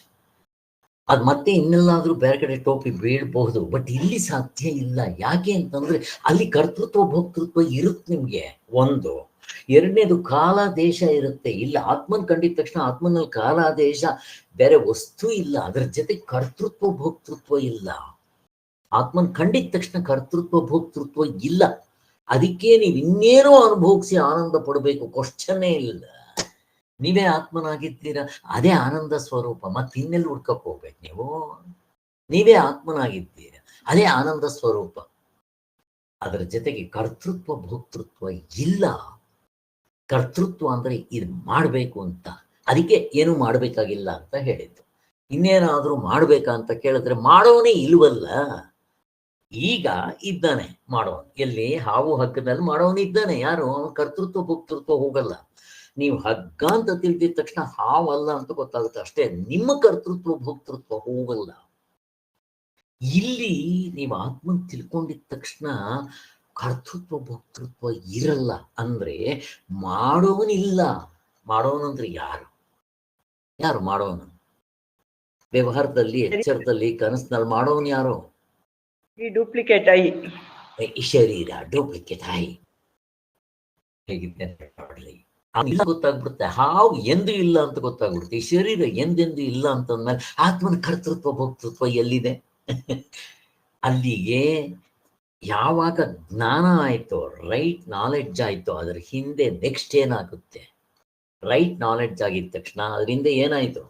ಅದು ಮತ್ತೆ ಇನ್ನೆಲ್ಲಾದ್ರೂ ಬೇರೆ ಕಡೆ ಟೋಪಿ ಬೀಳ್ಬಹುದು, ಬಟ್ ಇಲ್ಲಿ ಸಾಧ್ಯ ಇಲ್ಲ. ಯಾಕೆ ಅಂತಂದ್ರೆ ಅಲ್ಲಿ ಕರ್ತೃತ್ವ ಭೋಕ್ತೃತ್ವ ಇರುತ್ತೆ ನಿಮ್ಗೆ. ಒಂದು. ಎರಡನೇದು, ಕಾಲ ದೇಶ ಇರುತ್ತೆ. ಇಲ್ಲ, ಆತ್ಮನ್ ಕಂಡಿದ ತಕ್ಷಣ ಆತ್ಮನಲ್ಲಿ ಕಾಲ ದೇಶ ಬೇರೆ ವಸ್ತು ಇಲ್ಲ, ಅದರ ಜೊತೆ ಕರ್ತೃತ್ವ ಭೋಕ್ತೃತ್ವ ಇಲ್ಲ. ಆತ್ಮನ್ ಕಂಡಿದ ತಕ್ಷಣ ಕರ್ತೃತ್ವ ಭೋಕ್ತೃತ್ವ ಇಲ್ಲ. ಅದಕ್ಕೆ ನೀವು ಇನ್ನೇನೋ ಅನುಭವಿಸಿ ಆನಂದ ಪಡಬೇಕು, ಕ್ವಶ್ಚನ್ನೇ ಇಲ್ಲ. ನೀವೇ ಆತ್ಮನಾಗಿದ್ದೀರಾ, ಅದೇ ಆನಂದ ಸ್ವರೂಪ. ಮತ್ತೆ ಇನ್ನೆಲ್ಲಿ ಹುಡ್ಕಕ್ ಹೋಗ್ಬೇಕು ನೀವು? ನೀವೇ ಆತ್ಮನಾಗಿದ್ದೀರಾ, ಅದೇ ಆನಂದ ಸ್ವರೂಪ. ಅದರ ಜೊತೆಗೆ ಕರ್ತೃತ್ವ ಭೋಕ್ತೃತ್ವ ಇಲ್ಲ. ಕರ್ತೃತ್ವ ಅಂದ್ರೆ ಇದು ಮಾಡಬೇಕು ಅಂತ, ಅದಕ್ಕೆ ಏನು ಮಾಡಬೇಕಾಗಿಲ್ಲ ಅಂತ ಹೇಳಿದ್ದು. ಇನ್ನೇನಾದ್ರೂ ಮಾಡ್ಬೇಕಂತ ಕೇಳಿದ್ರೆ ಮಾಡೋನೇ ಇಲ್ವಲ್ಲ. ಈಗ ಇದ್ದಾನೆ ಮಾಡೋನು. ಎಲ್ಲಿ? ಹಾವು ಹಗ್ಗದಲ್ಲಿ ಮಾಡೋನು ಇದ್ದಾನೆ. ಯಾರು? ಅವನ ಕರ್ತೃತ್ವ ಭೋಕ್ತೃತ್ವ ಹೋಗಲ್ಲ. ನೀವು ಹಗ್ಗ ಅಂತ ತಿಳಿದಿದ ತಕ್ಷಣ ಹಾವಲ್ಲ ಅಂತ ಗೊತ್ತಾಗುತ್ತೆ ಅಷ್ಟೇ. ನಿಮ್ಮ ಕರ್ತೃತ್ವ ಭೋಕ್ತೃತ್ವ ಹೋಗಲ್ಲ. ಇಲ್ಲಿ ನೀವು ಆತ್ಮ ತಿಳ್ಕೊಂಡಿದ ತಕ್ಷಣ ಕರ್ತೃತ್ವ ಭೋಕ್ತೃತ್ವ ಇರಲ್ಲ. ಅಂದ್ರೆ ಮಾಡೋನಿಲ್ಲ. ಮಾಡೋನಂದ್ರೆ ಯಾರು? ಯಾರು ಮಾಡೋನು? ವ್ಯವಹಾರದಲ್ಲಿ, ಎಚ್ಚರದಲ್ಲಿ, ಕನಸಿನಲ್ಲಿ ಮಾಡೋನು ಯಾರು? ಈ ಡೂಪ್ಲಿಕೇಟ್ ಐ, ಈ ಶರೀರ ಡೂಪ್ಲಿಕೇಟ್ ಐ. ಹೇಗಿದೆ ನೋಡ್ಲಿ, ಗೊತ್ತಾಗ್ಬಿಡುತ್ತೆ. ಹಾವು ಎಂದು ಇಲ್ಲ ಅಂತ ಗೊತ್ತಾಗ್ಬಿಡುತ್ತೆ. ಈ ಶರೀರ ಎಂದೆಂದು ಇಲ್ಲ ಅಂತಂದ್ಮೇಲೆ ಆತ್ಮನ ಕರ್ತೃತ್ವ ಭೋಕ್ತೃತ್ವ ಎಲ್ಲಿದೆ? ಅಲ್ಲಿಗೆ ಯಾವಾಗ ಜ್ಞಾನ ಆಯ್ತೋ, ರೈಟ್ ನಾಲೆಡ್ಜ್ ಆಯ್ತೋ, ಅದ್ರ ಹಿಂದೆ ನೆಕ್ಸ್ಟ್ ಏನಾಗುತ್ತೆ? ರೈಟ್ ನಾಲೆಡ್ಜ್ ಆಗಿದ ತಕ್ಷಣ ಅದರಿಂದ ಏನಾಯ್ತು?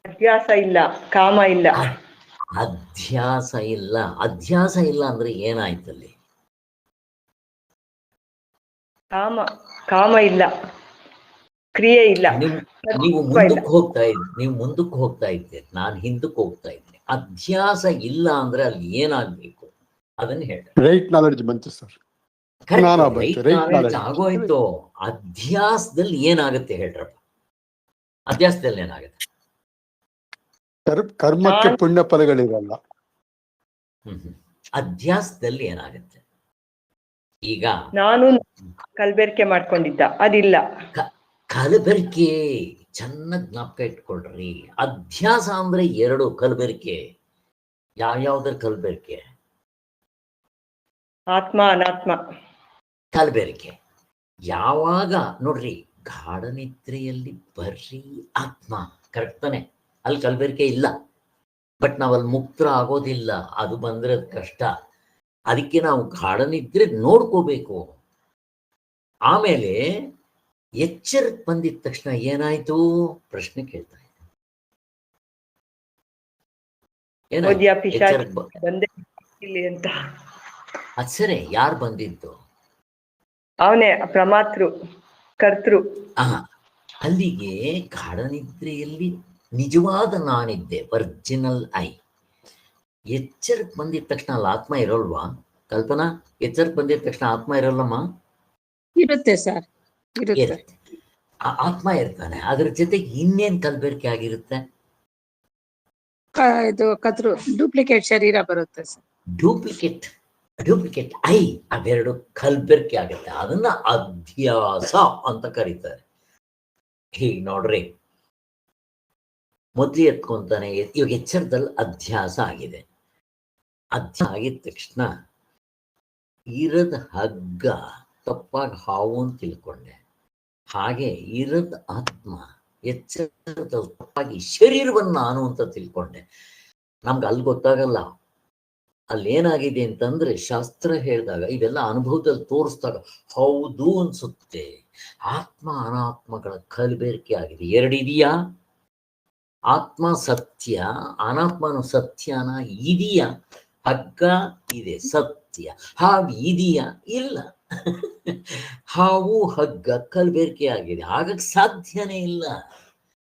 ಅಧ್ಯಾಸ ಇಲ್ಲ, ಕಾಮ ಇಲ್ಲ. ಅಧ್ಯಾಸ ಇಲ್ಲ. ಅಧ್ಯಾಸ ಇಲ್ಲ ಅಂದ್ರೆ ಏನಾಯ್ತಲ್ಲಿ? ಕಾಮ ಇಲ್ಲ, ಕ್ರಿಯೆ ಇಲ್ಲ. ನೀವು ಮುಂದಕ್ಕೆ ಹೋಗ್ತಾ ಇದ್ದೀರಿ, ನಾನು ಹಿಂದಕ್ಕೆ ಹೋಗ್ತಾ ಇದ್ದೀನಿ. ಅಧ್ಯಾಸ ಇಲ್ಲ ಅಂದ್ರೆ ಅಲ್ಲಿ ಏನಾಗ್ಬೇಕು ಅದನ್ನ ಹೇಳಿ. ರೈಟ್ ನಾಲೆಡ್ಜ್ ಬಂತು ಸರ್. ಆಗೋಯ್ತು. ಅಧ್ಯಾಸದಲ್ಲಿ ಏನಾಗುತ್ತೆ ಹೇಳ್ರಪ್ಪ? ಅಧ್ಯಾಸದಲ್ಲಿ ಏನಾಗುತ್ತೆ? ಕರ್ಮಕ್ಕೆ ಪುಣ್ಯ ಫಲಗಳಿರಲ್ಲ. ಅಧ್ಯಾಸದಲ್ಲಿ ಏನಾಗುತ್ತೆ? ಈಗ ನಾನು ಕಲಬೆರಕೆ ಮಾಡ್ಕೊಂಡಿದ್ದ, ಅದಿಲ್ಲ. ಕಲಬೆರಕೆ ಚೆನ್ನಾಗಿ ಜ್ಞಾಪಕ ಇಟ್ಕೊಳ್ರಿ. ಅಧ್ಯಾಸ ಅಂದ್ರೆ ಎರಡು, ಕಲಬೆರಕೆ ಯಾವ್ಯಾವ್ದ್ರ ಕಲಬೆರಕೆ? ಆತ್ಮ ಅನಾತ್ಮ ಕಲಬೆರಕೆ. ಯಾವಾಗ ನೋಡ್ರಿ, ಗಾಢ ನಿದ್ರೆಯಲ್ಲಿ ಬರ್ರಿ ಆತ್ಮ, ಕರೆಕ್ಟ್ ತಾನೆ? ಅಲ್ಲಿ ಕಲಬೆರಕೆ ಇಲ್ಲ. ಬಟ್ ನಾವಲ್ಲಿ ಮುಕ್ತರ ಆಗೋದಿಲ್ಲ, ಅದು ಬಂದ್ರೆ ಕಷ್ಟ. ಅದಕ್ಕೆ ನಾವು ಗಾಢ ನಿದ್ರೆ ನೋಡ್ಕೋಬೇಕು. ಆಮೇಲೆ ಎಚ್ಚರಕ್ಕೆ ಬಂದಿದ ತಕ್ಷಣ ಏನಾಯ್ತು? ಪ್ರಶ್ನೆ ಕೇಳ್ತಾ ಅಂತ. ಅದ್ ಸರಿ, ಯಾರು ಬಂದಿದ್ದು? ಅವನೇ ಪ್ರಮಾತೃ, ಕರ್ತೃ. ಅಲ್ಲಿಗೆ ಗಾಢ ನಿದ್ರೆಯಲ್ಲಿ ನಿಜವಾದ ನಾನಿದ್ದೆ, ಒರಿಜಿನಲ್ ಐ. ಎಚ್ಚರಕ್ಕೆ ಬಂದಿದ ತಕ್ಷಣ ಅಲ್ಲಿ ಆತ್ಮ ಇರೋಲ್ವಾ? ಕಲ್ಪನಾ, ಎಚ್ಚರಕ್ಕೆ ಬಂದಿದ ತಕ್ಷಣ ಆತ್ಮ ಇರೋಲ್ಲಮ್ಮ? ಇರುತ್ತೆ ಸರ್, ಇರುತ್ತೆ. ಆತ್ಮ ಇರ್ತಾನೆ. ಅದ್ರ ಜೊತೆಗೆ ಇನ್ನೇನ್ ಕಲಬೆರಕೆ ಆಗಿರುತ್ತೆ? ಇದು ಕತ್ರು ಡೂಪ್ಲಿಕೇಟ್ ಶರೀರ ಬರುತ್ತೆ ಸರ್. ಡೂಪ್ಲಿಕೇಟ್ ಐ, ಅವೆರಡು ಕಲಬೆರಕೆ ಆಗುತ್ತೆ. ಅದನ್ನ ಅಧ್ಯಾಸ ಅಂತ ಕರೀತಾರೆ. ಹೀಗೆ ನೋಡ್ರಿ, ಮೊದ್ಲು ಎತ್ಕೊಂತಾನೆ. ಇವಾಗ ಎಚ್ಚರದಲ್ಲಿ ಅಧ್ಯಾಸ ಆಗಿದೆ. ಅಧ್ಯಾಸ ಆಗಿದ ತಕ್ಷಣ ಇರದ ಹಗ್ಗ ತಪ್ಪಾಗಿ ಹಾವು ಅಂತ ತಿಳ್ಕೊಂಡೆ. ಹಾಗೆ ಇರದ ಆತ್ಮ ಎಚ್ಚರದಲ್ಲಿ ತಪ್ಪಾಗಿ ಶರೀರವನ್ನು ನಾನು ಅಂತ ತಿಳ್ಕೊಂಡೆ. ನಮ್ಗೆ ಅಲ್ಲಿ ಗೊತ್ತಾಗಲ್ಲ. ಅಲ್ಲಿ ಏನಾಗಿದೆ ಅಂತಂದ್ರೆ, ಶಾಸ್ತ್ರ ಹೇಳಿದಾಗ, ಇವೆಲ್ಲ ಅನುಭವದಲ್ಲಿ ತೋರಿಸಿದಾಗ ಹೌದು ಅನ್ಸುತ್ತೆ. ಆತ್ಮ ಅನಾತ್ಮಗಳ ಕಲಬೆರಕೆ ಆಗಿದೆ. ಎರಡಿದೆಯಾ? ಆತ್ಮ ಸತ್ಯ, ಅನಾತ್ಮನು ಸತ್ಯನ ಇದೆಯಾ? ಹಗ್ಗ ಇದೆ, ಸತ್ಯ. ಹಾವು ಇದೆಯಾ? ಇಲ್ಲ. ಹಾವು ಹಗ್ಗ ಕಲಬೆರಕೆ ಆಗಿದೆ, ಹಾಗಾಗಿ ಸಾಧ್ಯನೇ ಇಲ್ಲ.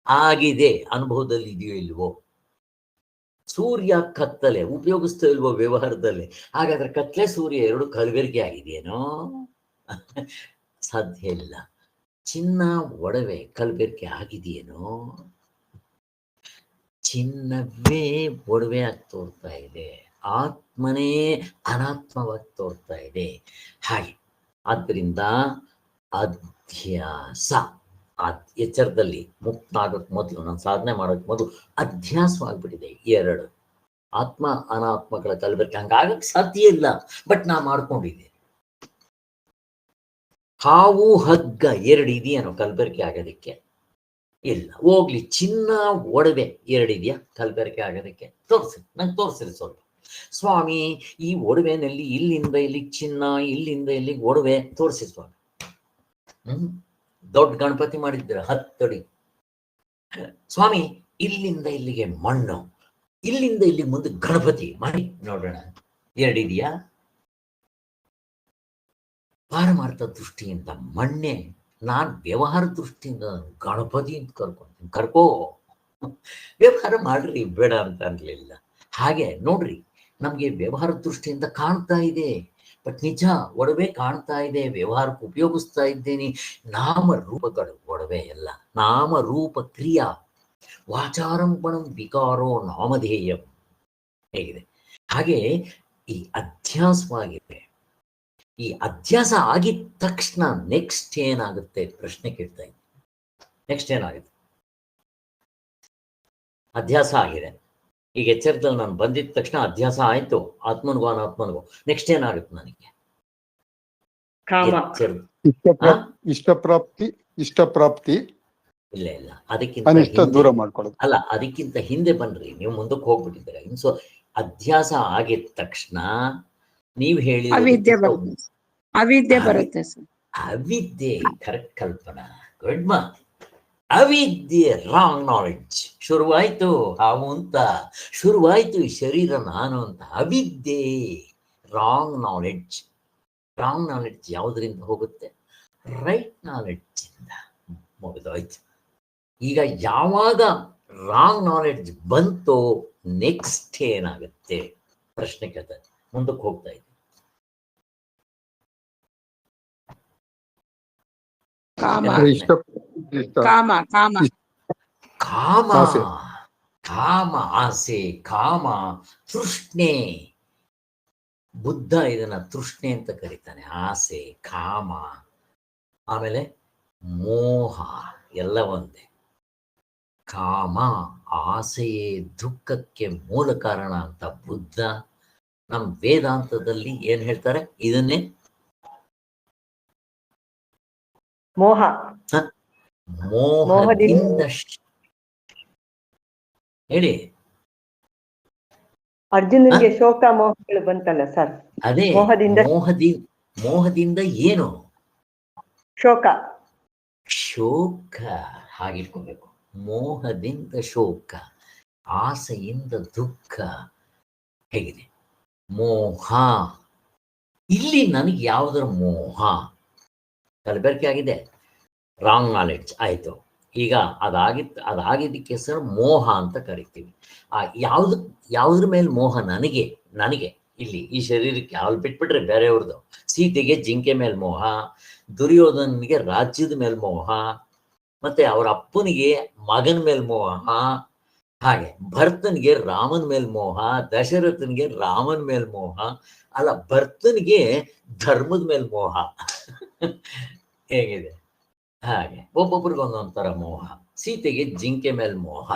ಆಗಿದೆ, ಅನುಭವದಲ್ಲಿ ಇದೆಯೋ ಇಲ್ವೋ? ಸೂರ್ಯ ಕತ್ತಲೆ ಉಪಯೋಗಿಸ್ತಾ ಇಲ್ವೋ ವ್ಯವಹಾರದಲ್ಲಿ? ಹಾಗಾದ್ರೆ ಕತ್ತಲೆ ಸೂರ್ಯ ಎರಡು ಕಲಬೆರಕೆ ಆಗಿದೆಯೇನೋ? ಸಾಧ್ಯ ಇಲ್ಲ. ಚಿನ್ನ ಒಡವೆ ಕಲಬೆರಕೆ ಆಗಿದೆಯೇನೋ? ಚಿನ್ನವೇ ಒಡವೆಯಾಗಿ ತೋರ್ತಾ ಇದೆ, ಆತ್ಮನೇ ಅನಾತ್ಮವಾಗಿ ತೋರ್ತಾ ಇದೆ. ಹಾಗೆ ಆದ್ದರಿಂದ ಅಧ್ಯಾಸ, ಎಚ್ಚರದಲ್ಲಿ ಮುಕ್ತನಾಗಕ್ಕೆ ಮೊದಲು, ನಾನು ಸಾಧನೆ ಮಾಡೋಕ್ಕೆ ಮೊದಲು ಅಧ್ಯಾಸವಾಗ್ಬಿಟ್ಟಿದೆ. ಎರಡು ಆತ್ಮ ಅನಾತ್ಮಗಳ ಕಲಬೆರಕೆ. ಹಂಗಾಗಕ್ಕೆ ಸಾಧ್ಯ ಇಲ್ಲ, ಬಟ್ ನಾ ಮಾಡ್ಕೊಂಡಿದ್ದೆ. ಹಾವು ಹಗ್ಗ ಎರಡು ಇದೆಯೇನೋ ಕಲಬೆರಕೆ ಆಗೋದಕ್ಕೆ? ಇಲ್ಲ. ಹೋಗ್ಲಿ, ಚಿನ್ನ ಒಡವೆ ಎರಡು ಇದೆಯಾ ಕಲಬೆರಕೆ ಆಗೋದಕ್ಕೆ? ತೋರಿಸಿ, ನಂಗೆ ತೋರಿಸಿರಿ ಸ್ವಲ್ಪ. ಸ್ವಾಮಿ, ಈ ಒಡವೆನಲ್ಲಿ ಇಲ್ಲಿಂದ ಇಲ್ಲಿಗೆ ಚಿನ್ನ, ಇಲ್ಲಿಂದ ಇಲ್ಲಿಗೆ ಒಡವೆ, ತೋರಿಸಿ ಸ್ವಾಮಿ. ದೊಡ್ಡ ಗಣಪತಿ ಮಾಡಿದ್ದೀರ 10 ಅಡಿ. ಸ್ವಾಮಿ, ಇಲ್ಲಿಂದ ಇಲ್ಲಿಗೆ ಮಣ್ಣು, ಇಲ್ಲಿಂದ ಇಲ್ಲಿ ಮುಂದೆ ಗಣಪತಿ ಮಾಡಿ ನೋಡೋಣ, ಎರಡಿದೆಯಾ? ಪಾರಮಾರ್ಥ ದೃಷ್ಟಿಯಿಂದ ಮಣ್ಣೆ, ನಾನು ವ್ಯವಹಾರ ದೃಷ್ಟಿಯಿಂದ ಗಣಪತಿ ಅಂತ ಕರ್ಕೊಂತೀನಿ. ಕರ್ಕೋ, ವ್ಯವಹಾರ ಮಾಡ್ರಿ, ಬೇಡ ಅಂತ ಅನ್ಲಿಲ್ಲ. ಹಾಗೆ ನೋಡ್ರಿ, ನಮ್ಗೆ ವ್ಯವಹಾರ ದೃಷ್ಟಿಯಿಂದ ಕಾಣ್ತಾ ಇದೆ, ಬಟ್ ನಿಜ ಒಡವೆ ಕಾಣ್ತಾ ಇದೆ, ವ್ಯವಹಾರಕ್ಕೆ ಉಪಯೋಗಿಸ್ತಾ ಇದ್ದೇನೆ. ನಾಮ ರೂಪಗಳು ಒಡವೆ ಎಲ್ಲ, ನಾಮ ರೂಪ ಕ್ರಿಯಾ. ವಾಚಾರಂಪಣಂ ವಿಕಾರೋ ನಾಮಧೇಯಂ ಹೇಗಿದೆ. ಹಾಗೆ ಈ ಅಧ್ಯಾಸವಾಗಿದೆ. ಈ ಅಧ್ಯಾಸ ಆಗಿದ ತಕ್ಷಣ ನೆಕ್ಸ್ಟ್ ಏನಾಗುತ್ತೆ ಪ್ರಶ್ನೆ ಕೇಳ್ತಾ ಇದ್ದೀನಿ. ನೆಕ್ಸ್ಟ್ ಏನಾಗುತ್ತೆ? ಅಧ್ಯಾಸ ಆಗಿದೆ, ಈಗ ಎಚ್ಚರದಲ್ಲಿ ನಾನು ಬಂದಿದ ತಕ್ಷಣ ಅಧ್ಯಾಸ ಆಯ್ತು, ಆತ್ಮನಿಗೂ ಅನಾತ್ಮನಿಗೂ. ನೆಕ್ಸ್ಟ್ ಏನಾಗುತ್ತೆ ನನಗೆ? ಇಷ್ಟಪ್ರಾಪ್ತಿ ಇಲ್ಲ ಇಲ್ಲ, ಅದಕ್ಕಿಂತ ದೂರ ಮಾಡ್ಕೊಳ್ಳೋದು ಅಲ್ಲ, ಅದಕ್ಕಿಂತ ಹಿಂದೆ ಬನ್ರಿ, ನೀವು ಮುಂದಕ್ಕೆ ಹೋಗ್ಬಿಟ್ಟಿದ್ದೀರ. ಇನ್ಸೋ ಅಧ್ಯಾಸ ಆಗಿದ ತಕ್ಷಣ ನೀವು ಹೇಳಿ ಅವಿದ್ಯೆ ಬರುತ್ತೆ ಸರ್. ಅವಿದ್ಯೆ, ಕರೆಕ್ಟ್ ಕಲ್ಪನಾ, ಗುಡ್ ಮಾ. ಅವಿದ್ಯೆ, ರಾಂಗ್ ನಾಲೆಡ್ಜ್ ಶುರುವಾಯ್ತು. ಹಾವು ಅಂತ ಶುರುವಾಯ್ತು, ಈ ಶರೀರ ನಾನು ಅಂತ. ಅವಿದ್ಯೆ, ರಾಂಗ್ ನಾಲೆಡ್ಜ್. ರಾಂಗ್ ನಾಲೆಡ್ಜ್ ಯಾವುದರಿಂದ ಹೋಗುತ್ತೆ? ರೈಟ್ ನಾಲೆಡ್ಜ್ ಇಂದ ಮುಗಿದೋಯ್ತು. ಈಗ ಯಾವಾಗ ರಾಂಗ್ ನಾಲೆಡ್ಜ್ ಬಂತೋ ನೆಕ್ಸ್ಟ್ ಏನಾಗುತ್ತೆ ಪ್ರಶ್ನೆ ಕೇಳ್ತಾರೆ. ಮುಂದಕ್ಕೆ ಹೋಗ್ತಾ ಇದ್ದೀವಿ. ಕಾಮ ಕಾಮ, ಆಸೆ, ಕಾಮ, ತೃಷ್ಣೆ. ಬುದ್ಧ ಇದನ್ನ ತೃಷ್ಣೆ ಅಂತ ಕರೀತಾನೆ. ಆಸೆ, ಕಾಮ, ಆಮೇಲೆ ಮೋಹ ಎಲ್ಲ ಒಂದೇ. ಕಾಮ, ಆಸೆಯೇ ದುಃಖಕ್ಕೆ ಮೂಲ ಕಾರಣ ಅಂತ ಬುದ್ಧ. ನಮ್ಮ ವೇದಾಂತದಲ್ಲಿ ಏನ್ ಹೇಳ್ತಾರೆ? ಇದನ್ನೇ ಮೋಹದಿಂದ ಹೇಳಿ. ಅರ್ಜುನನಿಗೆ ಶೋಕ ಮೋಹಗಳು ಬಂತಲ್ಲ ಸರ್? ಅದೇ ಮೋಹದಿಂದ ಏನು? ಶೋಕ. ಹಾಗಿಟ್ಕೋಬೇಕು. ಮೋಹದಿಂದ ಶೋಕ, ಆಸೆಯಿಂದ ದುಃಖ. ಹೇಗಿದೆ ಮೋಹ? ಇಲ್ಲಿ ನನಗೆ ಯಾವುದರ ಮೋಹ? ಕಲಬೆರಕೆ ಆಗಿದೆ, ರಾಂಗ್ ನಾಲೆಡ್ಜ್ ಆಯ್ತು. ಈಗ ಅದಾಗಿದ್ದಕ್ಕೆ ಹೆಸರು ಮೋಹ ಅಂತ ಕರಿತೀವಿ. ಯಾವುದ್ರ ಮೇಲೆ ಮೋಹ? ನನಗೆ ಇಲ್ಲಿ ಈ ಶರೀರಕ್ಕೆ ಯಾವ್ದು ಬಿಟ್ಬಿಟ್ರೆ ಬೇರೆಯವ್ರದ್ದು. ಸೀತೆಗೆ ಜಿಂಕೆ ಮೇಲೆ ಮೋಹ, ದುರ್ಯೋಧನಿಗೆ ರಾಜ್ಯದ ಮೇಲೆ ಮೋಹ, ಮತ್ತೆ ಅವರ ಅಪ್ಪನಿಗೆ ಮಗನ ಮೇಲೆ ಮೋಹ, ಹಾಗೆ ಭರ್ತನಿಗೆ ರಾಮನ ಮೇಲೆ ಮೋಹ, ದಶರಥನಿಗೆ ರಾಮನ ಮೇಲೆ ಮೋಹ, ಅಲ್ಲ ಭರ್ತನಿಗೆ ಧರ್ಮದ ಮೇಲೆ ಮೋಹ. ಹೇಗಿದೆ? ಹಾಗೆ ಒಬ್ಬೊಬ್ರಿಗೆ ಒಂದೊಂಥರ ಮೋಹ. ಸೀತೆಗೆ ಜಿಂಕೆ ಮೇಲೆ ಮೋಹ.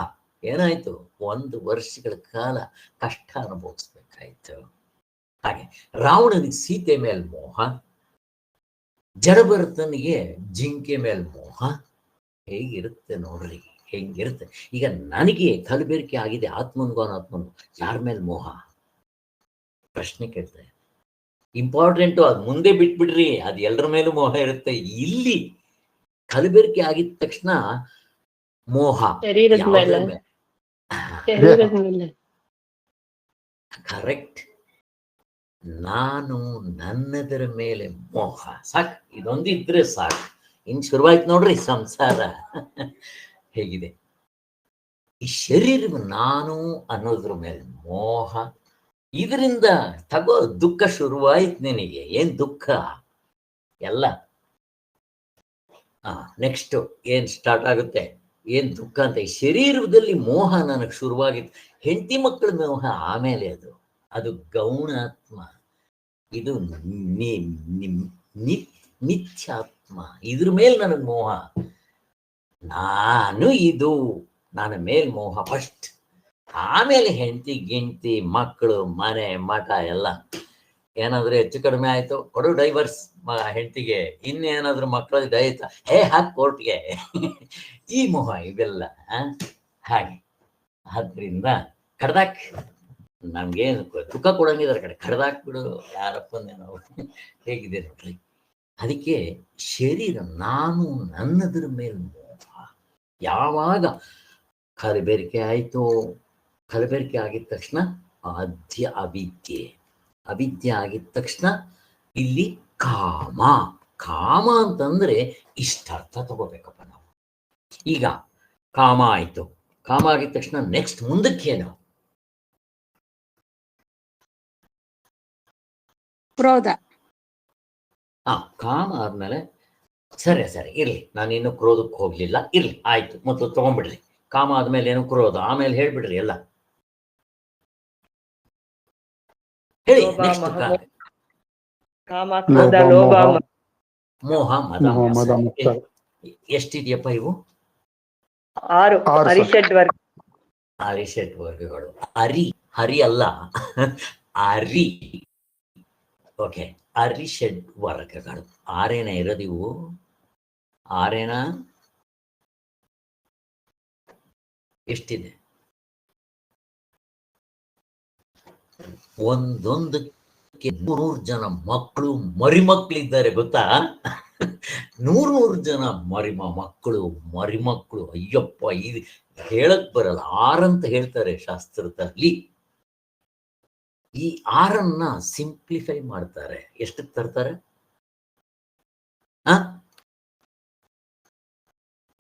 ಏನಾಯ್ತು? 1 ವರ್ಷಗಳ ಕಾಲ ಕಷ್ಟ ಅನುಭವಿಸ್ಬೇಕಾಯ್ತು. ಹಾಗೆ ರಾವಣನಿಗೆ ಸೀತೆ ಮೇಲೆ ಮೋಹ, ಜಡಭರತನಿಗೆ ಜಿಂಕೆ ಮೇಲೆ ಮೋಹ. ಹೇಗಿರುತ್ತೆ ನೋಡ್ರಿ, ಹೆಂಗಿರುತ್ತೆ. ಈಗ ನನಗೆ ಕಲಬೆರಕೆ ಆಗಿದೆ, ಆತ್ಮನಿಗೂ ಅನಾತ್ಮನಿಗೂ. ಯಾರ ಮೇಲೆ ಮೋಹ? ಪ್ರಶ್ನೆ ಕೇಳ್ತಾರೆ. ಇಂಪಾರ್ಟೆಂಟು, ಅದು ಮುಂದೆ ಬಿಟ್ಬಿಡ್ರಿ, ಅದು ಎಲ್ಲರ ಮೇಲೂ ಮೋಹ ಇರುತ್ತೆ. ಇಲ್ಲಿ ಕಲಬೆರಕೆ ಆಗಿದ ತಕ್ಷಣ ಮೋಹ ಕರೆಕ್ಟ್. ನಾನು ನನ್ನದರ ಮೇಲೆ ಮೋಹ. ಸಾಕು, ಇದೊಂದಿದ್ರೆ ಸಾಕು. ಇನ್ ಶುರುವಾಯ್ತು ನೋಡ್ರಿ ಸಂಸಾರ. ಹೇಗಿದೆ? ಈ ಶರೀರ ನಾನು ಅನ್ನೋದ್ರ ಮೇಲೆ ಮೋಹ. ಇದರಿಂದ ತಗೋ ದುಃಖ ಶುರುವಾಯ್ತು ನಿನಗೆ. ಏನ್ ದುಃಖ? ಎಲ್ಲ ನೆಕ್ಸ್ಟ್ ಏನ್ ಸ್ಟಾರ್ಟ್ ಆಗುತ್ತೆ? ಏನ್ ದುಃಖ ಅಂತ. ಈ ಶರೀರದಲ್ಲಿ ಮೋಹ ನನಗೆ ಶುರುವಾಗಿತ್ತು, ಹೆಂಡತಿ ಮಕ್ಕಳ ಮೋಹ ಆಮೇಲೆ. ಅದು ಗೌಣಾತ್ಮ, ಇದು ನಿತ್ಯಾತ್ಮ. ಇದ್ರ ಮೇಲೆ ನನಗೆ ಮೋಹ, ನಾನು ಇದು ನನ್ನ ಮೇಲ್ ಮೋಹ ಫಸ್ಟ್. ಆಮೇಲೆ ಹೆಂಡತಿ ಗಿಂಟಿ ಮಕ್ಕಳು ಮನೆ ಮಠ ಎಲ್ಲ. ಏನಾದ್ರು ಹೆಚ್ಚು ಕಡಿಮೆ ಆಯ್ತು, ಕೊಡು ಡೈವರ್ಸ್ ಹೆಂಡತಿಗೆ. ಇನ್ನೇನಾದ್ರು ಮಕ್ಕಳು ದಯತ ಹಾಕಿ ಕೋರ್ಟ್ಗೆ. ಈ ಮೋಹ ಇವೆಲ್ಲ ಹಾಗೆ. ಆದ್ರಿಂದ ಕಡ್ದಾಕ್, ನಮ್ಗೇನು ದುಃಖ ಕೊಡಂಗಿದಾರೆ ಕಡೆ ಕಡ್ದಾಕ್ಬಿಡು, ಯಾರಪ್ಪಂದೇನೋ. ಹೇಗಿದೆ ನೋಡ್ರಿ. ಅದಕ್ಕೆ ಶರೀರ ನಾನು ನನ್ನದ್ರ ಮೇಲೆ ಮೋಹ. ಯಾವಾಗ ಕಲಬೆರಕೆ ಆಯ್ತು, ಕಲಬೆರಕೆ ಆಗಿದ ತಕ್ಷಣ ಅವಿದ್ಯೆ. ಅವಿದ್ಯೆ ಆಗಿದ ತಕ್ಷಣ ಇಲ್ಲಿ ಕಾಮ. ಕಾಮ ಅಂತಂದ್ರೆ ಇಷ್ಟಾರ್ಥ ತಗೋಬೇಕಪ್ಪ ನಾವು. ಈಗ ಕಾಮ ಆಯ್ತು, ಕಾಮ ಆಗಿದ ತಕ್ಷಣ ನೆಕ್ಸ್ಟ್ ಮುಂದಕ್ಕೇನು? ಕ್ರೋಧ. ಕಾಮ ಆದ್ಮೇಲೆ ಸರಿ ಇರ್ಲಿ, ನಾನು ಇನ್ನು ಕ್ರೋಧಕ್ಕೆ ಹೋಗ್ಲಿಲ್ಲ, ಇರ್ಲಿ ಆಯ್ತು, ಮತ್ತು ತಗೊಂಡ್ಬಿಡ್ರಿ. ಕಾಮ ಆದ್ಮೇಲೆ ಏನು? ಕ್ರೋಧ. ಆಮೇಲೆ ಹೇಳ್ಬಿಡ್ರಿ ಎಲ್ಲ ಹೇಳಿ. ನೆಕ್ಸ್ಟ್ ಮೋಹ ಮದ ಎಷ್ಟಿದೆಯಪ್ಪ ಇವು? 6 ಅರಿಷಡ್ ವರ್ಗ. ಅರಿಷಡ್ ವರ್ಗಗಳು. ಹರಿ ಅಲ್ಲ, ಅರಿ. ಓಕೆ, ಅರಿಷಡ್ ವರ್ಗಗಳು 6 ಇರೋದು ಇವು. 6 ಎಷ್ಟಿದೆ? ಒಂದೊಂದಕ್ಕೆ 100 ಜನ ಮಕ್ಕಳು ಮರಿಮಕ್ಕಳಿದ್ದಾರೆ ಗೊತ್ತಾ? 100 ಜನ ಮರಿಮಕ್ಕಳು. ಅಯ್ಯಪ್ಪ, ಇದು ಹೇಳಕ್ ಬರಲ್ಲ. 6 ಅಂತ ಹೇಳ್ತಾರೆ ಶಾಸ್ತ್ರದಲ್ಲಿ. ಈ 6 ಸಿಂಪ್ಲಿಫೈ ಮಾಡ್ತಾರೆ. ಎಷ್ಟಕ್ಕೆ ತರ್ತಾರೆ?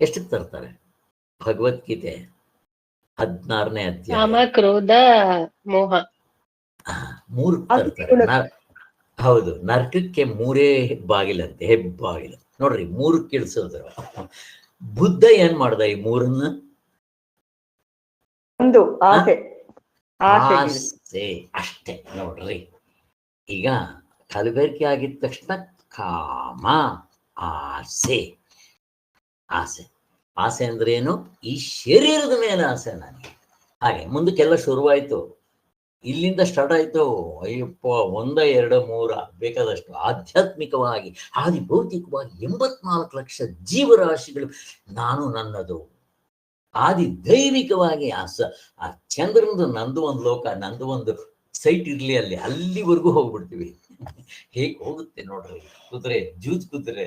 ಎಷ್ಟಕ್ಕೆ ತರ್ತಾರೆ? ಭಗವದ್ಗೀತೆ 16ನೇ ಅಧ್ಯಾಯ. ಕಾಮ, ಕ್ರೋಧ, ಮೋಹ 3 ತರ್ತಾರೆ. ಹೌದು, ನರಕಕ್ಕೆ 3 ಬಾಗಿಲಂತೆ, ಹೆಬ್ಬಾಗಿಲು ನೋಡ್ರಿ. 3 ಇಳಿಸೋದ್ರು. ಬುದ್ಧ ಏನ್ ಮಾಡ್ದ? ಈ 3 ಆಸೆ ಅಷ್ಟೇ ನೋಡ್ರಿ. ಈಗ ಕಲಬೆರಕೆ ಆಗಿದ ತಕ್ಷಣ ಕಾಮ, ಆಸೆ. ಅಂದ್ರೆ ಏನು? ಈ ಶರೀರದ ಮೇಲೆ ಆಸೆ ನನಗೆ. ಹಾಗೆ ಮುಂದಕ್ಕೆಲ್ಲ ಶುರುವಾಯ್ತು. ಇಲ್ಲಿಂದ ಸ್ಟಾರ್ಟ್ ಆಯ್ತು. ಅಯ್ಯಪ್ಪ, 1, 2, 3 ಬೇಕಾದಷ್ಟು. ಆಧ್ಯಾತ್ಮಿಕವಾಗಿ, ಆದಿ ಭೌತಿಕವಾಗಿ 84 ಲಕ್ಷ ಜೀವರಾಶಿಗಳು ನಾನು ನನ್ನದು. ಆದಿ ದೈವಿಕವಾಗಿ ಆ ಚಂದ್ರನದು ನಂದು ಒಂದು ಲೋಕ, ನಂದು ಒಂದು ಸೈಟ್ ಇರ್ಲಿ ಅಲ್ಲಿವರೆಗೂ ಹೋಗ್ಬಿಡ್ತೀವಿ. ಹೇಗೆ ಹೋಗುತ್ತೆ ನೋಡ್ರಿ ಕುದುರೆ, ಜೂಜ್ ಕುದುರೆ.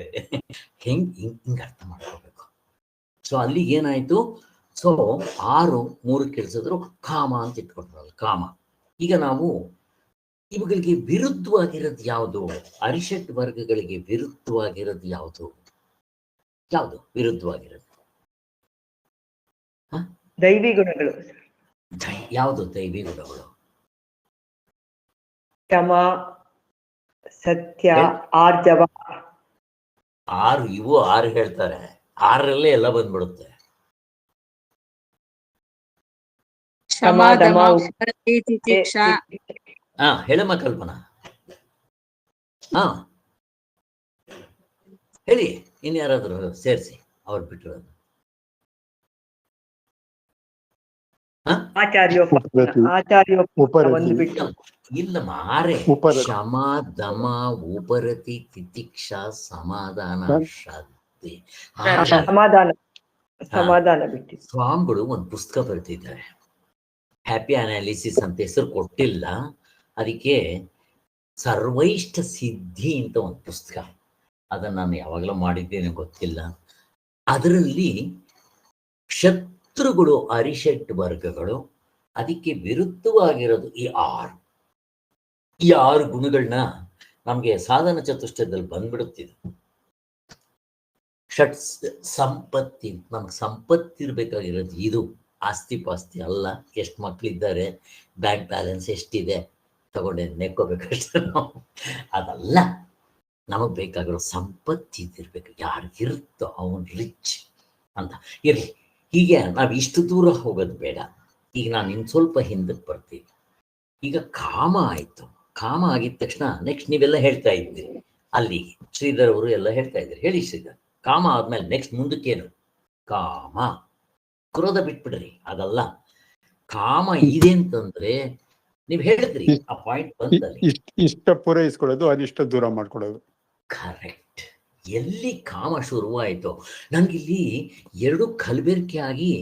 ಹಿಂಗ ಅರ್ಥ ಮಾಡ್ಕೋಬೇಕು. ಸೊ ಅಲ್ಲಿಗೆ ಏನಾಯ್ತು? ಸೊ 6 3 ಇಳಿಸಿದ್ರು. ಕಾಮ ಅಂತ ಇಟ್ಕೊಟ್ರಲ್ಲ, ಕಾಮ. ಈಗ ನಾವು ಇವುಗಳಿಗೆ ವಿರುದ್ಧವಾಗಿರೋದು ಯಾವುದು? ಅರಿಷಡ್ ವರ್ಗಗಳಿಗೆ ವಿರುದ್ಧವಾಗಿರೋದು ಯಾವುದು? ವಿರುದ್ಧವಾಗಿರೋದು? ದೈವಿ ಗುಣಗಳು. ಯಾವುದು ದೈವಿ ಗುಣಗಳು? ಕ್ಷಮ, ಸತ್ಯ, ಆರ್ಜವ. 6 ಇವು 6 ಹೇಳ್ತಾರೆ. 6ರಲ್ಲೇ ಎಲ್ಲ ಬಂದ್ಬಿಡುತ್ತೆ. ಹೇಳಮ್ಮ ಕಲ್ಪನಾ. ಹೇಳಿ, ಇನ್ಯಾರಾದ್ರೂ ಸೇರಿಸಿ ಅವ್ರು ಬಿಟ್ಟರು. ಇಲ್ಲಮ್ಮ, 6 ಶಮ, ದಮ, ಉಪರತಿ, ತಿತಿಕ್ಷಾ, ಸಮಾಧಾನ, ಶ್ರದ್ಧೆ. ಸಮಾಧಾನ ಬಿಟ್ಟು ಸ್ವಾಮಿಗಳು ಒಂದು ಪುಸ್ತಕ ಬರೆದಿದ್ದಾರೆ. ಹ್ಯಾಪಿ ಅನಾಲಿಸಿಸ್ ಅಂತ ಹೆಸರು ಕೊಟ್ಟಿಲ್ಲ ಅದಕ್ಕೆ. ಸರ್ವೈಷ್ಟ ಸಿದ್ಧಿ ಅಂತ ಒಂದು ಪುಸ್ತಕ. ಅದನ್ನು ನಾನು ಯಾವಾಗಲೂ ಮಾಡಿದ್ದೇನೆ ಗೊತ್ತಿಲ್ಲ. ಅದರಲ್ಲಿ ಶತ್ರುಗಳು ಅರಿಷಡ್ ವರ್ಗಗಳು, ಅದಕ್ಕೆ ವಿರುದ್ಧವಾಗಿರೋದು ಈ 6. ಈ 6 ಗುಣಗಳನ್ನ ನಮ್ಗೆ ಸಾಧನ ಚತುಷ್ಟಯದಲ್ಲಿ ಬಂದ್ಬಿಡುತ್ತಿದೆ. ಷಟ್ ಸಂಪತ್ತಿ, ನಮ್ಗೆ ಸಂಪತ್ತಿರ್ಬೇಕಾಗಿರೋದು ಇದು. ಆಸ್ತಿ ಪಾಸ್ತಿ ಅಲ್ಲ. ಎಷ್ಟು ಮಕ್ಕಳಿದ್ದಾರೆ, ಬ್ಯಾಂಕ್ ಬ್ಯಾಲೆನ್ಸ್ ಎಷ್ಟಿದೆ ತಗೊಂಡೆ ನೆಕ್ಕೋಬೇಕಷ್ಟೇ ನಾವು. ಅದಲ್ಲ, ನಮಗ್ ಬೇಕಾಗಿರೋ ಸಂಪತ್ತಿ ಇದಿರ್ಬೇಕು. ಯಾರಿಗಿರುತ್ತೋ ಅವನು ರಿಚ್ ಅಂತ ಇರ್ಲಿ. ಹೀಗೆ ನಾವು ಇಷ್ಟು ದೂರ ಹೋಗೋದು ಬೇಡ. ಈಗ ನಾನು ಇನ್ನು ಸ್ವಲ್ಪ ಹಿಂದಕ್ಕೆ ಬರ್ತೀನಿ. ಈಗ ಕಾಮ ಆಯಿತು. ಕಾಮ ಆಗಿದ ತಕ್ಷಣ ನೆಕ್ಸ್ಟ್ ನೀವೆಲ್ಲ ಹೇಳ್ತಾ ಇದ್ದೀರಿ, ಅಲ್ಲಿ ಶ್ರೀಧರ್ ಅವರು ಎಲ್ಲ ಹೇಳ್ತಾ ಇದ್ದೀರಿ. ಹೇಳಿ ಶ್ರೀಧರ್, ಕಾಮ ಆದ್ಮೇಲೆ ನೆಕ್ಸ್ಟ್ ಮುಂದಕ್ಕೇನು? ಕಾಮ. ಕ್ರೋಧ ಬಿಟ್ಬಿಡ್ರಿ, ಅದಲ್ಲ. ಕಾಮ ಇದೆ ಅಂತಂದ್ರೆ ನೀವು ಹೇಳಿದ್ರಿ, ಆ ಪಾಯಿಂಟ್ ಬಂದಲ್ಲಿ ಇಷ್ಟ ಪೂರೈಸ್ಕೊಳ್ಳೋದು, ಅನಿಷ್ಟ ದೂರ ಮಾಡ್ಕೊಳ್ಳೋದು. ಕರೆಕ್ಟ್. ಎಲ್ಲಿ ಕಾಮ ಶುರುವಾಯಿತು, ನನಗಿಲ್ಲಿ ಎರಡು ಕಲಬೆರಕೆ ಆಗಿ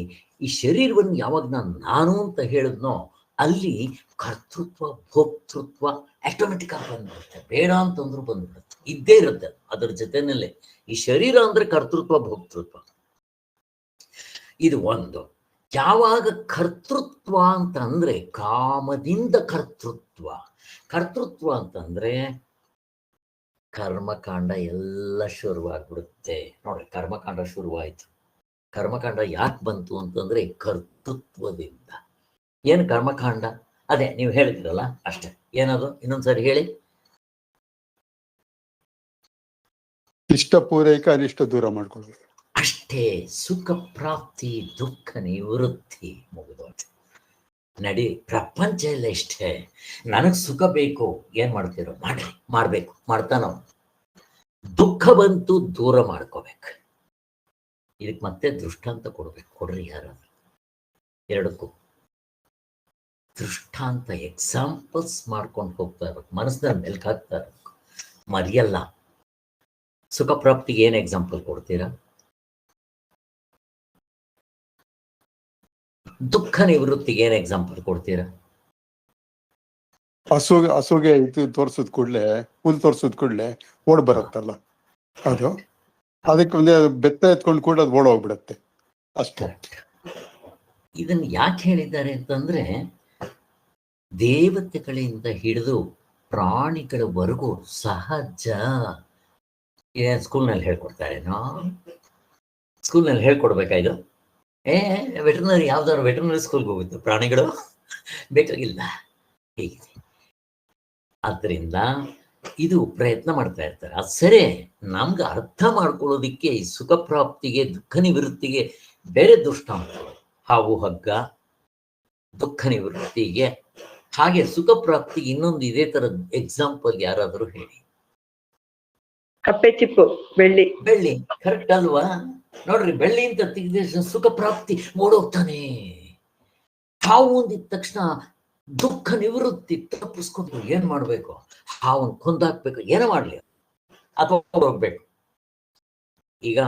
ಈ ಶರೀರವನ್ನು ಯಾವಾಗ ನಾನು ಅಂತ ಹೇಳಿದ್ನೋ ಅಲ್ಲಿ ಕರ್ತೃತ್ವ ಭೋಕ್ತೃತ್ವ ಆಟೋಮೆಟಿಕ್ ಆಗಿ ಬಂದ್ಬಿಡುತ್ತೆ. ಬೇಡ ಅಂತಂದ್ರೂ ಬಂದ್ಬಿಡುತ್ತೆ, ಇದ್ದೇ ಇರುತ್ತೆ ಅದರ ಜೊತೆನಲ್ಲೇ. ಈ ಶರೀರ ಅಂದ್ರೆ ಕರ್ತೃತ್ವ ಭೋಕ್ತೃತ್ವ, ಇದು ಒಂದು. ಯಾವಾಗ ಕರ್ತೃತ್ವ ಅಂತ ಅಂದ್ರೆ ಕಾಮದಿಂದ ಕರ್ತೃತ್ವ. ಕರ್ತೃತ್ವ ಅಂತಂದ್ರೆ ಕರ್ಮಕಾಂಡ ಎಲ್ಲ ಶುರುವಾಗ್ಬಿಡುತ್ತೆ. ನೋಡ್ರಿ, ಕರ್ಮಕಾಂಡ ಶುರುವಾಯಿತು. ಕರ್ಮಕಾಂಡ ಯಾಕೆ ಬಂತು ಅಂತಂದ್ರೆ ಕರ್ತೃತ್ವದಿಂದ. ಏನು ಕರ್ಮಕಾಂಡ? ಅದೇ ನೀವು ಹೇಳಿದ್ರಲ್ಲ ಅಷ್ಟೇ. ಏನದು? ಇನ್ನೊಂದ್ಸರಿ ಹೇಳಿ. ಇಷ್ಟ ಪೂರೈಕೆ, ಅನಿಷ್ಟ ದೂರ ಮಾಡ್ಕೊಳ್ಳೋದು ಅಷ್ಟೇ. ಸುಖ ಪ್ರಾಪ್ತಿ, ದುಃಖ ನಿವೃತ್ತಿ, ಮುಗಿದೋಯ್ತು. ನಡಿ, ಪ್ರಪಂಚ ಎಲ್ಲ ಇಷ್ಟೇ. ನನಗ್ ಸುಖ ಬೇಕು, ಏನ್ ಮಾಡ್ತೀರೋ ಮಾಡ್ರಿ, ಮಾಡ್ಬೇಕು, ಮಾಡ್ತಾನೋ. ದುಃಖ ಬಂತು, ದೂರ ಮಾಡ್ಕೋಬೇಕು. ಇದಕ್ಕೆ ಮತ್ತೆ ದೃಷ್ಟಾಂತ ಕೊಡ್ಬೇಕು. ಕೊಡ್ರಿ ಯಾರಾದ್ರು, ಎರಡಕ್ಕೂ ದೃಷ್ಟಾಂತ, ಎಕ್ಸಾಂಪಲ್ಸ್ ಮಾಡ್ಕೊಂಡು ಹೋಗ್ತಾ ಇರ್ಬೇಕು, ಮನಸ್ಸಿನಲ್ಲಿ ಮೆಲ್ಕ್ ಹಾಕ್ತಾ ಇರ್ಬೇಕು, ಮರಿಯಲ್ಲ. ಸುಖ ಪ್ರಾಪ್ತಿಗೆ ಏನ್ ಎಕ್ಸಾಂಪಲ್ ಕೊಡ್ತೀರಾ? ದುಃಖ ನಿವೃತ್ತಿಗೆ ಏನ್ ಎಕ್ಸಾಂಪಲ್ ಕೊಡ್ತೀರಾ? ಹಸುಗೆ ಇದು ತೋರ್ಸದ್ ಕೂಡ್ಲೆ, ಹುಲ್ ತೋರ್ಸದ್ ಕೂಡ್ಲೆ ಓಡ್ ಬರುತ್ತಲ್ಲ, ಅದು ಅದಕ್ಕೆ ಒಂದೇ ಬೆತ್ತ ಎತ್ಕೊಂಡು ಕೂಡ ಅದು ಓಡ್ ಹೋಗ್ಬಿಡತ್ತೆ ಅಷ್ಟೇ. ಇದನ್ನ ಯಾಕೆ ಹೇಳಿದ್ದಾರೆ ಅಂತಂದ್ರೆ, ದೇವತೆಗಳಿಂದ ಹಿಡಿದು ಪ್ರಾಣಿಗಳವರೆಗೂ ಸಹಜ. ಏನ್ ಸ್ಕೂಲ್ನಲ್ಲಿ ಹೇಳ್ಕೊಡ್ತಾರೇನೋ? ಸ್ಕೂಲ್ನಲ್ಲಿ ಹೇಳ್ಕೊಡ್ಬೇಕಾ ಇದು? ವೆಟರ್ನರಿ, ಯಾವ್ದಾದ್ರು ವೆಟರ್ನರಿ ಸ್ಕೂಲ್ಗೆ ಹೋಗುತ್ತೆ ಪ್ರಾಣಿಗಳು? ಬೇಕಾಗಿಲ್ಲ. ಹೀಗಿದೆ. ಆದ್ರಿಂದ ಇದು ಪ್ರಯತ್ನ ಮಾಡ್ತಾ ಇರ್ತಾರೆ. ಅದು ಸರಿ, ನಮ್ಗೆ ಅರ್ಥ ಮಾಡ್ಕೊಳ್ಳೋದಿಕ್ಕೆ ಈ ಸುಖ ಪ್ರಾಪ್ತಿಗೆ ದುಃಖ ನಿವೃತ್ತಿಗೆ ಬೇರೆ ದೃಷ್ಟಾಂತಗಳು. ಹಾವು ಹಗ್ಗ ದುಃಖ ನಿವೃತ್ತಿಗೆ, ಹಾಗೆ ಸುಖ ಪ್ರಾಪ್ತಿಗೆ ಇನ್ನೊಂದು ಇದೇ ತರದ ಎಕ್ಸಾಂಪಲ್ ಯಾರಾದರೂ ಹೇಳಿ. ಕಪ್ಪೆ ಚಿಪ್ಪು, ಬೆಳ್ಳಿ. ಬೆಳ್ಳಿ, ಕರೆಕ್ಟ್ ಅಲ್ವಾ? ನೋಡ್ರಿ, ಬೆಳ್ಳಿ ಅಂತ ತೆಗೆದ ಸುಖ ಪ್ರಾಪ್ತಿ ಓಡೋಗ್ತಾನೆ. ಹಾವು ಅಂದಿದ ತಕ್ಷಣ ದುಃಖ ನಿವೃತ್ತಿ ತಪ್ಪಿಸ್ಕೊಂಡು ಏನ್ ಮಾಡ್ಬೇಕು? ಹಾವನ್ ಕೊಂದಾಕ್ಬೇಕು, ಏನೋ ಮಾಡ್ಲಿ, ಅಥವಾ ಓಡೋಗ್ಬೇಕು. ಈಗ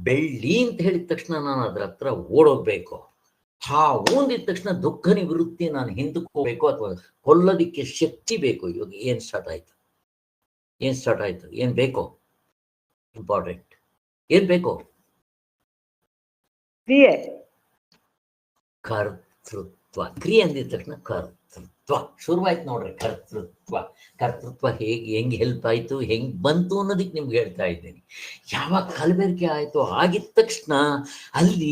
ಬೆಳ್ಳಿ ಅಂತ ಹೇಳಿದ ತಕ್ಷಣ ನಾನು ಅದ್ರ ಹತ್ರ ಓಡೋಗ್ಬೇಕು. ಹಾವು ಅಂದಿದ ತಕ್ಷಣ ದುಃಖ ನಿವೃತ್ತಿ, ನಾನು ಹಿಂದಕ್ಕೆ ಹೋಗ್ಬೇಕು, ಅಥವಾ ಕೊಲ್ಲೋದಿಕ್ಕೆ ಶಕ್ತಿ ಬೇಕು. ಇವಾಗ ಏನ್ ಸ್ಟಾರ್ಟ್ ಆಯ್ತು? ಏನ್ ಬೇಕು? ಇಂಪಾರ್ಟೆಂಟ್. ಏನ್ ಬೇಕು? ಕ್ರಿಯೆ, ಕರ್ತೃತ್ವ. ಕ್ರಿಯೆ ಅಂದಿದ ತಕ್ಷಣ ಕರ್ತೃತ್ವ ಶುರುವಾಯ್ತು. ನೋಡ್ರಿ, ಕರ್ತೃತ್ವ ಹೆಂಗ್ ಹೆಲ್ಪ್ ಆಯ್ತು, ಹೆಂಗ್ ಬಂತು ಅನ್ನೋದಕ್ಕೆ ನಿಮ್ಗೆ ಹೇಳ್ತಾ ಇದ್ದೇನೆ. ಯಾವಾಗ ಕಲಬೆರಕೆ ಆಯ್ತು ಆಗಿದ ತಕ್ಷಣ ಅಲ್ಲಿ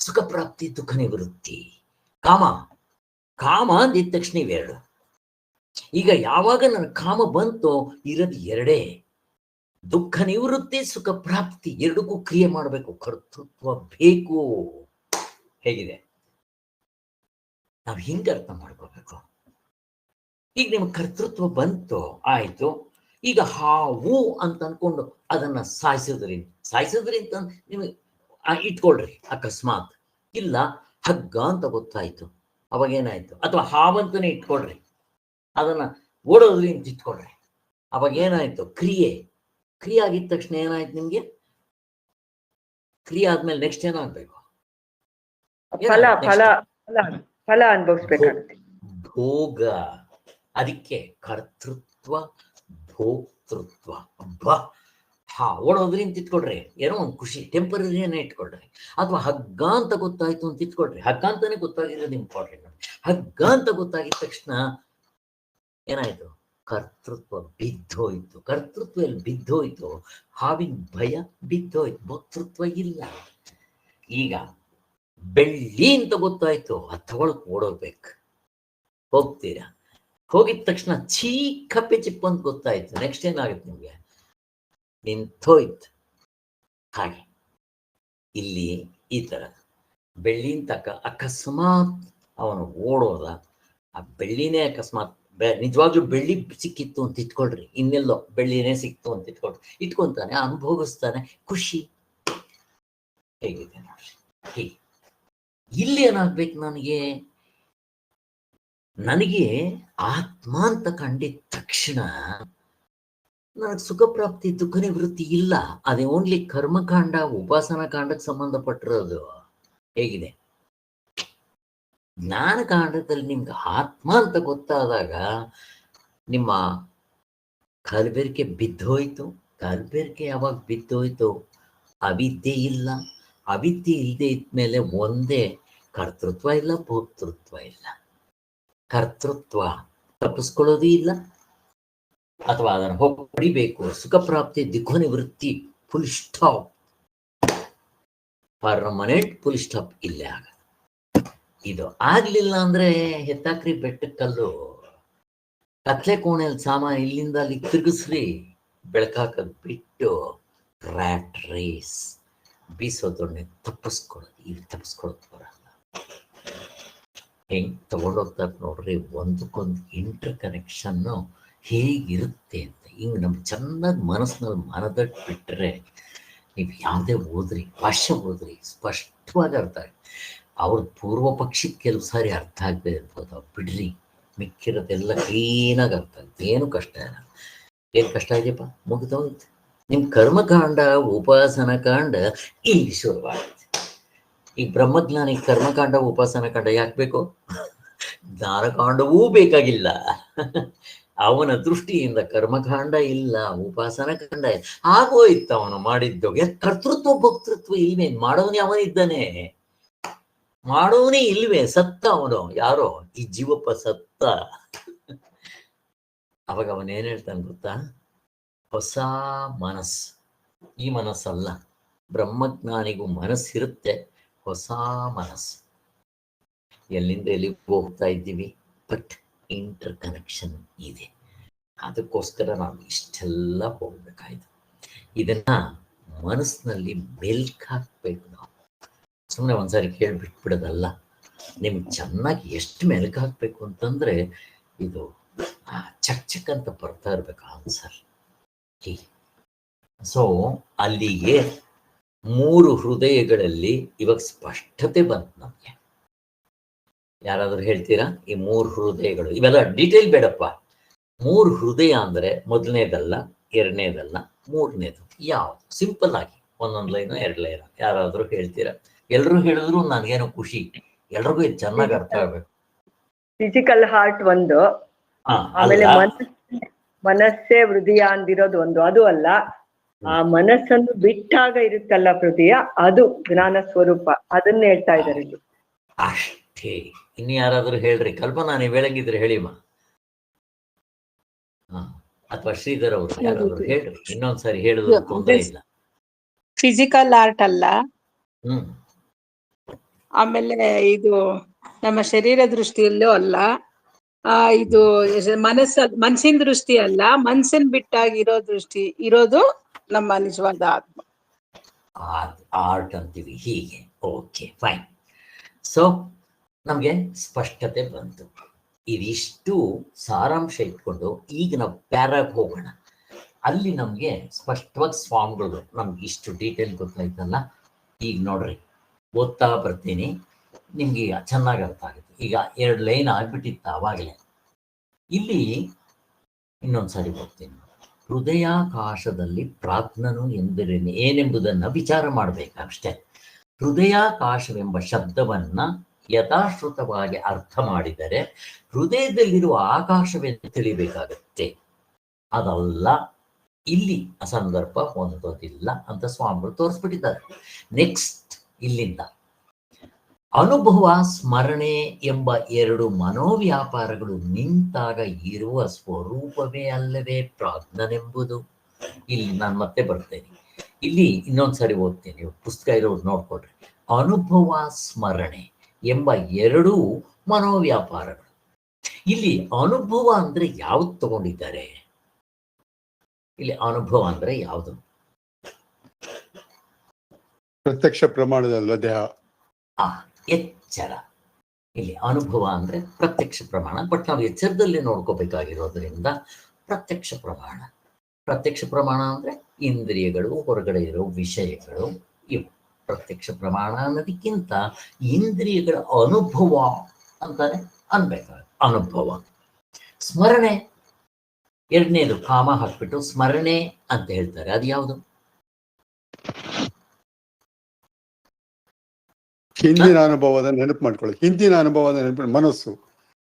ಸುಖ ಪ್ರಾಪ್ತಿ, ದುಃಖ ನಿವೃತ್ತಿ. ಕಾಮ ಅಂದಿದ ತಕ್ಷಣ ಇವೆರಡು. ಈಗ ಯಾವಾಗ ನನ್ನ ಕಾಮ ಬಂತೋ ಇರೋದು ಎರಡೇ, ದುಃಖ ನಿವೃತ್ತಿ, ಸುಖ ಪ್ರಾಪ್ತಿ. ಎರಡಕ್ಕೂ ಕ್ರಿಯೆ ಮಾಡಬೇಕು, ಕರ್ತೃತ್ವ ಬೇಕು. ಹೇಗಿದೆ? ನಾವು ಹಿಂಗೆ ಅರ್ಥ ಮಾಡ್ಕೋಬೇಕು. ಈಗ ನಿಮ್ಗೆ ಕರ್ತೃತ್ವ ಬಂತು, ಆಯ್ತು. ಈಗ ಹಾವು ಅಂತ ಅನ್ಕೊಂಡು ಅದನ್ನ ಸಾಯಿಸಿದ್ರಿಂದ ನಿಮಗೆ ಇಟ್ಕೊಳ್ರಿ. ಅಕಸ್ಮಾತ್ ಇಲ್ಲ ಹಗ್ಗ ಅಂತ ಗೊತ್ತಾಯ್ತು, ಅವಾಗ ಏನಾಯ್ತು? ಅಥವಾ ಹಾವಂತನೇ ಇಟ್ಕೊಳ್ರಿ, ಅದನ್ನ ಓಡೋದ್ರಿಂದ ಇಟ್ಕೊಳ್ರಿ, ಅವಾಗ ಏನಾಯ್ತು? ಕ್ರಿಯೆ ಆಗಿದ ತಕ್ಷಣ ಏನಾಯ್ತು ನಿಮ್ಗೆ? ಕ್ರಿಯೆ ಆದ್ಮೇಲೆ ನೆಕ್ಸ್ಟ್ ಏನಾಗ್ಬೇಕು? ಫಲ ಅನುಭವಿಸ್ಬೇಕಾಗುತ್ತೆ, ಭೋಗ. ಅದಕ್ಕೆ ಕರ್ತೃತ್ವ ಭೋಕ್ತೃತ್ವ. ಓಡೋದ್ರಿಂದ ಇಟ್ಕೊಳ್ರಿ, ಏನೋ ಒಂದು ಖುಷಿ ಟೆಂಪರರಿನೇ ಇಟ್ಕೊಳ್ರಿ. ಅಥವಾ ಹಗ್ಗ ಅಂತ ಗೊತ್ತಾಯ್ತು ಅಂತ ಇಟ್ಕೊಳ್ರಿ. ಹಗ್ಗ ಅಂತಾನೆ ಗೊತ್ತಾಗಿರೋದು ಇಂಪಾರ್ಟೆಂಟ್. ಹಗ್ಗ ಅಂತ ಗೊತ್ತಾಗಿದ ತಕ್ಷಣ ಏನಾಯ್ತು? ಕರ್ತೃತ್ವ ಬಿದ್ದೋಯ್ತು. ಕರ್ತೃತ್ವ ಎಲ್ಲಿ ಬಿದ್ದೋಯ್ತು? ಹಾವಿನ ಭಯ ಬಿದ್ದೋಯ್ತು, ಭೋಕ್ತೃತ್ವ ಇಲ್ಲ. ಈಗ ಬೆಳ್ಳಿ ಅಂತ ಗೊತ್ತಾಯ್ತು, ಅದು ತಗೊಳಕ್ ಓಡೋಗ್ಬೇಕು. ಹೋಗ್ತೀರಾ, ಹೋಗಿದ ತಕ್ಷಣ ಕಪ್ಪೆ ಚಿಪ್ಪು ಅಂತ ಗೊತ್ತಾಯ್ತು, ನೆಕ್ಸ್ಟ್ ಏನಾಗುತ್ತೆ ನಿಮ್ಗೆ? ನಿಂತೋಯ್ತು. ಹಾಗೆ ಇಲ್ಲಿ ಈ ತರ ಬೆಳ್ಳಿನ ತಕ್ಕ ಅಕಸ್ಮಾತ್ ಅವನು ಓಡೋದ, ಆ ಬೆಳ್ಳಿನೇ ಅಕಸ್ಮಾತ್ ನಿಜವಾಗ್ಲೂ ಬೆಳ್ಳಿ ಸಿಕ್ಕಿತ್ತು ಅಂತ ಇಟ್ಕೊಳ್ರಿ, ಇನ್ನೆಲ್ಲೋ ಬೆಳ್ಳಿನೇ ಸಿಕ್ತು ಅಂತ ಇಟ್ಕೊಂತಾನೆ, ಅನುಭವಿಸ್ತಾನೆ, ಖುಷಿ. ಹೇಗಿದೆ ನೋಡ್ರಿ, ಹೀಗೆ ಇಲ್ಲಿ ಏನಾಗ್ಬೇಕು, ನನಗೆ ಆತ್ಮ ಅಂತ ಕಂಡಿದ ತಕ್ಷಣ ನನಗೆ ಸುಖ ಪ್ರಾಪ್ತಿ ದುಃಖ ನಿವೃತ್ತಿ ಇಲ್ಲ. ಅದೇ ಓನ್ಲಿ ಕರ್ಮಕಾಂಡ ಉಪಾಸನಾ ಕಾಂಡಕ್ಕೆ ಸಂಬಂಧಪಟ್ಟಿರೋದು. ಹೇಗಿದೆ ಜ್ಞಾನಕಾಂಡದಲ್ಲಿ ನಿಮ್ಗೆ ಆತ್ಮ ಅಂತ ಗೊತ್ತಾದಾಗ ನಿಮ್ಮ ಕಲಬೆರಕೆ ಬಿದ್ದೋಯ್ತು. ಕಲಬೆರಕೆ ಯಾವಾಗ ಬಿದ್ದೋಯ್ತು, ಅವಿದ್ಯೆ ಇಲ್ಲ. ಅವಿದ್ಯೆ ಇಲ್ಲದೆ ಇದ್ಮೇಲೆ ಒಂದೇ ಕರ್ತೃತ್ವ ಇಲ್ಲ, ಭೋಕ್ತೃತ್ವ ಇಲ್ಲ. ಕರ್ತೃತ್ವ ತಪ್ಪಿಸ್ಕೊಳ್ಳೋದು ಇಲ್ಲ, ಅಥವಾ ಅದನ್ನು ಹೊಡಿಬೇಕು. ಸುಖ ಪ್ರಾಪ್ತಿ ದುಃಖ ನಿವೃತ್ತಿ full stop, permanent full stop ಇಲ್ಲೇ ಆಗ. ಇದು ಆಗ್ಲಿಲ್ಲ ಅಂದ್ರೆ ಹೆತ್ತಾಕ್ರಿ ಬೆಟ್ಟಕ್ಕಲ್ಲು, ಕತ್ಲೆ ಕೋಣೆಯಲ್ಲಿ ಸಾಮಾನು ಇಲ್ಲಿಂದ ಅಲ್ಲಿ ತಿರುಗಿಸ್ರಿ, ಬೆಳಕಾಕದ್ ಬಿಟ್ಟು ರ್ಯಾಟ್ ರೇಸ್ ಬೀಸೋದೊಡನೆ ತಪ್ಪಿಸ್ಕೊಳ್ಳೋದು. ಇಲ್ಲಿ ತಪ್ಪಿಸ್ಕೊಳ್ಳೋದು ಬರಲ್ಲ. ಹೆಂಗ್ ತಗೊಂಡೋಗ್ತಾರೆ ನೋಡ್ರಿ, ಒಂದಕ್ಕೊಂದು ಇಂಟರ್ ಕನೆಕ್ಷನ್ನು ಹೇಗಿರುತ್ತೆ ಅಂತ. ಹಿಂಗೆ ನಮ್ಗೆ ಚೆನ್ನಾಗಿ ಮನಸ್ಸಿನಲ್ಲಿ ಮನದಟ್ಟು ಬಿಟ್ಟರೆ ನೀವು ಯಾವುದೇ ಓದ್ರಿ, ಭಾಷ್ಯ ಓದ್ರಿ, ಸ್ಪಷ್ಟವಾಗಿ ಅರ್ಥ ಆಗಿ. ಅವ್ರ ಪೂರ್ವ ಪಕ್ಷಕ್ಕೆ ಕೆಲವು ಸಾರಿ ಅರ್ಥ ಆಗದೆ ಇರ್ಬೋದು, ಬಿಡ್ರಿ, ಮಿಕ್ಕಿರೋದೆಲ್ಲ ಕ್ಲೀನಾಗಿ ಅರ್ಥ ಆಗುತ್ತೆ. ಏನು ಕಷ್ಟ ಇಲ್ಲ. ಏನು ಕಷ್ಟ ಇದೆಯಪ್ಪ, ಮುಗಿದೋಯ್ತು. ನಿಮ್ಮ ಕರ್ಮಕಾಂಡ ಉಪಾಸನ ಕಾಂಡ ಇಲ್ಲಿ ಶುರುವಾಗುತ್ತೆ. ಈ ಬ್ರಹ್ಮಜ್ಞಾನಿ ಕರ್ಮಕಾಂಡ ಉಪಾಸನ ಕಾಂಡ ಯಾಕೆ ಬೇಕು? ಜ್ಞಾನಕಾಂಡವೂ ಬೇಕಾಗಿಲ್ಲ. ಅವನ ದೃಷ್ಟಿಯಿಂದ ಕರ್ಮಕಾಂಡ ಇಲ್ಲ, ಉಪಾಸನ ಕಾಂಡ ಆಗೋಯ್ತು. ಅವನು ಮಾಡಿದ್ದು ಕರ್ತೃತ್ವ ಭೋಕ್ತೃತ್ವ ಇಲ್ವೇ, ಮಾಡೋನೇ ಅವನಿದ್ದಾನೆ, ಮಾಡೋನೇ ಇಲ್ವೇ, ಸತ್ತ ಅವನು. ಯಾರೋ ಈ ಜೀವಪ್ಪ ಸತ್ತ. ಅವಾಗ ಅವನೇನ್ ಹೇಳ್ತಾನೆ ಗೊತ್ತಾ? ಹೊಸ ಮನಸ್ಸು, ಈ ಮನಸ್ಸಲ್ಲ. ಬ್ರಹ್ಮಜ್ಞಾನಿಗೂ ಮನಸ್ಸಿರುತ್ತೆ, ಹೊಸ ಮನಸ್ಸು. ಎಲ್ಲಿಂದ ಎಲ್ಲಿಗೆ ಹೋಗ್ತಾ ಇದ್ದೀವಿ, ಬಟ್ ಇಂಟರ್ ಕನೆಕ್ಷನ್ ಇದೆ. ಅದಕ್ಕೋಸ್ಕರ ನಾವು ಇಷ್ಟೆಲ್ಲ ಹೋಗ್ಬೇಕಾಯ್ತು. ಇದನ್ನ ಮನಸ್ಸಿನಲ್ಲಿ ಮೆಲ್ಕ್ ಹಾಕ್ಬೇಕು. ನಾವು ಸುಮ್ಮನೆ ಒಂದ್ಸಾರಿ ಕೇಳ್ಬಿಟ್ಬಿಡೋದಲ್ಲ. ನಿಮ್ಗೆ ಚೆನ್ನಾಗಿ ಎಷ್ಟು ಮೆಲ್ಕ್ ಹಾಕ್ಬೇಕು ಅಂತಂದ್ರೆ ಇದು ಚಕ್ ಚಕ್ ಅಂತ ಬರ್ತಾ ಇರ್ಬೇಕು ಆನ್ಸರ್. ಸೊ ಅಲ್ಲಿಗೆ 3 ಹೃದಯಗಳಲ್ಲಿ ಇವಾಗ ಸ್ಪಷ್ಟತೆ ಬಂತು ನಮ್ಗೆ. ಯಾರಾದ್ರೂ ಹೇಳ್ತೀರಾ ಈ 3 ಹೃದಯಗಳು? ಇವೆಲ್ಲ ಡೀಟೇಲ್ ಬೇಡಪ್ಪ. 3 ಹೃದಯ ಅಂದ್ರೆ ಮೊದಲನೇದಲ್ಲ, ಎರಡನೇದಲ್ಲ, ಮೂರನೇದು ಯಾವುದು? ಸಿಂಪಲ್ ಆಗಿ ಒಂದೊಂದು ಲೈನು 2 ಲೈನು ಯಾರಾದ್ರೂ ಹೇಳ್ತೀರಾ? ಎಲ್ರು ಹೇಳಿದ್ರು ನನಗೇನೋ ಖುಷಿ. ಎಲ್ರಿಗೂ ಇದು ಚೆನ್ನಾಗಿ ಅರ್ಥ ಆಗ್ಬೇಕು. ಫಿಸಿಕಲ್ ಹಾರ್ಟ್ ಒಂದು, ಆಮೇಲೆ ಮನಸ್ಸೇ ಹೃದಯ ಅಂದಿರೋದು ಒಂದು, ಅದು ಅಲ್ಲ. ಆ ಮನಸ್ಸನ್ನು ಬಿಟ್ಟಾಗ ಇರುತ್ತಲ್ಲ ಹೃದಯ, ಅದು ಜ್ಞಾನ ಸ್ವರೂಪ. ಅದನ್ನ ಹೇಳ್ತಾ ಇದ್ದಾರೆ ಇಲ್ಲಿ. ಅಷ್ಟೇ. ಇನ್ನು ಯಾರಾದ್ರೂ ಹೇಳ್ರಿ. ಕಲ್ಪನಾ, ನೀವು ಹೇಳಂಗಿದ್ರೆ ಹೇಳಿಮ್ಮ. ಅಥವಾ ಶ್ರೀಧರ್ ಅವರು ಯಾರಾದ್ರೂ ಹೇಳ್ರಿ. ಇನ್ನೊಂದ್ಸರಿ ಹೇಳಿದ್ರು ತೊಂದರೆ ಇಲ್ಲ. ಫಿಸಿಕಲ್ ಆರ್ಟ್ ಅಲ್ಲ, ಹ್ಮ್. ಆಮೇಲೆ ಇದು ನಮ್ಮ ಶರೀರ ದೃಷ್ಟಿಯಲ್ಲೂ ಅಲ್ಲ, ಇದು ಮನಸ್ಸಿನ ದೃಷ್ಟಿ ಅಲ್ಲ, ಮನಸ್ಸಿನ ಬಿಟ್ಟಾಗಿರೋ ದೃಷ್ಟಿ ಇರೋದು ನಮ್ಮ ನಿಜವಾದ ಆತ್ಮ. ಆರ್ಟ್ ಅಂತೀವಿ ಹೀಗೆ. Okay, fine. ಸೊ ನಮ್ಗೆ ಸ್ಪಷ್ಟತೆ ಬಂತು. ಇದಿಷ್ಟು ಸಾರಾಂಶ ಇಟ್ಕೊಂಡು ಈಗ ನಾವು ಪ್ಯಾರಾಗ್ ಹೋಗೋಣ. ಅಲ್ಲಿ ನಮ್ಗೆ ಸ್ಪಷ್ಟವಾಗಿ ಸ್ವಾಮಿಗಳು ನಮ್ಗೆ ಇಷ್ಟು ಡೀಟೇಲ್ ಗೊತ್ತಾಯ್ತಲ್ಲ. ಈಗ ನೋಡ್ರಿ, ಓದ್ತಾ ಬರ್ತೀನಿ, ನಿಮ್ಗೆ ಈಗ ಚೆನ್ನಾಗಿ ಅರ್ಥ ಆಗುತ್ತೆ. ಈಗ 2 ಲೈನ್ ಆಗ್ಬಿಟ್ಟಿತ್ತು ಆವಾಗಲೇ. ಇಲ್ಲಿ ಇನ್ನೊಂದ್ಸಾರಿ ಓದ್ತೀನಿ. ಹೃದಯಾಕಾಶದಲ್ಲಿ ಪ್ರಾಜ್ಞನು ಎಂದರೇನು ಏನೆಂಬುದನ್ನು ವಿಚಾರ ಮಾಡಬೇಕಷ್ಟೇ. ಹೃದಯಾಕಾಶವೆಂಬ ಶಬ್ದವನ್ನ ಯಥಾಶ್ರುತವಾಗಿ ಅರ್ಥ ಮಾಡಿದರೆ ಹೃದಯದಲ್ಲಿರುವ ಆಕಾಶವೆಂದು ತಿಳಿಬೇಕಾಗತ್ತೆ. ಅದಲ್ಲ, ಇಲ್ಲಿ ಅಸಂದರ್ಭ ಹೊಂದೋದಿಲ್ಲ ಅಂತ ಸ್ವಾಮಿಗಳು ತೋರಿಸ್ಬಿಟ್ಟಿದ್ದಾರೆ. ನೆಕ್ಸ್ಟ್ ಇಲ್ಲಿಂದ ಅನುಭವ ಸ್ಮರಣೆ ಎಂಬ 2 ಮನೋವ್ಯಾಪಾರಗಳು ನಿಂತಾಗ ಇರುವ ಸ್ವರೂಪವೇ ಅಲ್ಲವೇ ಪ್ರಾಜ್ಞನೆಂಬುದು. ಇಲ್ಲಿ ನಾನು ಮತ್ತೆ ಬರ್ತೇನೆ. ಇಲ್ಲಿ ಇನ್ನೊಂದ್ಸರಿ ಓದ್ತೀನಿ, ಪುಸ್ತಕ ಇರೋದು ನೋಡ್ಕೊಡ್ರಿ. ಅನುಭವ ಸ್ಮರಣೆ ಎಂಬ 2 ಮನೋವ್ಯಾಪಾರಗಳು. ಇಲ್ಲಿ ಅನುಭವ ಅಂದ್ರೆ ಯಾವ್ದು ತಗೊಂಡಿದ್ದಾರೆ? ಇಲ್ಲಿ ಅನುಭವ ಅಂದ್ರೆ ಯಾವುದು? ಪ್ರತ್ಯಕ್ಷ ಪ್ರಮಾಣದಲ್ಲ ದೇಹ. ಎಚ್ಚರ. ಇಲ್ಲಿ ಅನುಭವ ಅಂದ್ರೆ ಪ್ರತ್ಯಕ್ಷ ಪ್ರಮಾಣ, ಬಟ್ ನಾವು ಎಚ್ಚರದಲ್ಲಿ ನೋಡ್ಕೋಬೇಕಾಗಿರೋದ್ರಿಂದ ಪ್ರತ್ಯಕ್ಷ ಪ್ರಮಾಣ. ಪ್ರತ್ಯಕ್ಷ ಪ್ರಮಾಣ ಅಂದ್ರೆ ಇಂದ್ರಿಯಗಳು, ಹೊರಗಡೆ ಇರೋ ವಿಷಯಗಳು, ಇವು ಪ್ರತ್ಯಕ್ಷ ಪ್ರಮಾಣ ಅನ್ನೋದಕ್ಕಿಂತ ಇಂದ್ರಿಯಗಳ ಅನುಭವ ಅಂತಾನೆ ಅನ್ಬೇಕಾಗ. ಅನುಭವ. ಸ್ಮರಣೆ ಎರಡನೇದು, ಕಾಮ ಹಾಕ್ಬಿಟ್ಟು ಸ್ಮರಣೆ ಅಂತ ಹೇಳ್ತಾರೆ. ಅದು ಯಾವುದು? ಹಿಂದಿನ ಅನುಭವದ ನೆನಪು ಮಾಡ್ಕೊಳ್ಳಿ. ಹಿಂದಿನ ಅನುಭವದ ನೆನಪು ಮನಸ್ಸು.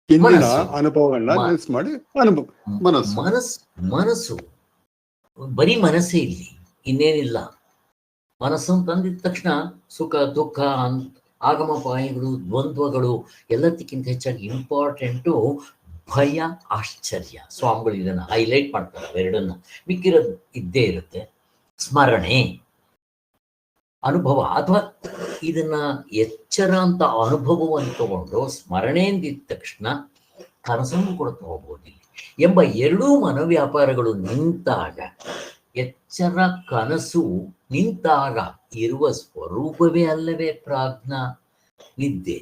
ಹಿಂದಿನ ಅನುಭವಗಳನ್ನ ನೆನಪು ಮಾಡಿ ಅನುಭವ ಮನಸ್ಸು. ಮನಸ್ಸು ಬರೀ ಮನಸ್ಸೇ ಇಲ್ಲಿ, ಇನ್ನೇನಿಲ್ಲ. ಮನಸ್ಸು ಅಂತಂದಿದ ತಕ್ಷಣ ಸುಖ ದುಃಖ ಆಗಮಪಾಯಗಳು, ದ್ವಂದ್ವಗಳು, ಎಲ್ಲದಕ್ಕಿಂತ ಹೆಚ್ಚಾಗಿ ಇಂಪಾರ್ಟೆಂಟು ಭಯ, ಆಶ್ಚರ್ಯ. ಸ್ವಾಮಿಗಳು ಇದನ್ನ ಹೈಲೈಟ್ ಮಾಡ್ತಾರೆ ಅವೆರಡನ್ನ. ಮಿಕ್ಕಿರೋದು ಇದ್ದೇ ಇರುತ್ತೆ. ಸ್ಮರಣೆ, ಅನುಭವ, ಅಥವಾ ಇದನ್ನ ಎಚ್ಚರ ಅಂತ ಅನುಭವವನ್ನು ತಗೊಂಡು ಸ್ಮರಣೆ ಎಂದಿದ ತಕ್ಷಣ ಕನಸನ್ನು ಕೂಡ ತಗೋಬಹುದು ಎಂಬ ಎರಡೂ ಮನೋವ್ಯಾಪಾರಗಳು ನಿಂತಾಗ, ಎಚ್ಚರ ಕನಸು ನಿಂತಾಗ ಇರುವ ಸ್ವರೂಪವೇ ಅಲ್ಲವೇ ಪ್ರಾಜ್ಞಾ ನಿದ್ದೆ.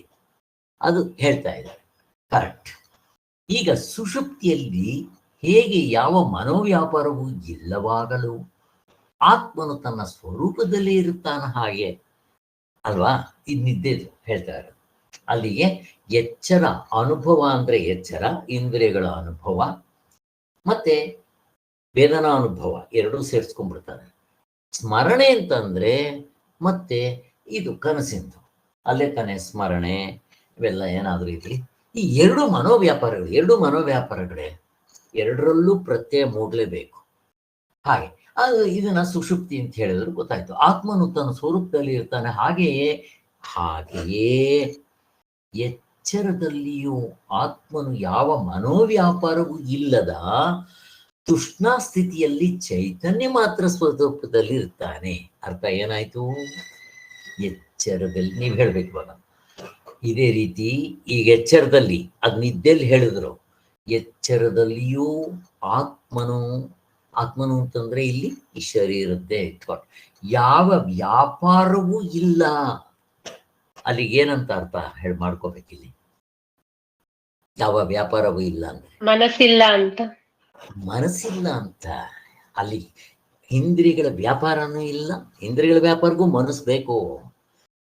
ಅದು ಹೇಳ್ತಾ ಇದ್ದಾರೆ. ಕರೆಕ್ಟ್. ಈಗ ಸುಷುಪ್ತಿಯಲ್ಲಿ ಹೇಗೆ ಯಾವ ಮನೋವ್ಯಾಪಾರವೂ ಇಲ್ಲವಾಗಲು ಆತ್ಮನು ತನ್ನ ಸ್ವರೂಪದಲ್ಲಿ ಇರುತ್ತಾನ, ಹಾಗೆ ಅಲ್ವಾ? ಇದು ನಿದ್ದೆದು ಹೇಳ್ತಾ ಇರೋದು. ಅಲ್ಲಿಗೆ ಎಚ್ಚರ ಅನುಭವ ಅಂದ್ರೆ ಎಚ್ಚರ, ಇಂದ್ರಿಯಗಳ ಅನುಭವ, ಮತ್ತೆ ವೇದನಾ ಅನುಭವ ಎರಡೂ ಸೇರಿಸ್ಕೊಂಡ್ಬಿಡ್ತಾರೆ. ಸ್ಮರಣೆ ಅಂತಂದ್ರೆ ಮತ್ತೆ ಇದು ಕನಸಿಂದು, ಅಲ್ಲೇ ತಾನೇ ಸ್ಮರಣೆ ಇವೆಲ್ಲ ಏನಾದ್ರೂ ಇರಲಿ. ಈ ಎರಡು ಮನೋವ್ಯಾಪಾರಗಳೇ ಎರಡರಲ್ಲೂ ಪ್ರತ್ಯಯ ಮೂಡಲೇಬೇಕು. ಹಾಗೆ ಅದು ಇದನ್ನ ಸುಷುಪ್ತಿ ಅಂತ ಹೇಳಿದ್ರು ಗೊತ್ತಾಯ್ತು. ಆತ್ಮನು ತನ್ನ ಸ್ವರೂಪದಲ್ಲಿ ಇರ್ತಾನೆ. ಹಾಗೆಯೇ ಎಚ್ಚರದಲ್ಲಿಯೂ ಆತ್ಮನು ಯಾವ ಮನೋವ್ಯಾಪಾರವೂ ಇಲ್ಲದ ತೃಷ್ಣಾ ಸ್ಥಿತಿಯಲ್ಲಿ ಚೈತನ್ಯ ಮಾತ್ರ ಸ್ವರೂಪದಲ್ಲಿ ಇರ್ತಾನೆ. ಅರ್ಥ ಏನಾಯ್ತು? ಎಚ್ಚರದಲ್ಲಿ ನೀವು ಹೇಳ್ಬೇಕು ಇವಾಗ. ಇದೇ ರೀತಿ ಈಗ ಎಚ್ಚರದಲ್ಲಿ, ಅದ್ ನಿದ್ದೆಯಲ್ಲಿ ಹೇಳಿದ್ರು, ಎಚ್ಚರದಲ್ಲಿಯೂ ಆತ್ಮನು ಅಂತಂದ್ರೆ ಇಲ್ಲಿ ಈ ಶರೀರದ್ದೇ ಇಟ್ಕೊಂಡು ಯಾವ ವ್ಯಾಪಾರವೂ ಇಲ್ಲ. ಅಲ್ಲಿಗೆ ಏನಂತ ಅರ್ಥ ಮಾಡ್ಕೋಬೇಕಿಲ್ಲಿ? ಯಾವ ವ್ಯಾಪಾರವೂ ಇಲ್ಲ ಅಂದ್ರೆ ಮನಸ್ಸಿಲ್ಲ ಅಂತ. ಅಲ್ಲಿ ಇಂದ್ರಿಯಗಳ ವ್ಯಾಪಾರನೂ ಇಲ್ಲ. ಇಂದ್ರಿಯಗಳ ವ್ಯಾಪಾರಕ್ಕೂ ಮನಸ್ಸು ಬೇಕು.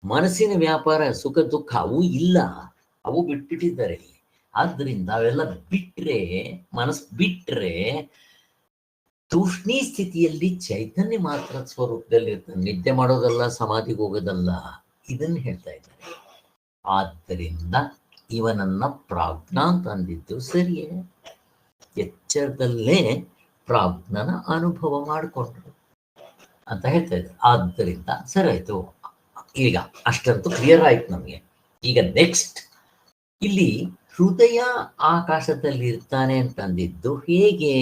ಮನಸ್ಸಿನ ವ್ಯಾಪಾರ ಸುಖ ದುಃಖ ಅವು ಇಲ್ಲ, ಅವು ಬಿಟ್ಬಿಟ್ಟಿದ್ದಾರೆ. ಆದ್ರಿಂದ ಅವೆಲ್ಲ ಮನಸ್ಸು ಬಿಟ್ರೆ ತೂಷ್ಣೀ ಸ್ಥಿತಿಯಲ್ಲಿ ಚೈತನ್ಯ ಮಾತ್ರ ಸ್ವರೂಪದಲ್ಲಿ ಇರ್ತಾನೆ. ನಿದ್ದೆ ಮಾಡೋದಲ್ಲ, ಸಮಾಧಿಗೆ ಹೋಗೋದಲ್ಲ. ಇದನ್ನ ಹೇಳ್ತಾ ಇದ್ದಾರೆ. ಆದ್ದರಿಂದ ಇವನನ್ನ ಪ್ರಾಜ್ಞಾ ಅಂತ ಅಂದಿದ್ದು ಸರಿಯೇ. ಎಚ್ಚರದಲ್ಲೇ ಪ್ರಾಜ್ಞನ ಅನುಭವ ಮಾಡಿಕೊಂಡ್ರು ಅಂತ ಹೇಳ್ತಾ ಇದ್ದಾರೆ. ಆದ್ದರಿಂದ ಸರಿ ಆಯ್ತು. ಈಗ ಅಷ್ಟಂತೂ ಕ್ಲಿಯರ್ ಆಯ್ತು ನಮಗೆ. ಈಗ ನೆಕ್ಸ್ಟ್, ಇಲ್ಲಿ ಹೃದಯ ಆಕಾಶದಲ್ಲಿ ಇರ್ತಾನೆ ಅಂತಂದಿದ್ದು ಹೇಗೆ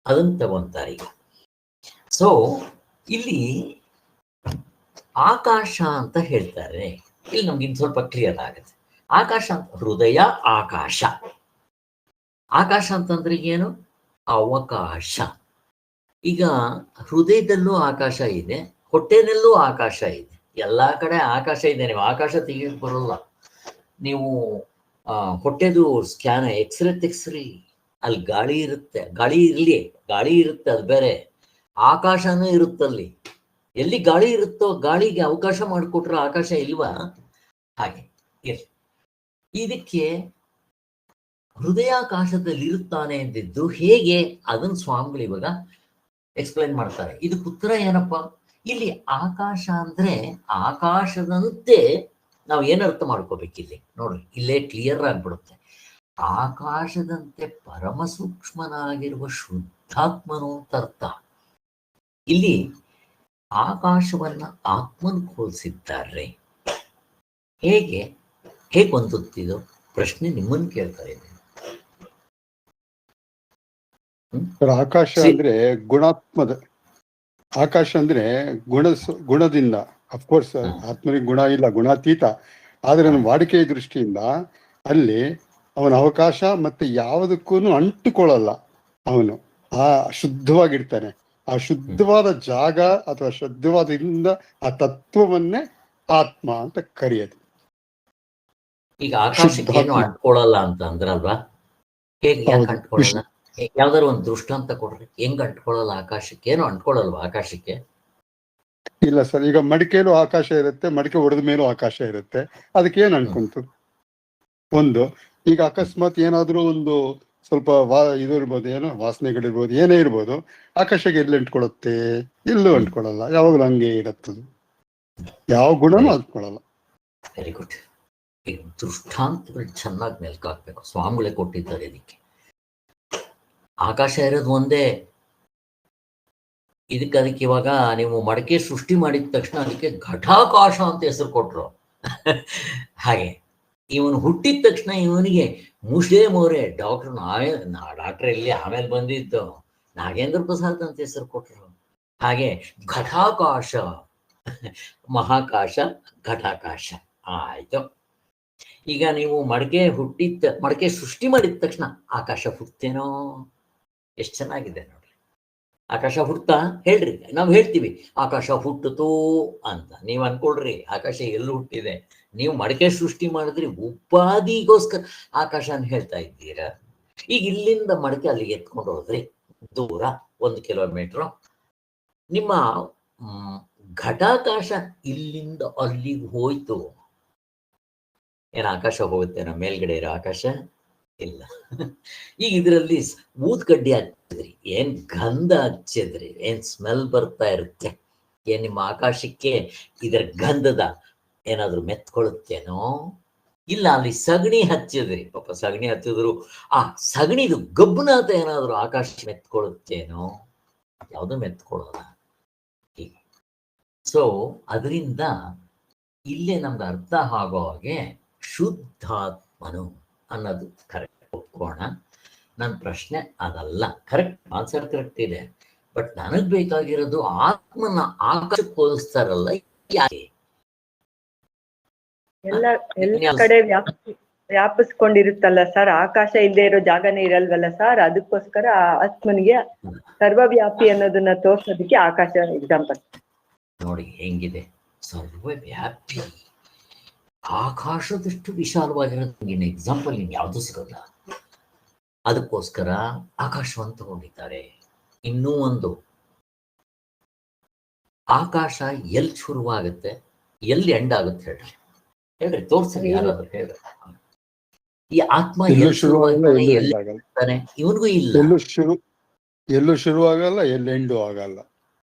ಅದನ್ನು ತಗೊಂತಾರೆ ಈಗ. ಸೊ ಇಲ್ಲಿ ಆಕಾಶ ಅಂತ ಹೇಳ್ತಾರೆ. ಇಲ್ಲಿ ನಮ್ಗೆ ಇನ್ನು ಸ್ವಲ್ಪ ಕ್ಲಿಯರ್ ಆಗುತ್ತೆ. ಆಕಾಶ ಅಂತ, ಹೃದಯ ಆಕಾಶ ಅಂತಂದ್ರೆ ಏನು? ಅವಕಾಶ. ಈಗ ಹೃದಯದಲ್ಲೂ ಆಕಾಶ ಇದೆ, ಹೊಟ್ಟೆನಲ್ಲೂ ಆಕಾಶ ಇದೆ, ಎಲ್ಲಾ ಕಡೆ ಆಕಾಶ ಇದೆ. ನೀವು ಆಕಾಶ ತೆಗಿಯಕ್ ಬರೋಲ್ಲ. ನೀವು ಹೊಟ್ಟೆದು ಸ್ಕ್ಯಾನ್ ಎಕ್ಸ್ರೇ ತೆಗ್ಸ್ರಿ, ಅಲ್ಲಿ ಗಾಳಿ ಇರುತ್ತೆ. ಗಾಳಿ ಇರುತ್ತೆ, ಅದು ಬೇರೆ. ಆಕಾಶನೂ ಇರುತ್ತಲ್ಲಿ. ಎಲ್ಲಿ ಗಾಳಿ ಇರುತ್ತೋ ಗಾಳಿಗೆ ಅವಕಾಶ ಮಾಡಿಕೊಟ್ರೆ ಆಕಾಶ ಇಲ್ವಾ? ಹಾಗೆ ಇದಕ್ಕೆ ಹೃದಯಾಕಾಶದಲ್ಲಿ ಇರುತ್ತಾನೆ ಎಂದಿದ್ದು ಹೇಗೆ, ಅದನ್ನ ಸ್ವಾಮಿಗಳು ಇವಾಗ ಎಕ್ಸ್ಪ್ಲೈನ್ ಮಾಡ್ತಾರೆ. ಇದು ಉತ್ತರ ಏನಪ್ಪ? ಇಲ್ಲಿ ಆಕಾಶ ಅಂದ್ರೆ ಆಕಾಶದಂತೆ ನಾವು ಏನರ್ಥ ಮಾಡ್ಕೋಬೇಕಿಲ್ಲಿ ನೋಡ್ರಿ, ಇಲ್ಲೇ ಕ್ಲಿಯರ್ ಆಗ್ಬಿಡುತ್ತೆ. ಆಕಾಶದಂತೆ ಪರಮ ಸೂಕ್ಷ್ಮನಾಗಿರುವ ಶುದ್ಧಾತ್ಮನು ಅಂತ ಅರ್ಥ. ಇಲ್ಲಿ ಆಕಾಶವನ್ನ ಆತ್ಮನ್ ಹೋಲಿಸಿದ್ದಾರೆ. ಹೇಗೆ ಹೊಂದುತ್ತಿದ್ದು ಪ್ರಶ್ನೆ ನಿಮ್ಮನ್ನು ಕೇಳ್ತಾ ಇದ್ದೇನೆ. ಆಕಾಶ ಅಂದ್ರೆ ಗುಣಾತ್ಮದ ಆಕಾಶ ಅಂದ್ರೆ ಗುಣದಿಂದ. ಅಫ್ಕೋರ್ಸ್ ಆತ್ಮನಿಗೆ ಗುಣ ಇಲ್ಲ, ಗುಣಾತೀತ. ಆದ್ರೆ ನಮ್ಮ ವಾಡಿಕೆಯ ದೃಷ್ಟಿಯಿಂದ ಅಲ್ಲಿ ಅವನ ಅವಕಾಶ ಮತ್ತೆ ಯಾವುದಕ್ಕೂ ಅಂಟುಕೊಳ್ಳಲ್ಲ. ಅವನು ಶುದ್ಧವಾಗಿರ್ತಾನೆ. ಆ ಶುದ್ಧವಾದ ಜಾಗ ಅಥವಾ ಶುದ್ಧವಾದ ಆ ತತ್ವವನ್ನೇ ಆತ್ಮ ಅಂತ ಕರೆಯೋದು. ಈಗ ಆಕಾಶಕ್ಕೆ ಏನು ಅಂಟ್ಕೊಳ್ಳಲ್ಲ ಅಂತ ಅಂದ್ರಲ್ವಾ? ಹೇಗೆ ಯಾಕೆ ಅಂಟ್ಕೊಳ್ಳಲ್ಲ? ಯಾವ್ದಾರು ಒಂದು ದೃಷ್ಟಾಂತ ಕೊಡ್ರಿ, ಹೆಂಗ್ ಅಂಟ್ಕೊಳ್ಳಲ್ಲ ಆಕಾಶಕ್ಕೆ? ಏನು ಅಂಟ್ಕೊಳ್ಳಲ್ವಾ ಆಕಾಶಕ್ಕೆ? ಇಲ್ಲ ಸರ್, ಈಗ ಮಡಿಕೆಲೂ ಆಕಾಶ ಇರುತ್ತೆ, ಮಡಿಕೆ ಹೊಡೆದ ಮೇಲೂ ಆಕಾಶ ಇರುತ್ತೆ, ಅದಕ್ಕೆ ಏನ್ ಅನ್ಕೊಂತು? ಒಂದು ಈಗ ಅಕಸ್ಮಾತ್ ಏನಾದ್ರೂ ಒಂದು ಸ್ವಲ್ಪ ಇದು ಇರ್ಬೋದು, ಏನೋ ವಾಸನೆಗಳಿರ್ಬೋದು, ಏನೇ ಇರ್ಬೋದು, ಆಕಾಶಕ್ಕೆ ಎಲ್ಲಿ ಅಂಟ್ಕೊಳ್ಳುತ್ತೆ? ಎಲ್ಲೂ ಅಂಟ್ಕೊಳ್ಳಲ್ಲ, ಯಾವಾಗಲೂ ಹಂಗೆ ಇರತ್ತದು, ಯಾವ ಗುಣನೂ ಅಂಟ್ಕೊಳ್ಳಲ್ಲ. Very good. ಈ ದೃಷ್ಟಾಂತಗಳು ಚೆನ್ನಾಗಿ ಮೆಲ್ಕಾಕ್ಬೇಕು, ಸ್ವಾಮಿಗಳೇ ಕೊಟ್ಟಿದ್ದಾರೆ ಇದಕ್ಕೆ. ಆಕಾಶ ಇರೋದು ಒಂದೇ, ಅದಕ್ಕೆ ಇವಾಗ ನೀವು ಮಡಕೆ ಸೃಷ್ಟಿ ಮಾಡಿದ ತಕ್ಷಣ ಅದಕ್ಕೆ ಘಟಾಕಾಶ ಅಂತ ಹೆಸರು ಕೊಟ್ರು. ಹಾಗೆ ಇವನು ಹುಟ್ಟಿದ ತಕ್ಷಣ ಇವನಿಗೆ ಮುಷೇ ಮೋರೆ ಡಾಕ್ಟರ್ ಇಲ್ಲಿ ಆಮೇಲೆ ಬಂದಿದ್ದು ನಾಗೇಂದ್ರ ಪ್ರಸಾದ್ ಅಂತ ಹೆಸರು ಕೊಟ್ರು. ಹಾಗೆ ಘಟಾಕಾಶ, ಮಹಾಕಾಶ, ಘಟಾಕಾಶ ಆಯ್ತು. ಈಗ ನೀವು ಮಡಕೆ ಸೃಷ್ಟಿ ಮಾಡಿದ ತಕ್ಷಣ ಆಕಾಶ ಹುಟ್ಟೇನೋ? ಎಷ್ಟು ಚೆನ್ನಾಗಿದೆ ನೋಡ್ರಿ. ಆಕಾಶ ಹುಟ್ಟಾ ಹೇಳ್ರಿ, ನಾವು ಹೇಳ್ತೀವಿ ಆಕಾಶ ಹುಟ್ಟಿತು ಅಂತ. ನೀವು ಅನ್ಕೊಳ್ರಿ ಆಕಾಶ ಎಲ್ಲೂ ಹುಟ್ಟಿದೆ? ನೀವು ಮಡಕೆ ಸೃಷ್ಟಿ ಮಾಡಿದ್ರಿ, ಉಪಾಧಿಗೋಸ್ಕರ ಆಕಾಶನ ಹೇಳ್ತಾ ಇದ್ದೀರಾ. ಈಗ ಇಲ್ಲಿಂದ ಮಡಕೆ ಅಲ್ಲಿಗೆ ಎತ್ಕೊಂಡು ಹೋದ್ರಿ, ದೂರ 1 ಕಿಲೋಮೀಟರ್. ನಿಮ್ಮ ಘಟಾಕಾಶ ಇಲ್ಲಿಂದ ಅಲ್ಲಿಗೆ ಹೋಯ್ತು. ಏನ್ ಆಕಾಶ ಹೋಗುತ್ತೇನೋ ಮೇಲ್ಗಡೆ ಇರೋ ಆಕಾಶ? ಇಲ್ಲ. ಈಗ ಇದರಲ್ಲಿ ಊದ್ಕಡ್ಡಿ ಹಚ್ಚಿದ್ರಿ, ಏನ್ ಗಂಧ ಹಚ್ಚಿದ್ರಿ, ಏನ್ ಸ್ಮೆಲ್ ಬರ್ತಾ ಇರುತ್ತೆ? ಏನ್ ನಿಮ್ಮ ಆಕಾಶಕ್ಕೆ ಇದರ ಗಂಧದ ಏನಾದ್ರು ಮೆತ್ಕೊಳ್ಳುತ್ತೇನೋ? ಇಲ್ಲ. ಅಲ್ಲಿ ಸಗಣಿ ಹಚ್ಚಿದ್ರಿ, ಪಾಪ ಸಗಣಿ ಹಚ್ಚಿದ್ರು, ಆ ಸಗಣಿದು ಗಬ್ಬನಾತ ಏನಾದ್ರು ಆಕಾಶ ಮೆತ್ಕೊಳ್ಳುತ್ತೇನೋ? ಯಾವುದು ಮೆತ್ಕೊಳ್ಳೋಲ್ಲ. ಸೊ ಅದರಿಂದ ಇಲ್ಲೇ ನಮ್ಗೆ ಅರ್ಥ ಆಗೋ ಹಾಗೆ ಶುದ್ಧಾತ್ಮನು ಅನ್ನೋದು ಕರೆಕ್ಟ್ ಒಪ್ಕೋಣ. ನನ್ನ ಪ್ರಶ್ನೆ ಅದಲ್ಲ, ಕರೆಕ್ಟ್ ಆನ್ಸರ್ ಕರೆಕ್ಟ್ ಇದೆ. ಬಟ್ ನನಗ್ ಬೇಕಾಗಿರೋದು ಆತ್ಮನ ಆಕಾಶಕ್ಕೆ ಹೋಲಿಸ್ತಾರಲ್ಲ, ಯಾಕೆ? ಎಲ್ಲ ಕಡೆ ವ್ಯಾಪಿಸ್ಕೊಂಡಿರುತ್ತಲ್ಲ ಸರ್, ಆಕಾಶ ಇಲ್ಲದೆ ಇರೋ ಜಾಗನೇ ಇರಲ್ವಲ್ಲ ಸರ್, ಅದಕ್ಕೋಸ್ಕರ ಆತ್ಮನಿಗೆ ಸರ್ವವ್ಯಾಪಿ ಅನ್ನೋದನ್ನ ತೋರ್ಸೋದಕ್ಕೆ ಆಕಾಶ ಎಕ್ಸಾಂಪಲ್. ನೋಡಿ ಹೆಂಗಿದೆ, ಸರ್ವವ್ಯಾಪಿ, ಆಕಾಶದಷ್ಟು ವಿಶಾಲವಾಗಿರೋದು ಎಕ್ಸಾಂಪಲ್ ನಿಮ್ಗೆ ಯಾವುದು ಸಿಗೋಲ್ಲ. ಅದಕ್ಕೋಸ್ಕರ ಆಕಾಶವನ್ನು ತಗೊಂಡಿದ್ದಾರೆ. ಇನ್ನೂ ಒಂದು, ಆಕಾಶ ಎಲ್ಲಿ ಶುರುವಾಗುತ್ತೆ, ಎಲ್ಲಿ ಎಂಡ್ ಆಗುತ್ತೆ ಹೇಳ್ರಿ ತೋರ್ಸಿ, ಯಾರಾದ್ರೂ ಹೇಳ್ರಿ. ಈ ಆತ್ಮ ಎಲ್ಲಿ ಶುರುವಾಗ್ತಾನೆ? ಇವನಿಗೂ ಇಲ್ಲ. ಎಲ್ಲೂ ಶುರುವಾಗಲ್ಲ, ಎಲ್ಲಿ ಎಂಡು ಆಗಲ್ಲ.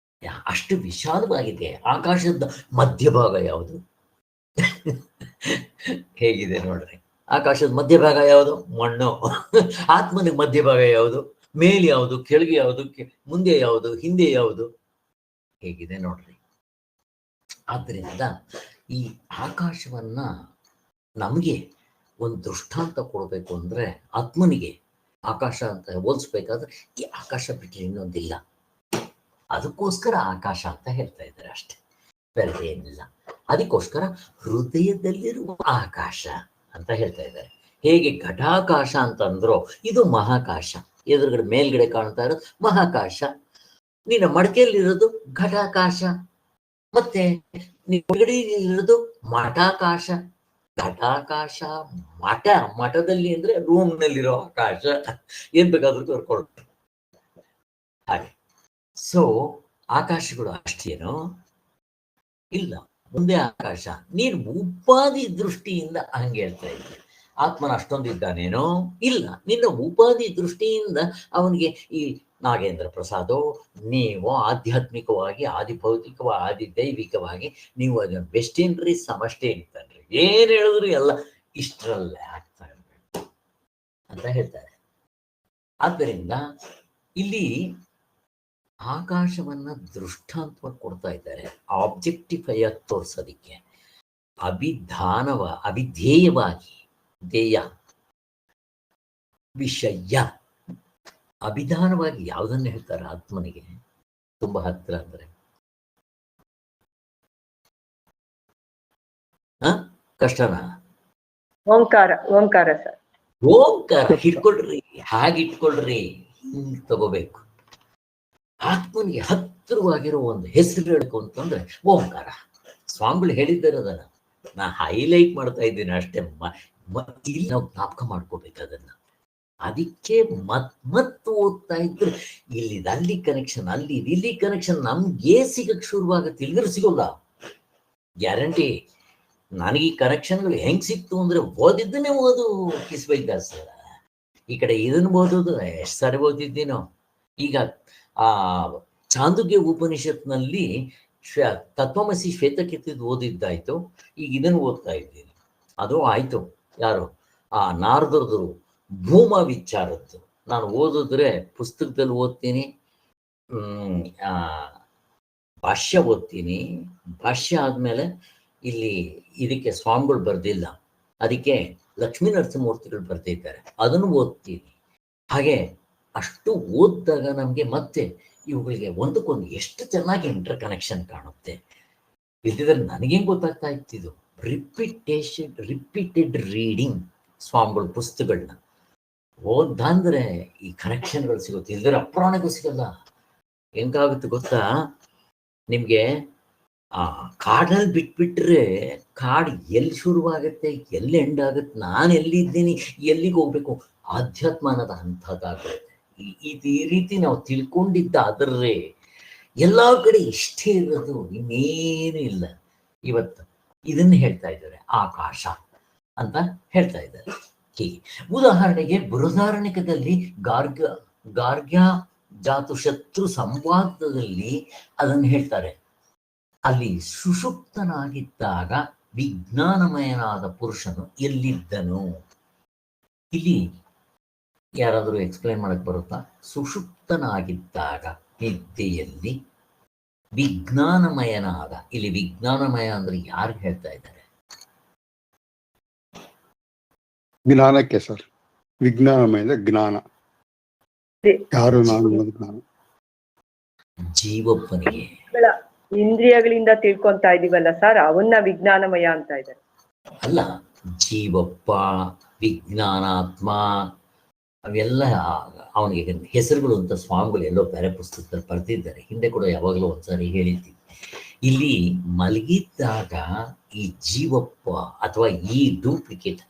ಅಷ್ಟು ವಿಶಾಲವಾಗಿದೆ. ಆಕಾಶದ ಮಧ್ಯಭಾಗ ಯಾವುದು? ಹೇಗಿದೆ ನೋಡ್ರಿ, ಆಕಾಶದ ಮಧ್ಯಭಾಗ ಯಾವುದು? ಮಣ್ಣು. ಆತ್ಮನಿಗೆ ಮಧ್ಯಭಾಗ ಯಾವುದು? ಮೇಲೆ ಯಾವುದು, ಕೆಳಗೆ ಯಾವುದು, ಮುಂದೆ ಯಾವುದು, ಹಿಂದೆ ಯಾವುದು? ಹೇಗಿದೆ ನೋಡ್ರಿ. ಆದ್ರಿಂದ ಈ ಆಕಾಶವನ್ನ ನಮಗೆ ಒಂದು ದೃಷ್ಟಾಂತ ಕೊಡಬೇಕು ಅಂದ್ರೆ, ಆತ್ಮನಿಗೆ ಆಕಾಶ ಅಂತ ಹೋಲಿಸ್ಬೇಕಾದ್ರೆ ಈ ಆಕಾಶ ಬಿಟ್ಟರೆ ಇನ್ನೊಂದಿಲ್ಲ. ಅದಕ್ಕೋಸ್ಕರ ಆಕಾಶ ಅಂತ ಹೇಳ್ತಾ ಇದ್ದಾರೆ ಅಷ್ಟೇ, ಬೇರೆ ಏನಿಲ್ಲ. ಅದಕ್ಕೋಸ್ಕರ ಹೃದಯದಲ್ಲಿರುವ ಆಕಾಶ ಅಂತ ಹೇಳ್ತಾ ಇದ್ದಾರೆ. ಹೇಗೆ ಘಟಾಕಾಶ ಅಂತಂದ್ರೋ ಇದು ಮಹಾಕಾಶ, ಎದುರುಗಡೆ ಮೇಲ್ಗಡೆ ಕಾಣ್ತಾ ಇರೋದು ಮಹಾಕಾಶ, ನಿನ್ನ ಮಡಕೆಯಲ್ಲಿರೋದು ಘಟಾಕಾಶ, ಮತ್ತೆ ಹೊರಗಡೆ ಇರೋದು ಮಠಾಕಾಶ. ಘಟಾಕಾಶ, ಮಠದಲ್ಲಿ ಅಂದ್ರೆ ರೂಮ್ ನಲ್ಲಿರೋ ಆಕಾಶ, ಏನ್ ಬೇಕಾದ್ರೂ ಕರ್ಕೊಳ್ತಾರೆ ಹಾಗೆ. ಸೊ ಆಕಾಶಗಳು ಅಷ್ಟೇನೋ ಇಲ್ಲ, ಮುಂದೆ ಆಕಾಶ. ನೀನು ಉಪಾಧಿ ದೃಷ್ಟಿಯಿಂದ ಹಂಗೆ ಹೇಳ್ತಾ ಇದ್ದೆ. ಆತ್ಮನ ಅಷ್ಟೊಂದಿದ್ದಾನೇನೋ? ಇಲ್ಲ, ನಿನ್ನ ಉಪಾಧಿ ದೃಷ್ಟಿಯಿಂದ ಅವನಿಗೆ ಈ ನಾಗೇಂದ್ರ ಪ್ರಸಾದೋ ನೀವು ಆಧ್ಯಾತ್ಮಿಕವಾಗಿ, ಆದಿಭೌತಿಕವಾಗಿ, ಆದಿದೈವಿಕವಾಗಿ ನೀವು ಅದನ್ನು ಬೆಸ್ಟೇನ್ರಿ ಸಮಷ್ಟೇ ಅಂತನ್ರಿ, ಏನ್ ಹೇಳಿದ್ರು ಎಲ್ಲ ಇಷ್ಟರಲ್ಲೇ ಆಗ್ತಾ ಇರ್ಬೇಕು ಅಂತ ಹೇಳ್ತಾರೆ. ಆದ್ದರಿಂದ ಇಲ್ಲಿ ಆಕಾಶವನ್ನ ದೃಷ್ಟಾಂತವಾಗಿ ಕೊಡ್ತಾ ಇದ್ದಾರೆ, ಆಬ್ಜೆಕ್ಟಿಫೈ ಆಗಿ ತೋರ್ಸೋದಿಕ್ಕೆ. ಅವಿಧೇಯವಾಗಿ, ಧ್ಯೇಯ ವಿಷಯ, ಅಭಿಧಾನವಾಗಿ ಯಾವುದನ್ನ ಹೇಳ್ತಾರೆ ಆತ್ಮನಿಗೆ ತುಂಬಾ ಹತ್ರ ಅಂದ್ರೆ? ಕಷ್ಟನಾ? ಓಂಕಾರ ಸರ್. ಓಂಕಾರ ಹಿಡ್ಕೊಳ್ರಿ, ಹಾಗಿಟ್ಕೊಳ್ರಿ, ಹಿಂಗ್ ತಗೋಬೇಕು. ಆತ್ಮನಿಗೆ ಹತ್ತಿರವಾಗಿರೋ ಒಂದು ಹೆಸರು ಹೇಳಬೇಕು ಅಂತಂದ್ರೆ ಓಂಕಾರ. ಸ್ವಾಮಿಗಳು ಹೇಳಿದ್ದಾರೆ, ಅದನ್ನ ನಾ ಹೈಲೈಟ್ ಮಾಡ್ತಾ ಇದ್ದೀನಿ ಅಷ್ಟೇ, ಇಲ್ಲಿ ನಾವು ಜ್ಞಾಪಕ ಮಾಡ್ಕೋಬೇಕು ಅದನ್ನ. ಅದಕ್ಕೆ ಮತ್ತು ಓದ್ತಾ ಇದ್ರೆ ಇಲ್ಲಿ ಅಲ್ಲಿ ಕನೆಕ್ಷನ್, ಅಲ್ಲಿ ಇಲ್ಲಿ ಕನೆಕ್ಷನ್ ನಮ್ಗೆ ಸಿಗಕ್ ಶುರುವಾಗತ್ತೆ, ಇಲ್ದ್ರೆ ಸಿಗೋಲ್ಲ ಗ್ಯಾರಂಟಿ. ನನಗೆ ಈ ಕನೆಕ್ಷನ್ಗಳು ಹೆಂಗ್ ಸಿಕ್ತು ಅಂದ್ರೆ ಓದಿದ್ದನ್ನೇ ಓದು ಕಿಸ್ಬೈದ ಸರ್. ಈ ಕಡೆ ಇದನ್ನ ಓದೋದು ಎಷ್ಟು ಸಾರಿ ಓದಿದ್ದೀನೋ. ಈಗ ಆ ಚಾಂದೋಗ್ಯ ಉಪನಿಷತ್ನಲ್ಲಿ ತತ್ವಮಸಿ ಶ್ವೇತಕೇತುದು ಓದಿದ್ದಾಯ್ತು, ಈಗ ಇದನ್ನು ಓದ್ತಾ ಇದ್ದೀನಿ. ಅದು ಆಯ್ತು. ಯಾರು ಆ ನಾರದರು ಭೂಮ ವಿಚಾರದ್ದು ನಾನು ಓದಿದ್ರೆ ಪುಸ್ತಕದಲ್ಲಿ ಓದ್ತೀನಿ, ಭಾಷ್ಯ ಓದ್ತೀನಿ. ಭಾಷ್ಯ ಆದ್ಮೇಲೆ ಇಲ್ಲಿ ಇದಕ್ಕೆ ಸ್ವಾಮಿಗಳು ಬರ್ದಿಲ್ಲ, ಅದಕ್ಕೆ ಲಕ್ಷ್ಮೀ ನರಸಿಂಹಮೂರ್ತಿಗಳು ಬರ್ದಿದ್ದಾರೆ, ಅದನ್ನು ಓದ್ತೀನಿ. ಹಾಗೆ ಅಷ್ಟು ಓದಿದಾಗ ನಮಗೆ ಮತ್ತೆ ಇವುಗಳಿಗೆ ಒಂದಕ್ಕೊಂದು ಎಷ್ಟು ಚೆನ್ನಾಗಿ ಇಂಟರ್ ಕನೆಕ್ಷನ್ ಕಾಣುತ್ತೆ. ಇಲ್ದಿದ್ರೆ ನನಗೇನು ಗೊತ್ತಾಗ್ತಾ ಇತ್ತಿದು ರಿಪೀಟೆಡ್ ರೀಡಿಂಗ್ ಸ್ವಾಮಿಗಳ ಪುಸ್ತಕಗಳನ್ನ ಓದಂದ್ರೆ ಈ ಕನೆಕ್ಷನ್ಗಳು ಸಿಗುತ್ತೆ, ಇಲ್ದಿದ್ರೆ ಅಪುರಾಣಗೂ ಸಿಗಲ್ಲ. ಹೆಂಗಾಗುತ್ತೆ ಗೊತ್ತಾ ನಿಮ್ಗೆ, ಆ ಕಾಡಲ್ಲಿ ಬಿಟ್ಬಿಟ್ರೆ ಕಾಡು ಎಲ್ಲಿ ಶುರುವಾಗುತ್ತೆ ಎಲ್ಲಿ ಎಂಡ್ ಆಗುತ್ತೆ, ನಾನು ಎಲ್ಲಿದ್ದೀನಿ ಎಲ್ಲಿಗೆ ಹೋಗ್ಬೇಕು, ಆಧ್ಯಾತ್ಮ ಅನ್ನೋದು ಅಂಥದ್ದಾಗುತ್ತೆ. ಈ ರೀತಿ ನಾವು ತಿಳ್ಕೊಂಡಿದ್ದ ಅದರೇ ಎಲ್ಲಾ ಕಡೆ ಇಷ್ಟೇ ಇರೋದು, ಇನ್ನೇನು ಇಲ್ಲ. ಇವತ್ತು ಇದನ್ನ ಹೇಳ್ತಾ ಇದ್ದಾರೆ ಆಕಾಶ ಅಂತ ಹೇಳ್ತಾ ಇದ್ದಾರೆ. ಹೀಗೆ ಉದಾಹರಣೆಗೆ ಬೃಹದಾರಣ್ಯಕದಲ್ಲಿ ಗಾರ್ಗ್ಯ ಜಾತು ಶತ್ರು ಸಂವಾದದಲ್ಲಿ ಅದನ್ನು ಹೇಳ್ತಾರೆ. ಅಲ್ಲಿ ಸುಷುಪ್ತನಾಗಿದ್ದಾಗ ವಿಜ್ಞಾನಮಯನಾದ ಪುರುಷನು ಎಲ್ಲಿದ್ದನು? ಇಲ್ಲಿ ಯಾರಾದರೂ ಎಕ್ಸ್ಪ್ಲೈನ್ ಮಾಡಕ್ ಬರುತ್ತಾ? ಸುಷುಪ್ತನಾಗಿದ್ದಾಗ ನಿದ್ದೆಯಲ್ಲಿ ವಿಜ್ಞಾನಮಯನಾದ, ಇಲ್ಲಿ ವಿಜ್ಞಾನಮಯ ಅಂದ್ರೆ ಯಾರು ಹೇಳ್ತಾ ಇದ್ದಾರೆ? ಜ್ಞಾನಕ್ಕೆ ಸರ್, ವಿಜ್ಞಾನಮಯ ಜ್ಞಾನ, ಯಾರು ನಾನು ಜ್ಞಾನ ಜೀವಪ್ಪನಿಗೆ ಇಂದ್ರಿಯಗಳಿಂದ ತಿಳ್ಕೊಂತಾ ಇದೀವಲ್ಲ ಸರ್, ಅವನ್ನ ವಿಜ್ಞಾನಮಯ ಅಂತ ಇದ್ದಾರೆ. ಅಲ್ಲ, ಜೀವಪ್ಪ, ವಿಜ್ಞಾನಾತ್ಮ, ಅವೆಲ್ಲ ಅವನಿಗೆ ಹೆಸರುಗಳು ಅಂತ ಸ್ವಾಮಿಗಳು ಎಲ್ಲೋ ಬೇರೆ ಪುಸ್ತಕದಲ್ಲಿ ಬರ್ತಿದ್ದಾರೆ. ಹಿಂದೆ ಕೂಡ ಯಾವಾಗಲೂ ಒಂದ್ಸಾರಿ ಹೇಳಿದ್ದೀವಿ. ಇಲ್ಲಿ ಮಲಗಿದ್ದಾಗ ಈ ಜೀವಪ್ಪ ಅಥವಾ ಈ ಡೂಪ್ಲಿಕೇಟ್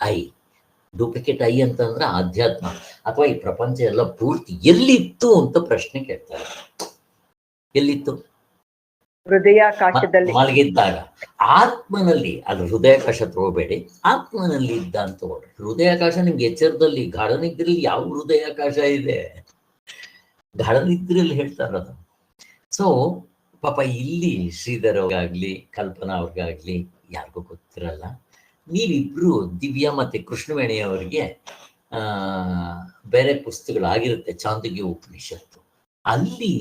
ಐ ಅಂತಂದ್ರೆ ಆಧ್ಯಾತ್ಮ ಅಥವಾ ಈ ಪ್ರಪಂಚ ಎಲ್ಲ ಪೂರ್ತಿ ಎಲ್ಲಿತ್ತು ಅಂತ ಪ್ರಶ್ನೆ ಕೇಳ್ತಾರೆ. ಎಲ್ಲಿತ್ತು? ಹೃದಯಾಕಾಶದಲ್ಲಿ ಮಲಗಿದ್ದಾಗ ಆತ್ಮನಲ್ಲಿ. ಅದು ಹೃದಯಾಕಾಶ ತಗೋಬೇಡಿ, ಆತ್ಮನಲ್ಲಿ ಇದ್ದ ಅಂತ ತಗೊಳ್ರಿ. ಹೃದಯಾಕಾಶ ನಿಮ್ಗೆ ಎಚ್ಚರದಲ್ಲಿ, ಗಾಢ ನಿದ್ರೆಯಲ್ಲಿ ಯಾವ ಹೃದಯಾಕಾಶ ಇದೆ? ಗಾಢ ನಿದ್ರೆಯಲ್ಲಿ ಹೇಳ್ತಾರದು. ಸೊ ಪಾಪ ಇಲ್ಲಿ ಶ್ರೀಧರ್ ಅವ್ರಿಗಾಗ್ಲಿ ಕಲ್ಪನಾ ಅವ್ರಿಗಾಗ್ಲಿ ಯಾರಿಗೂ ಗೊತ್ತಿರಲ್ಲ. ನೀವಿಬ್ರು ದಿವ್ಯಾ ಮತ್ತೆ ಕೃಷ್ಣವೇಣಿ ಅವರಿಗೆ ಬೇರೆ ಪುಸ್ತಕಗಳಾಗಿರುತ್ತೆ, ಚಾಂದೋಗ್ಯ ಉಪನಿಷತ್ತು, ಅಲ್ಲಿ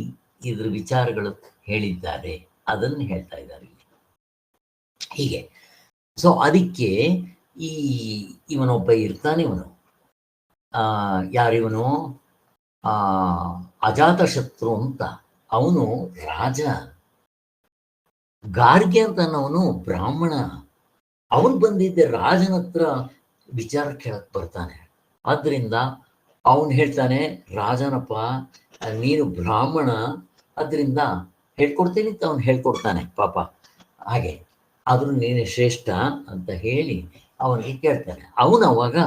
ಇದ್ರ ವಿಚಾರಗಳು ಹೇಳಿದ್ದಾರೆ, ಅದನ್ನು ಹೇಳ್ತಾ ಇದ್ದಾರೆ ಇಲ್ಲಿ. ಹೀಗೆ ಸೊ ಅದಕ್ಕೆ ಇವನೊಬ್ಬ ಇರ್ತಾನೆ, ಇವನು ಯಾರಿವನು ಅಜಾತಶತ್ರು ಅಂತ. ಅವನು ರಾಜ. ಗಾರ್ಗ್ಯ ಅಂತ ಅವನು ಬ್ರಾಹ್ಮಣ. ಅವನು ಬಂದಿದ್ದೆ ರಾಜನ ಹತ್ರ ವಿಚಾರ ಕೇಳಕ್ ಬರ್ತಾನೆ. ಆದ್ರಿಂದ ಅವನು ಹೇಳ್ತಾನೆ, ರಾಜನಪ್ಪ ನೀನು ಬ್ರಾಹ್ಮಣ, ಅದರಿಂದ ಹೇಳ್ಕೊಡ್ತೀನಿ ಅಂತ ಅವನು ಹೇಳ್ಕೊಡ್ತಾನೆ ಪಾಪ. ಹಾಗೆ ಆದ್ರೂ ನೀನೇ ಶ್ರೇಷ್ಠ ಅಂತ ಹೇಳಿ ಅವನಿಗೆ ಕೇಳ್ತಾನೆ. ಅವನು ಅವಾಗ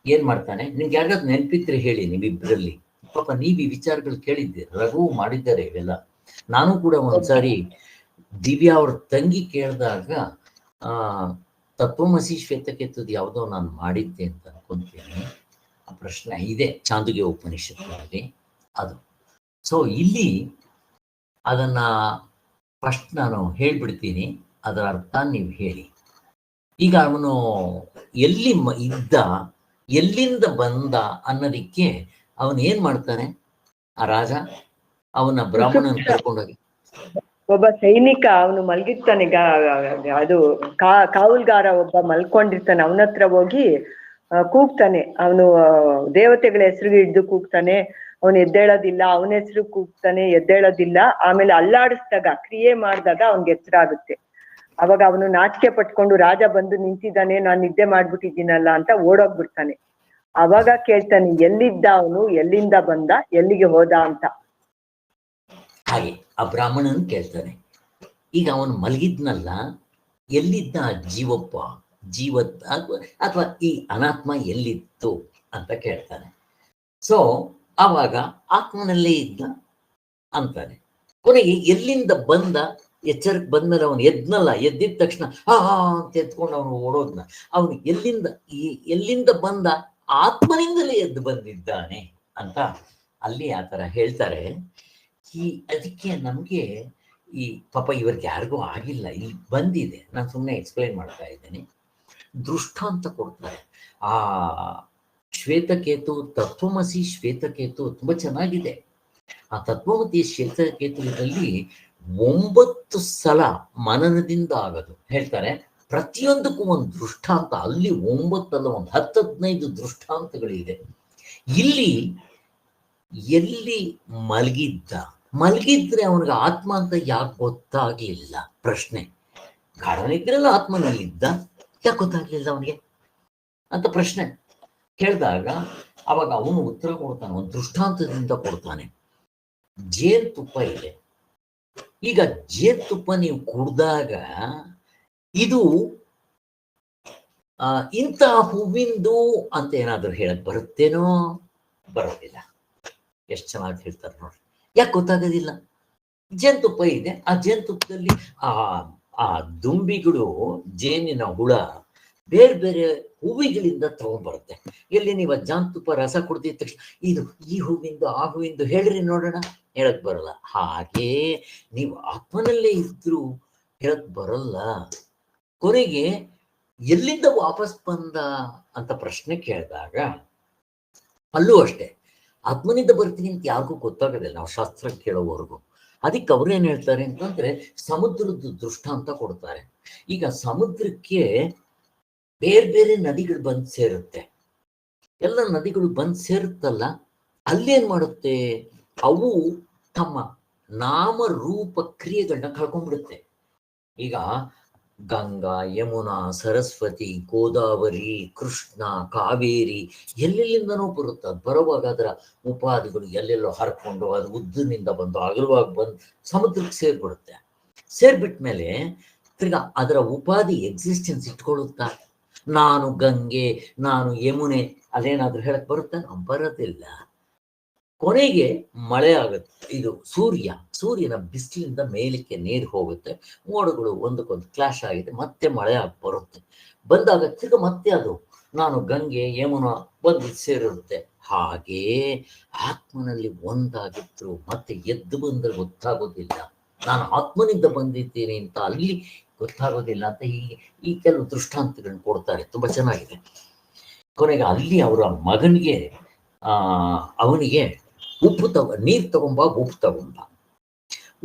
ಏನ್ ಮಾಡ್ತಾನೆ, ನಿಮ್ಗೆ ಯಾರಿಗಾದ್ರು ನೆನಪಿದ್ರೆ ಹೇಳಿ, ನೀವಿಬ್ಬರಲ್ಲಿ ಪಾಪ ನೀವು ಈ ವಿಚಾರಗಳು ಕೇಳಿದ್ದೀರಿ, ರಘು ಮಾಡಿದ್ದಾರೆ ಇವೆಲ್ಲ. ನಾನು ಕೂಡ ಒಂದ್ಸಾರಿ ದಿವ್ಯಾ ಅವ್ರ ತಂಗಿ ಕೇಳಿದಾಗ ತತ್ವಮಸಿ ಶ್ವೇತಕೇತುದು ಯಾವುದೋ ನಾನು ಮಾಡಿದ್ದೆ ಅಂತ ಅನ್ಕೊಂತೀನಿ. ಆ ಪ್ರಶ್ನೆ ಇದೆ ಚಾಂದೋಗ್ಯ ಉಪನಿಷತ್ತಿನಲ್ಲಿ ಅದು. ಸೊ ಇಲ್ಲಿ ಅದನ್ನ ಫಸ್ಟ್ ನಾನು ಹೇಳ್ಬಿಡ್ತೀನಿ, ಅದರ ಅರ್ಥ ನೀವು ಹೇಳಿ. ಈಗ ಅವನು ಎಲ್ಲಿ ಇದ್ದ, ಎಲ್ಲಿಂದ ಬಂದ ಅನ್ನೋದಕ್ಕೆ ಅವನು ಏನ್ ಮಾಡ್ತಾನೆ, ಆ ರಾಜ ಅವನ ಬ್ರಾಹ್ಮಣನ ಕರ್ಕೊಂಡೋಗಿ, ಒಬ್ಬ ಸೈನಿಕ ಅವನು ಮಲ್ಗಿರ್ತಾನೆ, ಅದು ಕಾವಲ್ಗಾರ ಒಬ್ಬ ಮಲ್ಕೊಂಡಿರ್ತಾನೆ, ಅವನ ಹತ್ರ ಹೋಗಿ ಕೂಗ್ತಾನೆ. ಅವನು ದೇವತೆಗಳ ಹೆಸರಿಗೆ ಹಿಡಿದು ಕೂಗ್ತಾನೆ, ಅವನು ಎದ್ದೇಳೋದಿಲ್ಲ. ಅವನ ಹೆಸರು ಕೂಗ್ತಾನೆ, ಎದ್ದೇಳೋದಿಲ್ಲ. ಆಮೇಲೆ ಅಲ್ಲಾಡಿಸಿದಾಗ, ಕ್ರಿಯೆ ಮಾಡಿದಾಗ ಅವನ್ಗೆ ಎಚ್ಚರ ಆಗುತ್ತೆ. ಅವಾಗ ಅವನು ನಾಚಿಕೆ ಪಟ್ಕೊಂಡು, ರಾಜ ಬಂದು ನಿಂತಿದ್ದಾನೆ, ನಾನು ನಿದ್ದೆ ಮಾಡ್ಬಿಟ್ಟಿದ್ದೀನಲ್ಲ ಅಂತ ಓಡೋಗ್ಬಿಡ್ತಾನೆ. ಅವಾಗ ಕೇಳ್ತಾನೆ, ಎಲ್ಲಿದ್ದ ಅವನು, ಎಲ್ಲಿಂದ ಬಂದ, ಎಲ್ಲಿಗೆ ಹೋದ ಅಂತ. ಹಾಗೆ ಆ ಬ್ರಾಹ್ಮಣನ್ ಕೇಳ್ತಾನೆ. ಈಗ ಅವನು ಮಲಗಿದ್ನಲ್ಲ, ಎಲ್ಲಿದ್ದ ಜೀವಪ್ಪ, ಜೀವ ಅಥವಾ ಈ ಅನಾತ್ಮ ಎಲ್ಲಿತ್ತು ಅಂತ ಕೇಳ್ತಾನೆ. ಸೊ ಆವಾಗ ಆತ್ಮನಲ್ಲೇ ಇದ್ದ ಅಂತಾನೆ. ಕೊನೆಗೆ ಎಲ್ಲಿಂದ ಬಂದ, ಎಚ್ಚರಕ್ಕೆ ಬಂದ್ಮೇಲೆ ಅವನು ಎದ್ನಲ್ಲ, ಎದ್ದಿದ ತಕ್ಷಣ ಅಂತ ಎತ್ಕೊಂಡು ಅವನು ಓಡೋದ್ನ, ಅವನು ಎಲ್ಲಿಂದ ಬಂದ, ಆತ್ಮನಿಂದಲೇ ಎದ್ದು ಬಂದಿದ್ದಾನೆ ಅಂತ ಅಲ್ಲಿ ಆ ಥರ ಹೇಳ್ತಾರೆ. ಅದಕ್ಕೆ ನಮಗೆ ಈ ಪಾಪ ಇವ್ರಿಗೆ ಯಾರಿಗೂ ಆಗಿಲ್ಲ, ಇಲ್ಲಿ ಬಂದಿದೆ, ನಾನು ಸುಮ್ಮನೆ ಎಕ್ಸ್ಪ್ಲೈನ್ ಮಾಡ್ತಾ ಇದ್ದೇನೆ. ದೃಷ್ಟಾಂತ ಕೊಡ್ತಾರೆ. ಆ ಶ್ವೇತಕೇತು, ತತ್ವಮಸಿ ಶ್ವೇತಕೇತು ತುಂಬಾ ಚೆನ್ನಾಗಿದೆ. ಆ ತತ್ವಮತಿ ಶ್ವೇತಕೇತುವಿನಲ್ಲಿ 9 ಸಲ ಮನನದಿಂದ ಆಗೋದು ಹೇಳ್ತಾರೆ. ಪ್ರತಿಯೊಂದಕ್ಕೂ ಒಂದು ದೃಷ್ಟಾಂತ, ಅಲ್ಲಿ 9 ಅಲ್ಲ, ಒಂದು 10-15 ದೃಷ್ಟಾಂತಗಳಿದೆ. ಇಲ್ಲಿ ಎಲ್ಲಿ ಮಲಗಿದ್ರೆ ಅವನಿಗೆ ಆತ್ಮ ಅಂತ ಯಾಕೆ ಗೊತ್ತಾಗ್ಲಿಲ್ಲ? ಪ್ರಶ್ನೆ. ಗಾಢನಿದ್ರೆಲ್ಲ ಆತ್ಮನಲ್ಲಿದ್ದ, ಯಾಕೆ ಗೊತ್ತಾಗ್ಲಿಲ್ಲ ಅವನಿಗೆ ಅಂತ ಪ್ರಶ್ನೆ ಕೇಳಿದಾಗ ಅವಾಗ ಅವನು ಉತ್ತರ ಕೊಡ್ತಾನೆ, ಒಂದು ದೃಷ್ಟಾಂತದಿಂದ ಕೊಡ್ತಾನೆ. ಜೇನುತುಪ್ಪ ಇದೆ. ಈಗ ಜೇನುತುಪ್ಪ ನೀವು ಕುಡ್ದಾಗ ಇದು ಇಂಥ ಹೂವಿಂದು ಅಂತ ಏನಾದ್ರು ಹೇಳಕ್ ಬರುತ್ತೇನೋ? ಬರೋದಿಲ್ಲ. ಎಷ್ಟು ಚೆನ್ನಾಗಿ ಹೇಳ್ತಾರೆ ನೋಡ್ರಿ. ಯಾಕೆ ಗೊತ್ತಾಗೋದಿಲ್ಲ? ಜೇನುತುಪ್ಪ ಇದೆ, ಆ ಜೇನುತುಪ್ಪದಲ್ಲಿ ಆ ದುಂಬಿಗಳು, ಜೇನಿನ ಹುಳ ಬೇರೆ ಬೇರೆ ಹೂವಿಗಳಿಂದ ತಗೊಂಡ್ಬರುತ್ತೆ. ಎಲ್ಲಿ ನೀವು ಜೇನುತುಪ್ಪ ರಸ ಕುಡ್ದಿದ ತಕ್ಷಣ ಇದು ಈ ಹೂವಿಂದು ಆ ಹೂವಿಂದು ಹೇಳ್ರಿ ನೋಡೋಣ, ಹೇಳಕ್ ಬರಲ್ಲ. ಹಾಗೆ ನೀವು ಆತ್ಮನಲ್ಲೇ ಇದ್ರು ಹೇಳಕ್ ಬರಲ್ಲ. ಕೊನೆಗೆ ಎಲ್ಲಿಂದ ವಾಪಸ್ ಬಂದ ಅಂತ ಪ್ರಶ್ನೆ ಕೇಳಿದಾಗ ಅಲ್ಲೂ ಅಷ್ಟೇ, ಆತ್ಮನಿಂದ ಬರ್ತೀನಿ ಅಂತ ಯಾರಿಗೂ ಗೊತ್ತಾಗೋದಿಲ್ಲ, ನಾವು ಶಾಸ್ತ್ರ ಕೇಳೋವರೆಗೂ. ಅದಕ್ಕೆ ಅವ್ರೇನ್ ಹೇಳ್ತಾರೆ ಅಂತಂದ್ರೆ ಸಮುದ್ರದ ದೃಷ್ಟಾಂತ ಕೊಡ್ತಾರೆ. ಈಗ ಸಮುದ್ರಕ್ಕೆ ಬೇರೆ ಬೇರೆ ನದಿಗಳು ಬಂದು ಸೇರುತ್ತೆ. ಎಲ್ಲ ನದಿಗಳು ಬಂದು ಸೇರುತ್ತಲ್ಲ, ಅಲ್ಲೇನ್ ಮಾಡುತ್ತೆ, ಅವು ತಮ್ಮ ನಾಮ ರೂಪ ಕ್ರಿಯೆಗಳನ್ನ ಕಳ್ಕೊಂಡ್ಬಿಡುತ್ತೆ. ಈಗ ಗಂಗಾ, ಯಮುನಾ, ಸರಸ್ವತಿ, ಗೋದಾವರಿ, ಕೃಷ್ಣ, ಕಾವೇರಿ ಎಲ್ಲೆಲ್ಲಿಂದನೂ ಬರುತ್ತೆ. ಅದು ಬರುವಾಗ ಅದರ ಉಪಾದಿಗಳು ಎಲ್ಲೆಲ್ಲೋ ಹರ್ಕೊಂಡು ಅದು ಉದ್ದನಿಂದ ಬಂದು ಅಗಲವಾಗಿ ಬಂದು ಸಮುದ್ರಕ್ಕೆ ಸೇರ್ಬಿಡುತ್ತೆ. ಸೇರ್ಬಿಟ್ಮೇಲೆ ತಿರ್ಗಾ ಅದರ ಉಪಾಧಿ ಎಕ್ಸಿಸ್ಟೆನ್ಸ್ ಇಟ್ಕೊಳ್ಳುತ್ತಾ? ನಾನು ಗಂಗೆ, ನಾನು ಯಮುನೆ, ಅದೇನಾದ್ರೂ ಹೇಳಕ್ ಬರುತ್ತೆ? ಬರೋದಿಲ್ಲ. ಕೊನೆಗೆ ಮಳೆ ಆಗುತ್ತೆ. ಇದು ಸೂರ್ಯನ ಬಿಸಿಲಿಂದ ಮೇಲಕ್ಕೆ ನೀರು ಹೋಗುತ್ತೆ, ಮೋಡಗಳು ಒಂದಕ್ಕೊಂದು ಕ್ಲಾಶ್ ಆಗಿದೆ, ಮತ್ತೆ ಮಳೆ ಆಗಿ ಬರುತ್ತೆ. ಬಂದಾಗ ತಿರ್ಗ ಮತ್ತೆ ಅದು ನಾನು ಗಂಗೆ, ಯಮುನಾ ಬಂದು ಸೇರಿರುತ್ತೆ. ಹಾಗೇ ಆತ್ಮನಲ್ಲಿ ಒಂದಾಗಿದ್ರು ಮತ್ತೆ ಎದ್ದು ಬಂದ್ರೆ ಗೊತ್ತಾಗೋದಿಲ್ಲ, ನಾನು ಆತ್ಮನಿಂದ ಬಂದಿದ್ದೇನೆ ಅಂತ ಅಲ್ಲಿ ಗೊತ್ತಾಗೋದಿಲ್ಲ ಅಂತ ಈ ಕೆಲವು ದೃಷ್ಟಾಂತಗಳನ್ನ ಕೊಡ್ತಾರೆ. ತುಂಬಾ ಚೆನ್ನಾಗಿದೆ. ಕೊನೆಗೆ ಅಲ್ಲಿ ಅವರ ಮಗನಿಗೆ ಅವನಿಗೆ ನೀರು ತಗೊಂಬ, ಉಪ್ಪು ತಗೊಂಬ.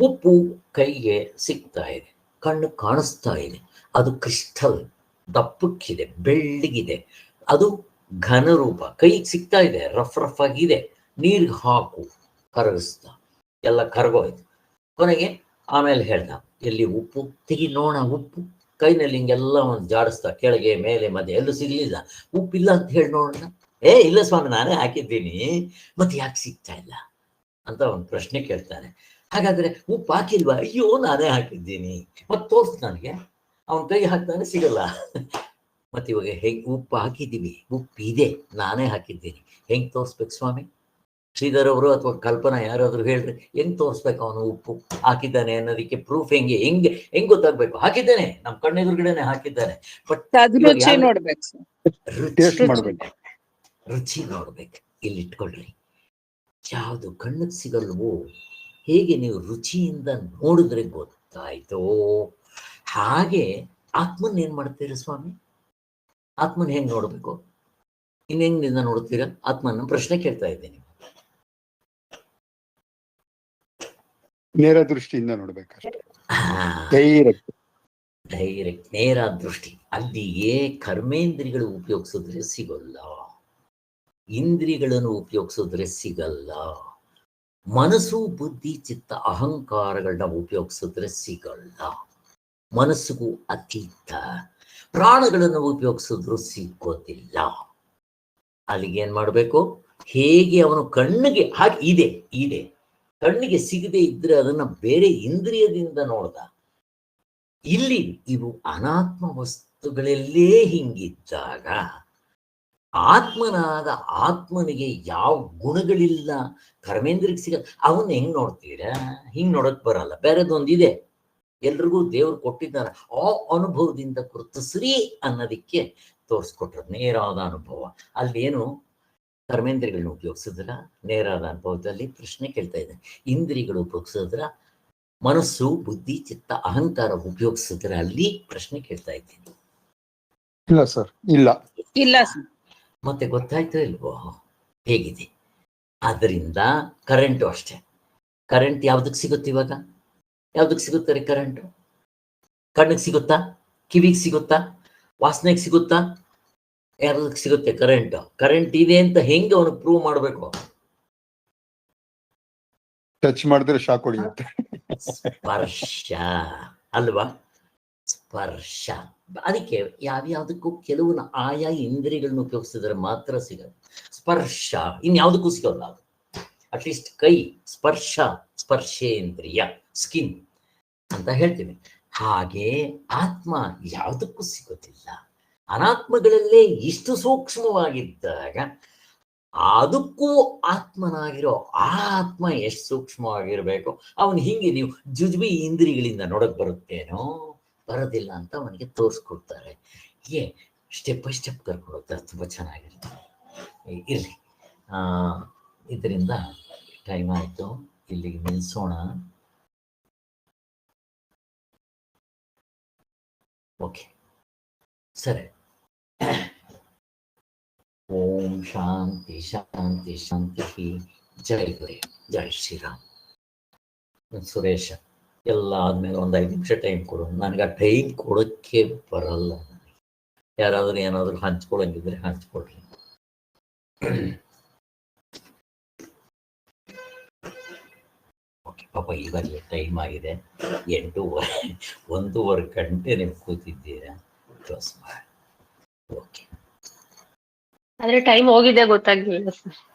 ಉಪ್ಪು ಕೈಗೆ ಸಿಗ್ತಾ ಇದೆ, ಕಣ್ಣು ಕಾಣಿಸ್ತಾ ಇದೆ, ಅದು ಕ್ರಿಸ್ಟಲ್ ದಪ್ಪಕ್ಕಿದೆ, ಬೆಳ್ಳಗಿದೆ, ಅದು ಘನರೂಪ, ಕೈಗೆ ಸಿಗ್ತಾ ಇದೆ, ರಫ್ ಆಗಿದೆ. ನೀರಿಗೆ ಹಾಕು, ಕರಗಿಸ್ತಾ, ಎಲ್ಲ ಕರಗೋಯ್ತು. ಕೊನೆಗೆ ಆಮೇಲೆ ಹೇಳ್ದ, ಎಲ್ಲಿ ಉಪ್ಪು ತೆಗಿ ನೋಣ, ಉಪ್ಪು ಕೈನಲ್ಲಿ ಹಿಂಗೆಲ್ಲ ಒಂದು ಜಾಡಿಸ್ತಾ, ಕೆಳಗೆ ಮೇಲೆ ಮಧ್ಯೆ ಎಲ್ಲೂ ಸಿಗ್ಲಿಲ್ಲ. ಉಪ್ಪಿಲ್ಲ ಅಂತ ಹೇಳಿ ನೋಡೋಣ. ಇಲ್ಲ ಸ್ವಾಮಿ, ನಾನೇ ಹಾಕಿದ್ದೀನಿ. ಮತ್ತೆ ಯಾಕೆ ಸಿಗ್ತಾ ಇಲ್ಲ ಅಂತ ಒಂದು ಪ್ರಶ್ನೆ ಕೇಳ್ತಾನೆ. ಹಾಗಾದ್ರೆ ಉಪ್ಪು ಹಾಕಿಲ್ವಾ? ಅಯ್ಯೋ, ನಾನೇ ಹಾಕಿದ್ದೀನಿ. ಮತ್ತೆ ತೋರ್ಸ್ ನನಗೆ. ಅವನ ಕೈ ಹಾಕ್ತಾನೆ, ಸಿಗಲ್ಲ. ಮತ್ತೆ ಇವಾಗ ಉಪ್ಪು ಹಾಕಿದ್ದೀವಿ, ಉಪ್ಪಿದೆ, ನಾನೇ ಹಾಕಿದ್ದೀನಿ, ಹೆಂಗ್ ತೋರ್ಸ್ಬೇಕು ಸ್ವಾಮಿ? ಶ್ರೀಧರ್ ಅವರು ಅಥವಾ ಕಲ್ಪನಾ ಯಾರಾದ್ರೂ ಹೇಳ್ರಿ, ಹೆಂಗ್ ತೋರ್ಸ್ಬೇಕು ಅವನು ಉಪ್ಪು ಹಾಕಿದ್ದಾನೆ ಅನ್ನೋದಕ್ಕೆ ಪ್ರೂಫ್ ಹೆಂಗ್ ಗೊತ್ತಾಗ್ಬೇಕು? ಹಾಕಿದ್ದಾನೆ, ನಮ್ ಕಣ್ಣೆದುರುಗಡೆನೆ ಹಾಕಿದ್ದಾನೆ. ಬಟ್ ರುಚಿ ನೋಡ್ಬೇಕು, ರುಚಿ ನೋಡ್ಬೇಕು. ಇಲ್ಲಿ ಇಟ್ಕೊಳ್ರಿ, ಯಾವುದು ಕಣ್ಣಿಗೆ ಸಿಗಲ್ವೋ ಹೇಗೆ ನೀವು ರುಚಿಯಿಂದ ನೋಡಿದ್ರೆ ಗೊತ್ತಾಯ್ತೋ, ಹಾಗೆ ಆತ್ಮನ್ ಏನ್ ಮಾಡ್ತೀರ ಸ್ವಾಮಿ? ಆತ್ಮನ್ ಹೆಂಗ್ ನೋಡ್ಬೇಕು? ಇನ್ನೆಂಗಿಂದ ನೋಡ್ತೀರಾ ಆತ್ಮನ? ಪ್ರಶ್ನೆ ಕೇಳ್ತಾ ಇದ್ದೇನೆ. ನೇರ ದೃಷ್ಟಿಯಿಂದ ನೋಡ್ಬೇಕಷ್ಟೇ, ಡೈರೆಕ್ಟ್ ನೇರ ದೃಷ್ಟಿ. ಅಲ್ಲಿಗೆ ಕರ್ಮೇಂದ್ರಿಗಳು ಉಪಯೋಗಿಸಿದ್ರೆ ಸಿಗಲ್ಲ, ಇಂದ್ರಿಯಗಳನ್ನು ಉಪಯೋಗಿಸಿದ್ರೆ ಸಿಗಲ್ಲ, ಮನಸ್ಸು, ಬುದ್ಧಿ, ಚಿತ್ತ, ಅಹಂಕಾರಗಳನ್ನ ಉಪಯೋಗಿಸಿದ್ರೆ ಸಿಗಲ್ಲ. ಮನಸ್ಸಿಗೂ ಅತೀತ, ಪ್ರಾಣಗಳನ್ನು ಉಪಯೋಗಿಸಿದ್ರು ಸಿಗೋದಿಲ್ಲ. ಅಲ್ಲಿಗೆ ಏನ್ ಮಾಡ್ಬೇಕು? ಹೇಗೆ ಅವನು ಕಣ್ಣಿಗೆ ಹಾಗೆ ಇದೆ, ಕಣ್ಣಿಗೆ ಸಿಗದೆ ಇದ್ರೆ ಅದನ್ನ ಬೇರೆ ಇಂದ್ರಿಯದಿಂದ ನೋಡ್ದ. ಇಲ್ಲಿ ಇವು ಅನಾತ್ಮ ವಸ್ತು ವಸ್ತುಗಳಲ್ಲೇ ಹಿಂಗಿದ್ದಾಗ ಆತ್ಮನಾದ ಆತ್ಮನಿಗೆ ಯಾವ ಗುಣಗಳಿಲ್ಲ, ಕರ್ಮೇಂದ್ರಿಗೆ ಸಿಗ ಅವನ್ನ ಹೆಂಗ್ ನೋಡ್ತೀರಾ? ಹಿಂಗ್ ನೋಡಕ್ ಬರಲ್ಲ. ಬೇರೆದೊಂದಿದೆ, ಎಲ್ರಿಗೂ ದೇವ್ರು ಕೊಟ್ಟಿದ್ದಾರೆ. ಆ ಅನುಭವದಿಂದ ಗುರುತಿಸ್ರಿ ಅನ್ನೋದಕ್ಕೆ ತೋರಿಸ್ಕೊಟ್ರು. ನೇರಾದ ಅನುಭವ ಅಲ್ಲೇನು ಕರ್ಮೇಂದ್ರಿಗಳನ್ನ ಉಪಯೋಗಿಸಿದ್ರ, ನೇರಾದ ಅನುಭವದಲ್ಲಿ ಪ್ರಶ್ನೆ ಕೇಳ್ತಾ ಇದ್ದೆ. ಇಂದ್ರಿಯಗಳು ಉಪಯೋಗಿಸಿದ್ರ, ಮನಸ್ಸು, ಬುದ್ಧಿ, ಚಿತ್ತ, ಅಹಂಕಾರ ಉಪಯೋಗಿಸಿದ್ರೆ ಅಲ್ಲಿ ಪ್ರಶ್ನೆ ಕೇಳ್ತಾ ಇದ್ದೀನಿ. ಇಲ್ಲ ಸರ್, ಇಲ್ಲ. ಇಲ್ಲ ಸರ್. ಮತ್ತೆ ಗೊತ್ತಾಯ್ತೋ ಇಲ್ವೋ ಹೇಗಿದೆ? ಆದ್ದರಿಂದ ಕರೆಂಟು ಅಷ್ಟೇ. ಕರೆಂಟ್ ಯಾವ್ದಕ್ಕೆ ಸಿಗುತ್ತೆ ಇವಾಗ? ಯಾವ್ದಕ್ಕೆ ಸಿಗುತ್ತೆ ರೀ ಕರೆಂಟು? ಕಣ್ಣಿಗೆ ಸಿಗುತ್ತಾ? ಕಿವಿಗೆ ಸಿಗುತ್ತಾ? ವಾಸನೆಗೆ ಸಿಗುತ್ತಾ? ಯಾವ್ದಕ್ಕೆ ಸಿಗುತ್ತೆ ಕರೆಂಟ್? ಕರೆಂಟ್ ಇದೆ ಅಂತ ಹೆಂಗೆ ಅವನಿಗೆ ಪ್ರೂವ್ ಮಾಡಬೇಕು? ಟಚ್ ಮಾಡಿದ್ರೆ ಶಾಕ್ ಹೊಡಿಯುತ್ತೆ. ಸ್ಪರ್ಶ ಅಲ್ವಾ? ಸ್ಪರ್ಶ. ಅದಕ್ಕೆ ಯಾವ್ಯಾವ್ದಕ್ಕೂ ಕೆಲವನ್ನ ಆಯಾ ಇಂದ್ರಿಯಗಳನ್ನ ಉಪಯೋಗಿಸಿದ್ರೆ ಮಾತ್ರ ಸಿಗಲ್ಲ ಸ್ಪರ್ಶ. ಇನ್ಯಾವುದಕ್ಕೂ ಸಿಗೋಲ್ಲ ಅದು. ಅಟ್ಲೀಸ್ಟ್ ಕೈ ಸ್ಪರ್ಶ, ಸ್ಪರ್ಶೇಂದ್ರಿಯ, ಸ್ಕಿನ್ ಅಂತ ಹೇಳ್ತೀವಿ. ಹಾಗೆ ಆತ್ಮ ಯಾವುದಕ್ಕೂ ಸಿಗೋದಿಲ್ಲ. ಅನಾತ್ಮಗಳಲ್ಲೇ ಇಷ್ಟು ಸೂಕ್ಷ್ಮವಾಗಿದ್ದಾಗ ಅದಕ್ಕೂ ಆತ್ಮನಾಗಿರೋ ಆ ಆತ್ಮ ಎಷ್ಟು ಸೂಕ್ಷ್ಮವಾಗಿರ್ಬೇಕು. ಅವನು ಹಿಂಗೆ ನೀವು ಜುಜುಬಿ ಇಂದ್ರಿಯಗಳಿಂದ ನೋಡಕ್ ಬರುತ್ತೇನೋ? ಬರೋದಿಲ್ಲ ಅಂತ ಅವನಿಗೆ ತೋರಿಸ್ಕೊಡ್ತಾರೆ. ಹೀಗೆ ಸ್ಟೆಪ್ ಬೈ ಸ್ಟೆಪ್ ಕರ್ಕೊಂಡು ಹೋಗ್ತಾರೆ. ತುಂಬ ಚೆನ್ನಾಗಿರುತ್ತೆ. ಇರಲಿ, ಇದರಿಂದ ಟೈಮ್ ಆಯಿತು, ಇಲ್ಲಿಗೆ ನಿಲ್ಲಿಸೋಣ. ಓಕೆ, ಸರಿ. ಓಂ ಶಾಂತಿ ಶಾಂತಿ ಶಾಂತಿ. ಜೈ ಗುರು, ಜೈ ಶ್ರೀರಾಮ್. ಸುರೇಶ, ಎಲ್ಲ ಆದ್ಮೇಲೆ ಒಂದು 5 ನಿಮಿಷ ಟೈಮ್ ಕೊಡು. ನನಗೆ ಆ ಟೈಮ್ ಕೊಡೋಕ್ಕೆ ಬರಲ್ಲ. ನನಗೆ ಯಾರಾದರೂ ಏನಾದರೂ ಹಂಚ್ಕೊಳಂಗಿದ್ರೆ ಹಂಚ್ಕೊಡ್ರಿ. ಓಕೆ, ಪಾಪ ಇವಾಗಲೇ ಟೈಮ್ ಆಗಿದೆ 8:30. 1.5 ಗಂಟೆ ನೀವು ಕೂತಿದ್ದೀರಾ. ಕ್ಲೋಸ್ ಮಾಡಿ. ಓಕೆ, ಆದ್ರೆ ಟೈಮ್ ಹೋಗಿದೆ ಗೊತ್ತಾಗ್ಲಿಲ್ಲ ಸರ್.